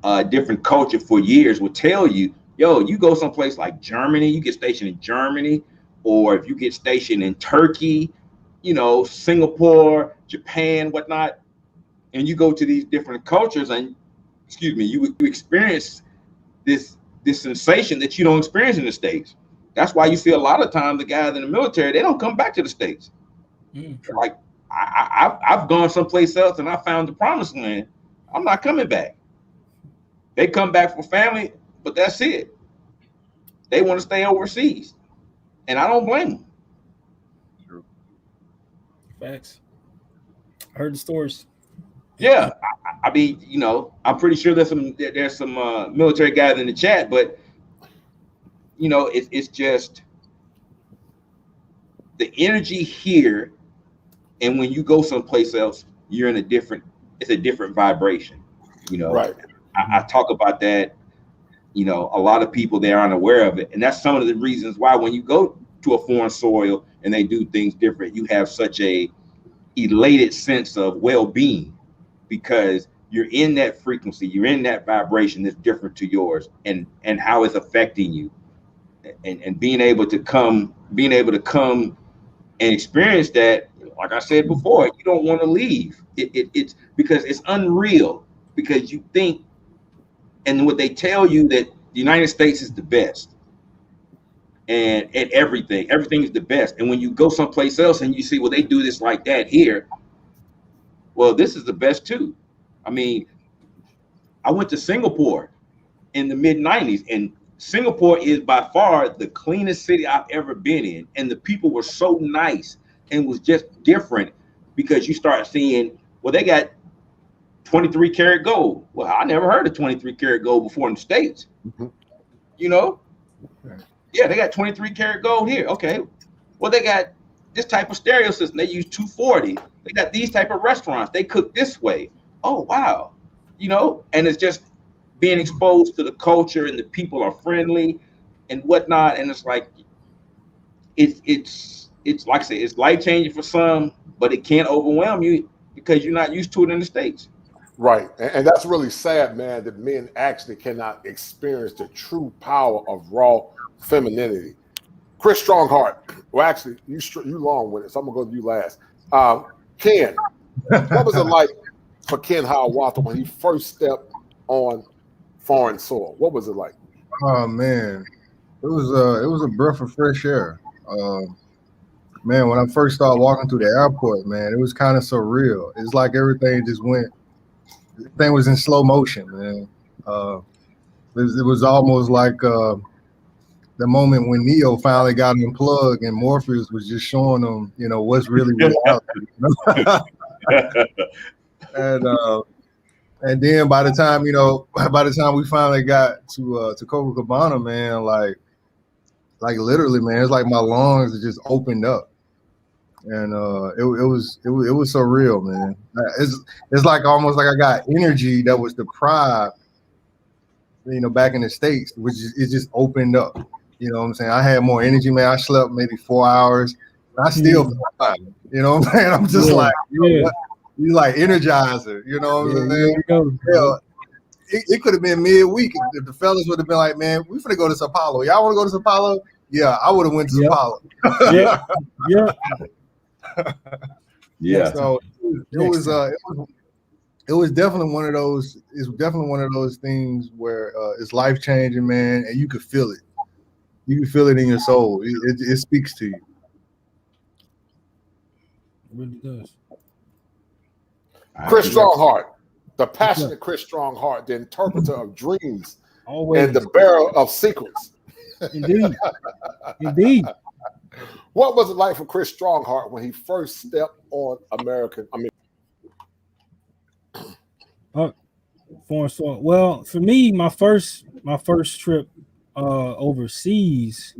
a different culture for years, will tell you, yo, you go someplace like Germany, you get stationed in Germany, or if you get stationed in Turkey, Singapore, Japan, whatnot, and you go to these different cultures and, you experience this sensation that you don't experience in the States. That's why you see a lot of times the guys in the military, they don't come back to the States. Like, I've gone someplace else and I found the promised land. I'm not coming back. They come back for family, but that's it. They want to stay overseas, and I don't blame them. True. Facts. I heard the stories. Yeah, I mean, I'm pretty sure there's some military guys in the chat, but it's just the energy here, and when you go someplace else, you're in it's a different vibration. Right. I talk about that. A lot of people, they aren't aware of it, and that's some of the reasons why when you go to a foreign soil and they do things different, you have such a elated sense of well-being. because you're in that frequency, you're in that vibration that's different to yours, and how it's affecting you, and being able to come and experience that. Like I said before, you don't want to leave. It's because it's unreal, because you think, and what they tell you, that the United States is the best, and at everything is the best. And when you go someplace else and you see, well, they do this like that here, well, this is the best too. I mean, I went to Singapore in the mid-90s, and Singapore is by far the cleanest city I've ever been in, and the people were so nice, and was just different, because you start seeing, well, they got 23 karat gold. Well, I never heard of 23 karat gold before in the States. You know? Yeah, they got 23 karat gold here. Okay. Well, they got this type of stereo system. They use 240. They got these type of restaurants. They cook this way. Oh, wow. You know, and it's just being exposed to the culture, and the people are friendly and whatnot. And it's like, it's like I say, it's life changing for some, but it can't overwhelm you because you're not used to it in the States. Right. And that's really sad, man, that men actually cannot experience the true power of raw femininity. Chris Strongheart. Well, actually, you long with it, so I'm gonna go to you last. Ken, what was it like for Ken Hiawatha when he first stepped on foreign soil? What was it like? Oh man, it was a breath of fresh air. Man, when I first started walking through the airport, man, it was kind of surreal. It's like everything was in slow motion, man. It was almost like the moment when Neo finally got unplugged and Morpheus was just showing them, you know, what's really reality. And then by the time we finally got to Copacabana, man, like literally, man, it's like my lungs just opened up, and it was surreal, man. It's like almost like I got energy that was deprived, you know, back in the States, which it just opened up. You know what I'm saying? I had more energy, man. I slept maybe 4 hours. I still feel fine. You know what I'm saying? I'm just like, you like Energizer. You know what I'm saying? It could have been midweek if the fellas would have been like, man, we finna go to Sao Paulo. Y'all want to go to Sao Paulo? Yeah, I would have went to Sao Paulo. Yeah. So it was definitely one of those. It's definitely one of those things where it's life changing, man, and you could feel it. You can feel it in your soul. It speaks to you. It really does. Chris Strongheart, the passionate Chris Strongheart, the interpreter of dreams, and the bearer of secrets. Indeed. Indeed. What was it like for Chris Strongheart when he first stepped on foreign soil? Well, for me, my first trip overseas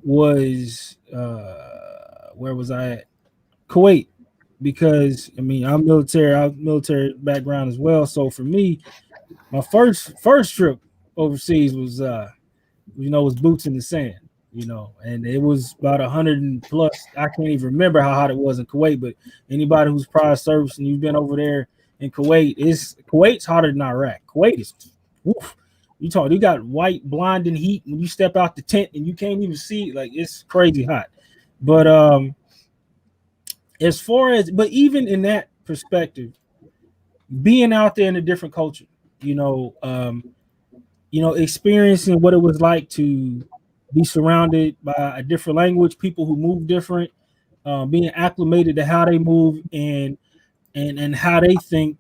was where was I at? Kuwait, because I mean I'm military background as well. So for me, my first trip overseas was was boots in the sand, and it was about 100 and plus. I can't even remember how hot it was in Kuwait, but anybody who's prior service and you've been over there in Kuwait's hotter than Iraq. Kuwait is woof. You got white blinding heat when you step out the tent and you can't even see, like it's crazy hot. But even in that perspective, being out there in a different culture, experiencing what it was like to be surrounded by a different language, people who move different, being acclimated to how they move and how they think,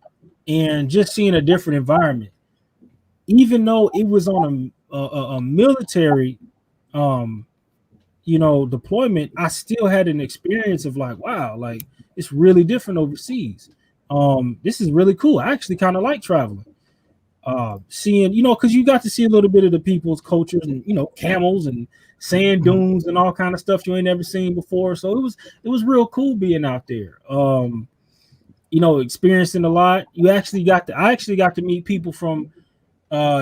and just seeing a different environment. Even though it was on a military, deployment, I still had an experience of like, wow, like it's really different overseas. This is really cool. I actually kind of like traveling, seeing, because you got to see a little bit of the people's cultures and camels and sand dunes and all kind of stuff you ain't never seen before. So it was real cool being out there. Experiencing a lot. I actually got to meet people from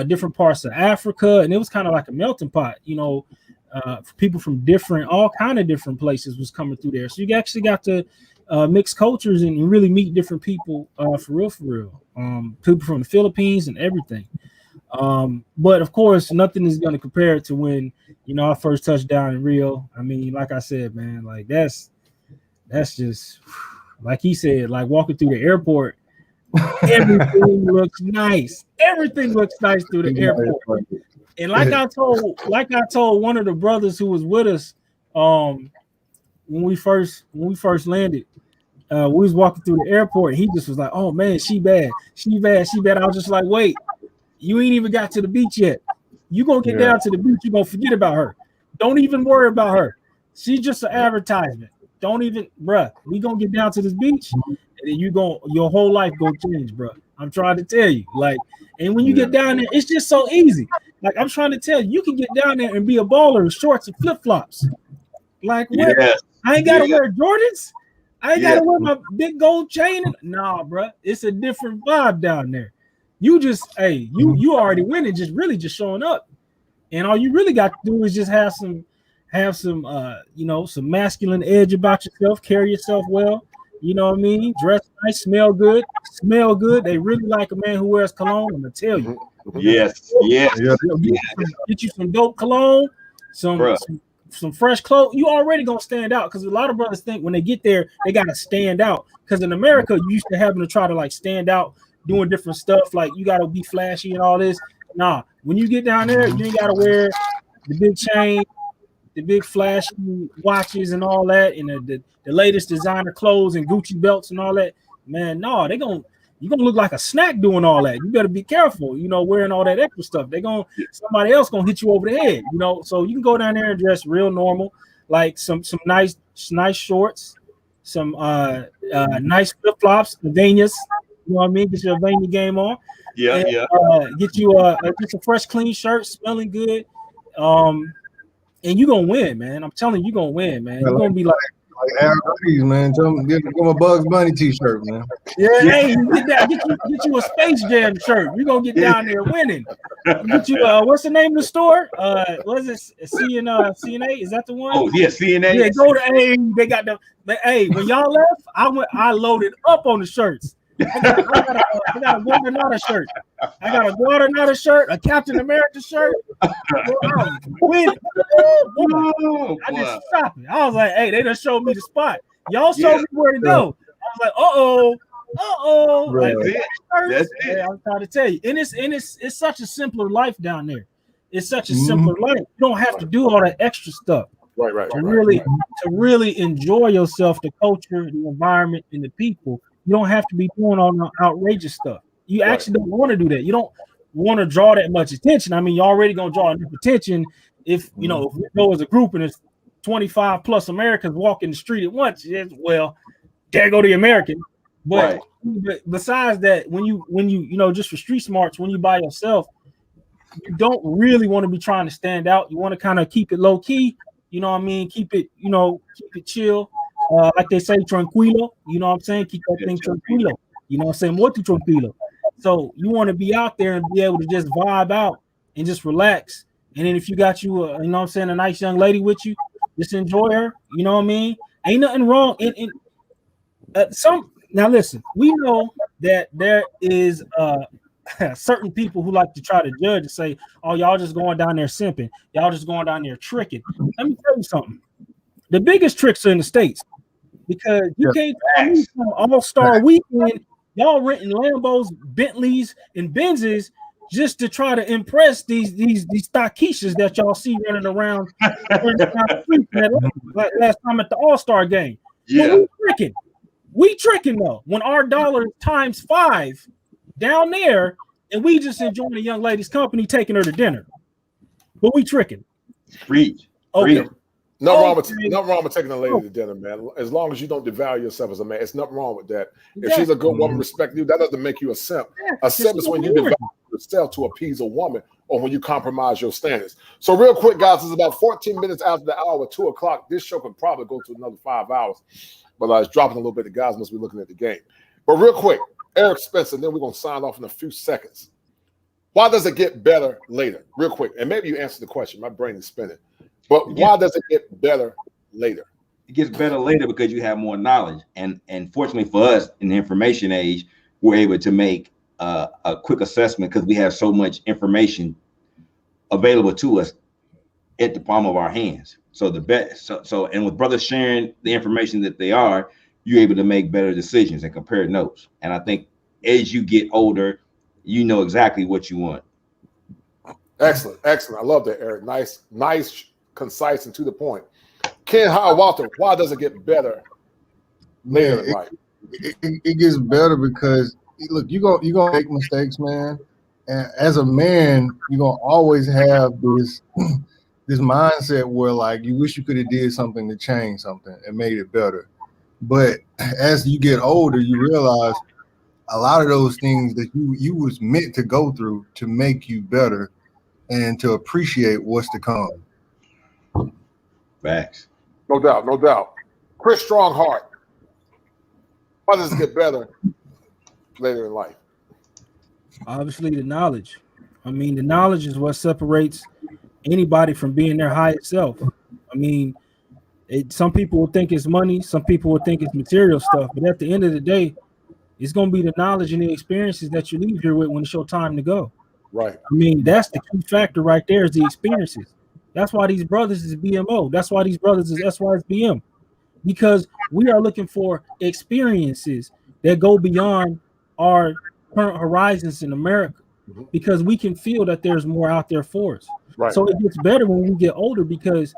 different parts of Africa, and it was kind of like a melting pot. People from all kind of different places was coming through there. So you actually got to mixed cultures and really meet different people for real. People from the Philippines and everything. But of course, nothing is going to compare to when, you know, I first touched down in Rio. I mean, like I said, man, like that's just like he said, like walking through the airport, everything looks nice. Everything looks nice through the airport. And like I told one of the brothers who was with us, when we first landed, we was walking through the airport. He just was like, "Oh man, she bad. I was just like, "Wait, you ain't even got to the beach yet. You gonna get down to the beach, you gonna forget about her. Don't even worry about her. She's just an advertisement. Don't even, bruh. We gonna get down to this beach, and then your whole life gonna change, bruh. I'm trying to tell you, like, and when you get down there, it's just so easy. Like I'm trying to tell you, you can get down there and be a baller in shorts and flip flops. Like what? Yes. I ain't gotta wear Jordans. I ain't gotta wear my big gold chain. Nah, bruh. It's a different vibe down there. You just, hey, you already winning, just really just showing up, and all you really got to do is just have some you know, some masculine edge about yourself, carry yourself well, you know what I mean, dress nice, smell good. They really like a man who wears cologne. I'm gonna tell you. Yes. Get you some dope cologne, some fresh clothes. You already gonna stand out, because a lot of brothers think when they get there they gotta stand out, because in America you used to having to try to like stand out doing different stuff, like you gotta be flashy and all this. Nah, when you get down there, you ain't gotta wear the big chain, the big flashy watches and all that, and the latest designer clothes and Gucci belts and all that. Man, no, you're gonna look like a snack doing all that. You better be careful, you know, wearing all that extra stuff. Somebody else gonna hit you over the head, you know. So you can go down there and dress real normal, like some nice shorts, some nice flip flops, Avenias. You know what I mean? Get your Avenia game on. Get you just a fresh, clean shirt, smelling good. And you're gonna win, man. I'm telling you, you're gonna win, man. You're gonna be like man. Tell them get a Bugs Bunny t-shirt, man. Yeah, hey, get you a Space Jam shirt. You're gonna get down there winning. Get you what's the name of the store? What is it? CNA? Is that the one? Oh yeah, CNA. Yeah, go to they got the when y'all left, I loaded up on the shirts. I got a Guadalajara shirt. I got a Guadalajara shirt, a Captain America shirt. I just stopped it. I was like, hey, they done showed me the spot. Y'all showed me where to go. I was like, That's it. I'm trying to tell you. And it's such a simpler life down there. It's such a simpler life. You don't have to do all that extra stuff. Right. To really enjoy yourself, the culture, the environment, and the people. You don't have to be doing all the outrageous stuff. You actually don't want to do that. You don't want to draw that much attention. I mean, you're already going to draw enough attention if, you know, if we go as a group and there's 25 plus Americans walking the street at once, well, there go the American. But besides that, when you know, just for street smarts, when you by yourself, you don't really want to be trying to stand out. You want to kind of keep it low key. You know what I mean? Keep it chill. Like they say, tranquilo, you know what I'm saying? Keep that thing tranquilo, you know what I'm saying? Muito tranquilo. So you want to be out there and be able to just vibe out and just relax. And then if you got you know what I'm saying, a nice young lady with you, just enjoy her, you know what I mean? Ain't nothing wrong. Now listen, we know that there is certain people who like to try to judge and say, oh, y'all just going down there simping. Y'all just going down there tricking. Let me tell you something. The biggest tricks are in the States. Because you can't tell me from All-Star Weekend, y'all renting Lambos, Bentleys, and Benzes just to try to impress these stockishas that y'all see running around last time at the All-Star game. Yeah. We tricking though. When our dollar times 5 down there, and we just enjoying a young lady's company, taking her to dinner. But we tricking. Preach. Okay. Nothing wrong with taking a lady to dinner, man. As long as you don't devalue yourself as a man, it's nothing wrong with that. If she's a good woman, respect you, that doesn't make you a simp. A simp is when you devalue yourself to appease a woman or when you compromise your standards. So real quick, guys, it's about 14 minutes after the hour, 2 o'clock. This show could probably go to another 5 hours, but it's dropping a little bit. The guys must be looking at the game. But real quick, Eric Spencer, then we're going to sign off in a few seconds. Why does it get better later? Real quick, and maybe you answered the question. My brain is spinning. But why does it get better later? it gets better later because you have more knowledge. And fortunately for us in the information age, we're able to make a quick assessment because we have so much information available to us at the palm of our hands. So the best, and with brothers sharing the information that they are, you're able to make better decisions and compare notes. And I think as you get older, you know exactly what you want. Excellent, excellent. I love that, Eric. Nice, concise, and to the point. Ken Howard Walter, why does it get better later in life? It gets better because look, you're gonna make mistakes, man. And as a man, you're gonna always have this this mindset where like you wish you could have did something to change something and made it better. But as you get older, you realize a lot of those things that you was meant to go through to make you better and to appreciate what's to come. Facts. No doubt, no doubt. Chris Strongheart, why does it get better later in life? Obviously, the knowledge. I mean, the knowledge is what separates anybody from being their highest self. I mean, some people will think it's money, some people will think it's material stuff, but at the end of the day, it's going to be the knowledge and the experiences that you leave here with when it's your time to go. Right. I mean, that's the key factor right there is the experiences. That's why these brothers is BMO. That's why these brothers is SYSBM, because we are looking for experiences that go beyond our current horizons in America, because we can feel that there's more out there for us. Right. So it gets better when we get older because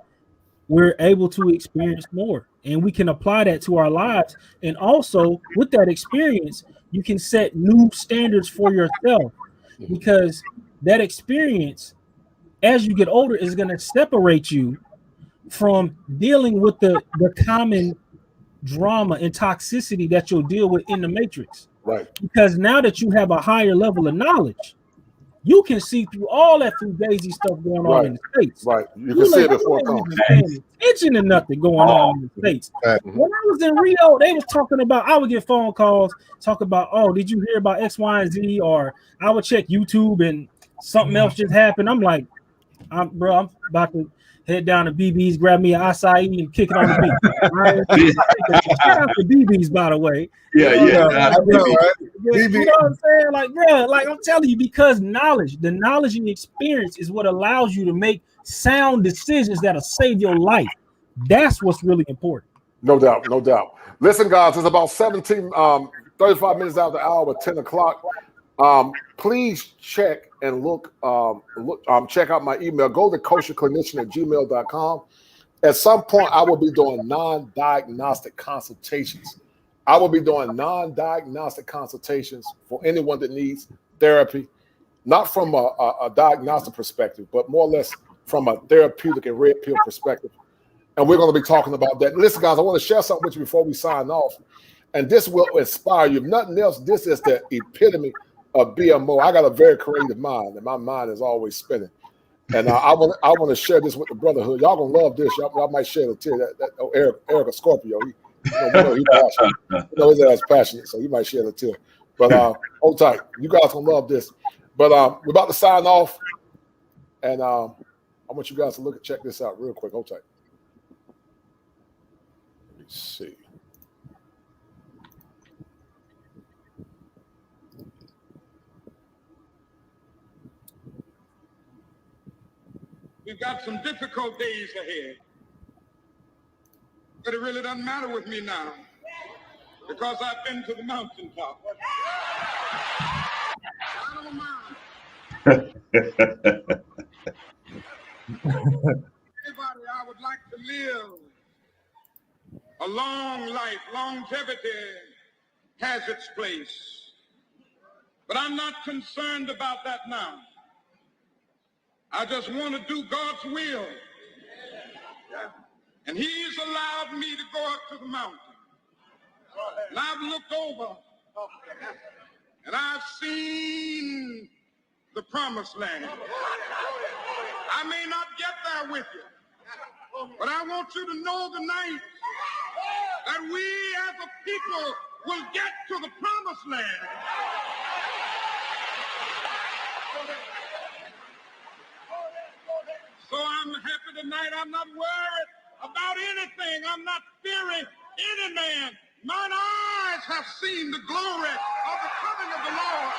we're able to experience more and we can apply that to our lives. And also with that experience, you can set new standards for yourself, because that experience as you get older is going to separate you from dealing with the common drama and toxicity that you'll deal with in the matrix. Right. Because now that you have a higher level of knowledge, you can see through all that fugazi stuff going on in the States. Right. You can see it before it comes. Paying attention to nothing going on in the States. When I was in Rio, they was talking about, I would get phone calls, talk about, oh, did you hear about X, Y, and Z? Or I would check YouTube and something else just happened. I'm like, I'm about to head down to BB's, grab me an acai and kick it on the beach. Right? Shout out to BB's, by the way. Yeah, you know, yeah. You know what I'm saying? Like, bro, like I'm telling you, because the knowledge and experience is what allows you to make sound decisions that'll save your life. That's what's really important. No doubt, no doubt. Listen, guys, it's about 35 minutes after the hour, 10 o'clock. Please check and check out my email. Go to kosherclinician@gmail.com. At some point, I will be doing non-diagnostic consultations. I will be doing non-diagnostic consultations for anyone that needs therapy, not from a diagnostic perspective, but more or less from a therapeutic and red pill perspective. And we're going to be talking about that. Listen, guys, I want to share something with you before we sign off. And this will inspire you. If nothing else, this is the epitome of BMO. I got a very creative mind, and my mind is always spinning. And I want to share this with the brotherhood. Y'all gonna love this. Y'all might share a tear. Eric a Scorpio. He's passionate. His ass passionate, so he might share a tear. But hold tight. You guys gonna love this. But we're about to sign off, and I want you guys to check this out real quick. Hold tight. Let me see. We've got some difficult days ahead, but it really doesn't matter with me now because I've been to the mountaintop. I don't mind. Everybody, I would like to live a long life. Longevity has its place, but I'm not concerned about that now. I just want to do God's will. And he's allowed me to go up to the mountain. And I've looked over and I've seen the promised land. I may not get there with you, but I want you to know tonight that we as a people will get to the promised land. So I'm happy tonight. I'm not worried about anything. I'm not fearing any man. Mine eyes have seen the glory of the coming of the Lord.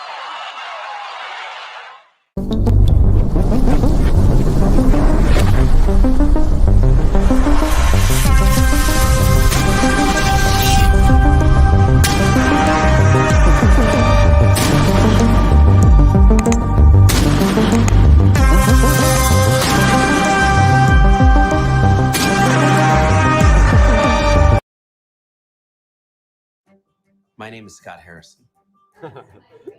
My name is Scott Harrison.